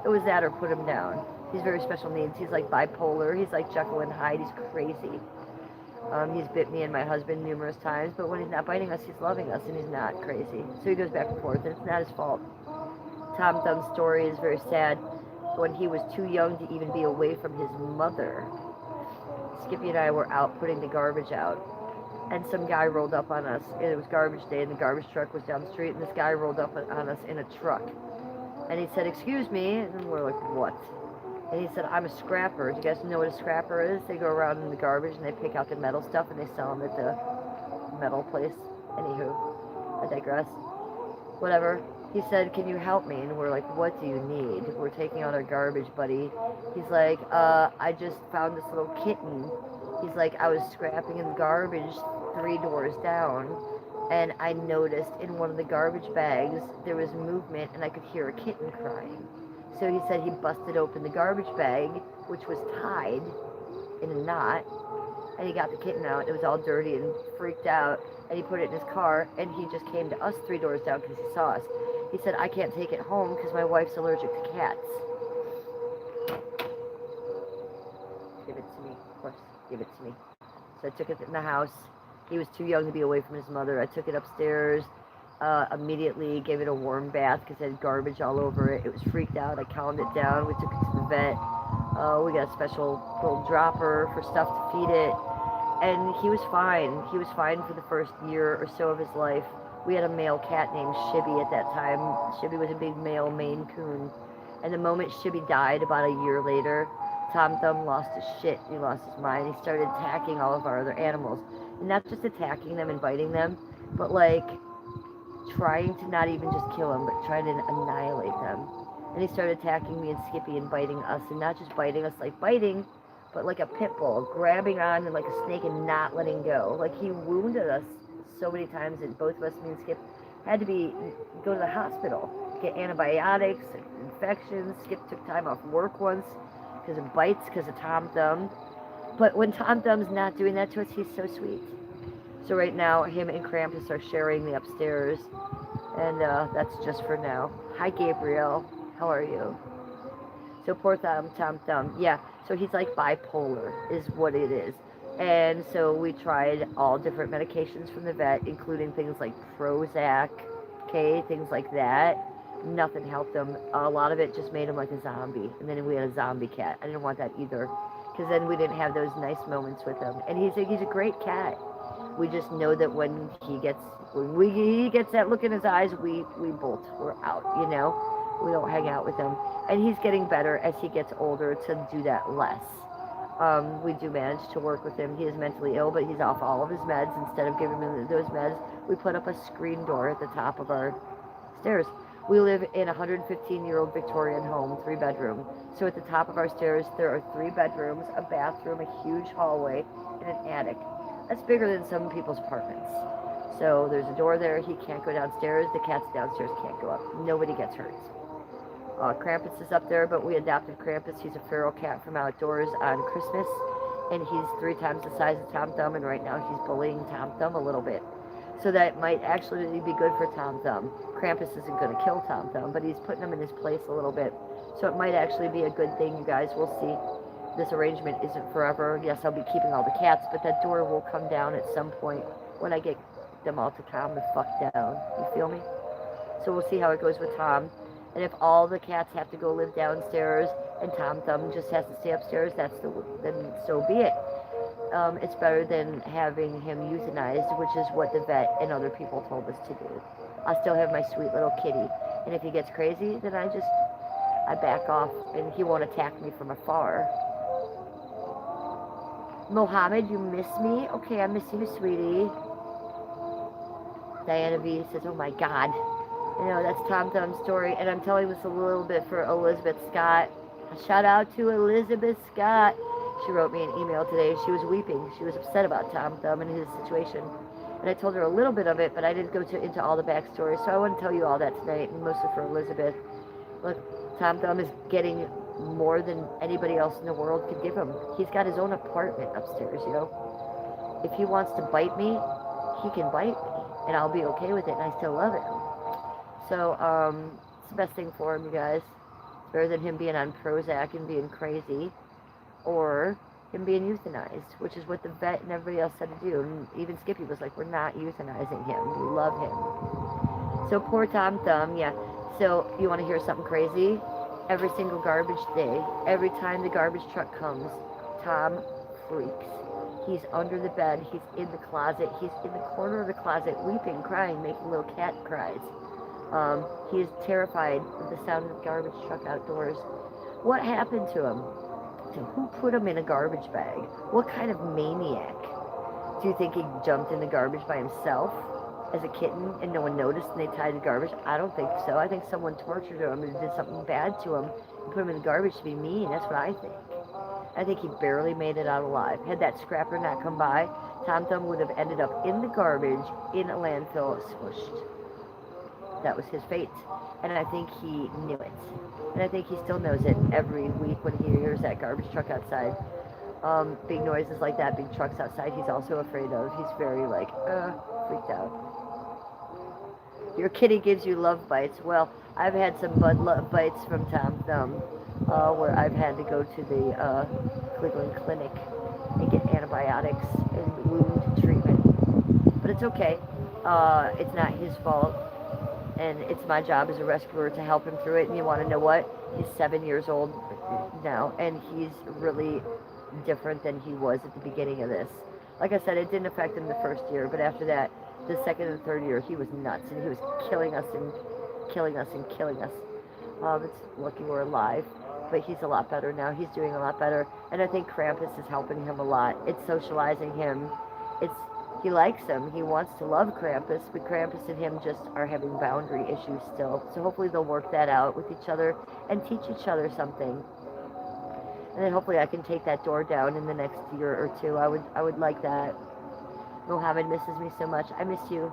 It was that or put him down. He's very special needs. He's like bipolar. He's like Jekyll and Hyde. He's crazy. He's bit me and my husband numerous times, but when he's not biting us, he's loving us, and he's not crazy. So he goes back and forth, and it's not his fault. Tom Thumb's story is very sad. When he was too young to even be away from his mother, Skippy and I were out putting the garbage out, and some guy rolled up on us. And it was garbage day, and the garbage truck was down the street, and this guy rolled up on us in a truck. And he said, "Excuse me," and we're like, "What?" And he said, "I'm a scrapper. Do you guys know what a scrapper is? They go around in the garbage, and they pick out the metal stuff, and they sell them at the metal place." Anywho, I digress. Whatever. He said, "Can you help me?" And we're like, "What do you need?" We're taking out our garbage, buddy. He's like, I just found this little kitten." He's like, "I was scrapping in the garbage 3 doors down, and I noticed in one of the garbage bags there was movement, and I could hear a kitten crying." So he said he busted open the garbage bag, which was tied in a knot, and he got the kitten out. It was all dirty and freaked out, and he put it in his car, and he just came to us 3 doors down because he saw us. He said, "I can't take it home because my wife's allergic to cats." Give it to me, of course. Give it to me. So I took it in the house. He was too young to be away from his mother. I took it upstairs, immediately gave it a warm bath because it had garbage all over it. It was freaked out. I calmed it down. We took it to the vet. We got a special little dropper for stuff to feed it. And he was fine. He was fine for the first year or so of his life. We had a male cat named Shibby at that time. Shibby was a big male Maine Coon. And the moment Shibby died, about a year later, Tom Thumb lost his shit. He lost his mind. He started attacking all of our other animals. And not just attacking them and biting them, but like trying to not even just kill them, but trying to annihilate them. And he started attacking me and Skippy and biting us. And not just biting us like biting, but like a pit bull, grabbing on and like a snake and not letting go. Like he wounded us so many times that both of us, me and Skip, had to go to the hospital, get antibiotics, infections. Skip took time off work once because of bites, because of Tom Thumb. But when Tom Thumb's not doing that to us, he's so sweet. So right now, him and Krampus are sharing the upstairs, and that's just for now. Hi, Gabriel. How are you? So poor Tom Thumb. Yeah. So he's like bipolar, is what it is. And so we tried all different medications from the vet, including things like Prozac, okay, things like that. Nothing helped him. A lot of it just made him like a zombie. And then we had a zombie cat. I didn't want that either, because then we didn't have those nice moments with him. And he's a great cat. We just know that when he gets that look in his eyes, we bolt. We're out. You know, we don't hang out with him. And he's getting better as he gets older to do that less. We do manage to work with him. He is mentally ill, but he's off all of his meds. Instead of giving him those meds, we put up a screen door at the top of our stairs. We live in a 115-year-old Victorian home, 3-bedroom. So at the top of our stairs, there are 3 bedrooms, a bathroom, a huge hallway, and an attic. That's bigger than some people's apartments. So there's a door there. He can't go downstairs. The cats downstairs can't go up. Nobody gets hurt. Krampus is up there, but we adopted Krampus. He's a feral cat from outdoors on Christmas, and he's 3 times the size of Tom Thumb, and right now he's bullying Tom Thumb a little bit. So that might actually be good for Tom Thumb. Krampus isn't going to kill Tom Thumb, but he's putting him in his place a little bit. So it might actually be a good thing, you guys. We'll see. This arrangement isn't forever. Yes, I'll be keeping all the cats, but that door will come down at some point when I get them all to calm the fuck down. You feel me? So we'll see how it goes with Tom. And if all the cats have to go live downstairs and Tom Thumb just has to stay upstairs, then so be it. It's better than having him euthanized, which is what the vet and other people told us to do. I'll still have my sweet little kitty. And if he gets crazy, then I back off and he won't attack me from afar. Mohammed, you miss me? Okay, I miss you, sweetie. Diana V says, oh my God. You know, that's Tom Thumb's story. And I'm telling this a little bit for Elizabeth Scott. A shout out to Elizabeth Scott. She wrote me an email today. She was weeping. She was upset about Tom Thumb and his situation. And I told her a little bit of it, but I didn't go into all the backstory. So I want to tell you all that tonight, and mostly for Elizabeth. Look, Tom Thumb is getting more than anybody else in the world could give him. He's got his own apartment upstairs, you know. If he wants to bite me, he can bite me, and I'll be okay with it, and I still love him. So, it's the best thing for him, you guys. It's better than him being on Prozac and being crazy, or him being euthanized, which is what the vet and everybody else said to do. And even Skippy was like, we're not euthanizing him. We love him. So poor Tom Thumb, yeah. So you want to hear something crazy? Every single garbage day, every time the garbage truck comes, Tom freaks. He's under the bed. He's in the closet. He's in the corner of the closet, weeping, crying, making little cat cries. He is terrified of the sound of the garbage truck outdoors. What happened to him? Who put him in a garbage bag? What kind of maniac? Do you think he jumped in the garbage by himself as a kitten and no one noticed and they tied the garbage? I don't think so. I think someone tortured him and did something bad to him and put him in the garbage to be mean. That's what I think. I think he barely made it out alive. Had that scrapper not come by, Tom Thumb would have ended up in the garbage in a landfill, smushed. That was his fate. And I think he knew it. And I think he still knows it every week when he hears that garbage truck outside. Big noises like that, big trucks outside, he's also afraid of. He's very, freaked out. Your kitty gives you love bites. Well, I've had some love bites from Tom Thumb, where I've had to go to the Cleveland Clinic and get antibiotics and wound treatment. But it's okay. It's not his fault. And it's my job as a rescuer to help him through it. And you want to know what? He's 7 years old now, and he's really different than he was at the beginning of this. Like I said, it didn't affect him the first year, but after that, the second and third year, he was nuts, and he was killing us and killing us and killing us. It's lucky we're alive, but he's a lot better now. He's doing a lot better, and I think Krampus is helping him a lot. It's socializing him. He likes him. He wants to love Krampus, but Krampus and him just are having boundary issues still. So hopefully they'll work that out with each other and teach each other something. And then hopefully I can take that door down in the next year or two. I would like that. Mohammed misses me so much. I miss you.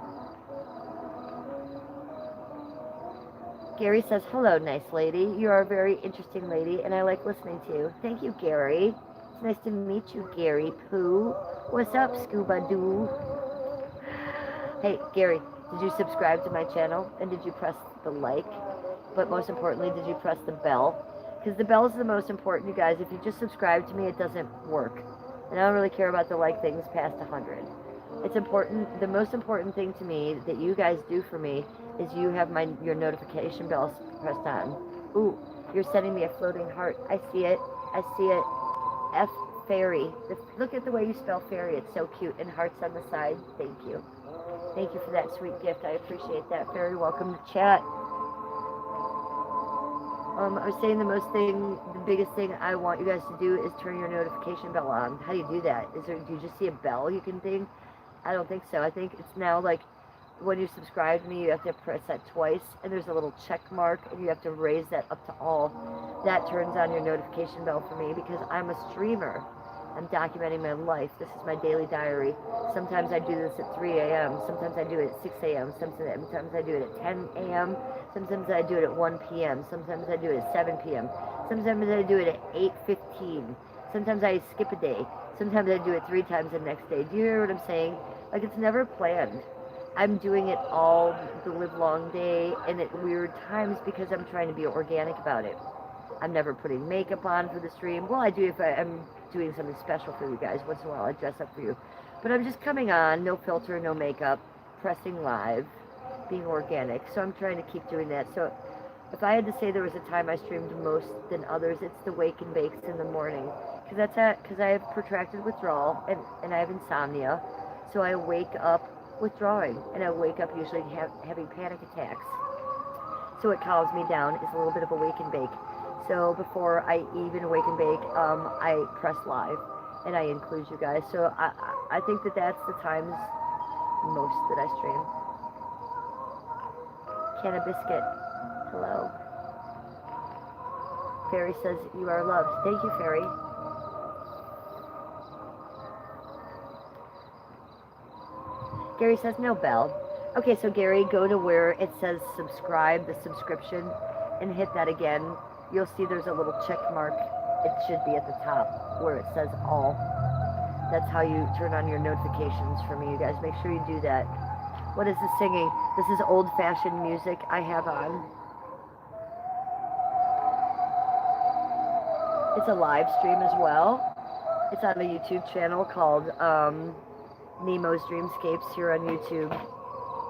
Gary says, hello, nice lady. You are a very interesting lady, and I like listening to you. Thank you, Gary. It's nice to meet you, Gary Pooh. What's up, Scuba Doo? Hey, Gary, did you subscribe to my channel? And did you press the like? But most importantly, did you press the bell? Because the bell is the most important, you guys. If you just subscribe to me, it doesn't work. And I don't really care about the like things past 100. It's important. The most important thing to me that you guys do for me is you have your notification bells pressed on. Ooh, you're sending me a floating heart. I see it. I see it. F fairy. Look at the way you spell fairy. It's so cute. And hearts on the side. Thank you. Thank you for that sweet gift. I appreciate that. Fairy, welcome to chat. I was saying the biggest thing I want you guys to do is turn your notification bell on. How do you do that? Do you just see a bell you can ding? I don't think so. I think it's now like when you subscribe to me, you have to press that twice, and there's a little check mark, and you have to raise that up to all. That turns on your notification bell for me because I'm a streamer. I'm documenting my life. This is my daily diary. Sometimes I do this at 3 a.m. Sometimes I do it at 6 a.m. Sometimes I do it at 10 a.m. Sometimes I do it at 1 p.m. Sometimes I do it at 7 p.m. Sometimes I do it at 8:15. Sometimes I skip a day. Sometimes I do it 3 times the next day. Do you hear what I'm saying? Like, it's never planned. I'm doing it all the live long day and at weird times because I'm trying to be organic about it. I'm never putting makeup on for the stream. Well, I do if I'm doing something special for you guys. Once in a while, I dress up for you. But I'm just coming on, no filter, no makeup, pressing live, being organic. So I'm trying to keep doing that. So if I had to say there was a time I streamed most than others, it's the wake and bakes in the morning. Because I have protracted withdrawal and I have insomnia. So I wake up withdrawing, and I wake up usually having panic attacks. So it calms me down. It's a little bit of a wake and bake. So before I even wake and bake, I press live, and I include you guys. So I think that's the times most that I stream. Can a biscuit. Hello. Fairy says you are loved. Thank you, Fairy. Gary says no bell. Okay, so Gary, go to where it says subscribe, the subscription, and hit that again. You'll see there's a little check mark. It should be at the top where it says all. That's how you turn on your notifications for me, you guys. Make sure you do that. What is this singing? This is old-fashioned music I have on. It's a live stream as well. It's on a YouTube channel called Nemo's Dreamscapes here on YouTube.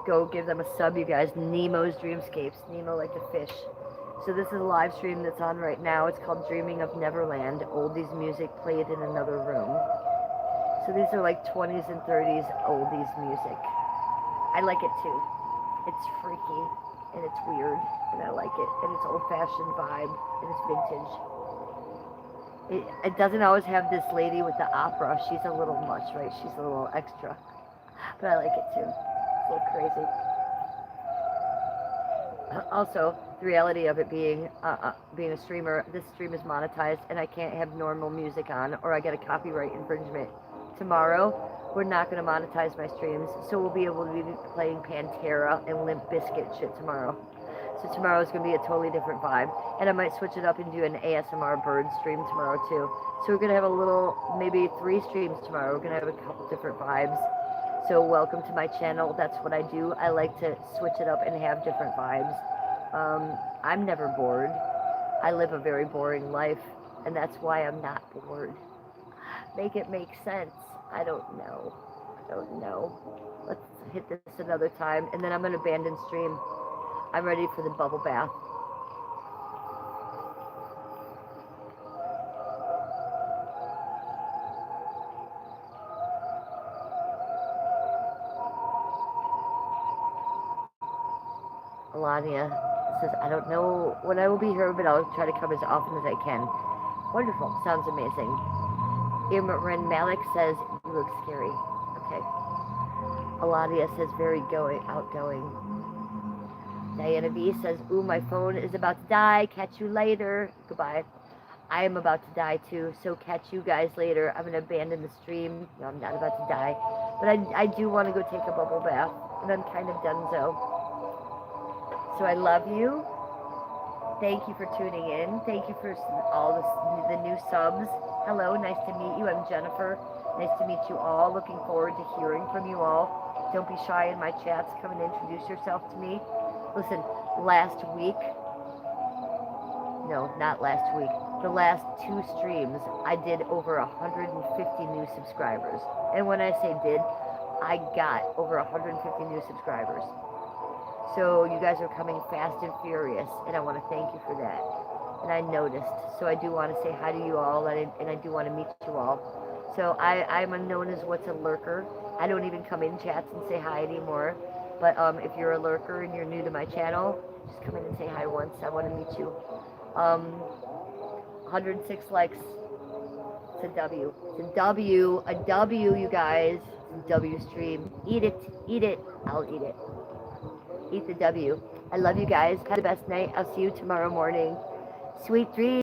Go give them a sub, you guys. Nemo's Dreamscapes. Nemo like the fish. So this is a live stream that's on right now. It's called Dreaming of Neverland. Oldies music played in another room. So these are like 20s and 30s oldies music. I like it too. It's freaky and it's weird and I like it. And it's old-fashioned vibe and it's vintage. It doesn't always have this lady with the opera. She's a little much, right? She's a little extra. But I like it too. It's a little crazy. Also, the reality of it being a streamer, this stream is monetized and I can't have normal music on or I get a copyright infringement. Tomorrow, we're not going to monetize my streams, so we'll be able to be playing Pantera and Limp Bizkit shit tomorrow. So tomorrow is going to be a totally different vibe. And I might switch it up and do an ASMR bird stream tomorrow too. So we're going to have a little, maybe 3 streams tomorrow. We're going to have a couple different vibes. So welcome to my channel. That's what I do. I like to switch it up and have different vibes. I'm never bored. I live a very boring life, and that's why I'm not bored. Make it make sense. I don't know. Let's hit this another time, and then I'm going to abandon stream. I'm ready for the bubble bath. Alania says, I don't know when I will be here, but I'll try to come as often as I can. Wonderful. Sounds amazing. Imran Malik says, you look scary. Okay. Alania says, very outgoing. Diana B says, ooh, my phone is about to die. Catch you later. Goodbye. I am about to die too, so catch you guys later. I'm going to abandon the stream. No, I'm not about to die. But I do want to go take a bubble bath, and I'm kind of donezo. So I love you. Thank you for tuning in. Thank you for all the new subs. Hello, nice to meet you. I'm Jennifer. Nice to meet you all. Looking forward to hearing from you all. Don't be shy in my chats. Come and introduce yourself to me. Listen, last week No, not last week. The last 2 streams, I did over 150 new subscribers. And when I say did, I got over 150 new subscribers. So you guys are coming fast and furious, and I want to thank you for that. And I noticed, so I do want to say hi to you all, and I do want to meet you all. So I'm known as what's a lurker. I don't even come in chats and say hi anymore. But if you're a lurker and you're new to my channel, just come in and say hi once. I want to meet you. 106 likes. It's a W. It's a W, you guys. It's a W stream. Eat it, eat it. I'll eat it. Eat the W. I love you guys. Have the best night. I'll see you tomorrow morning. Sweet dreams.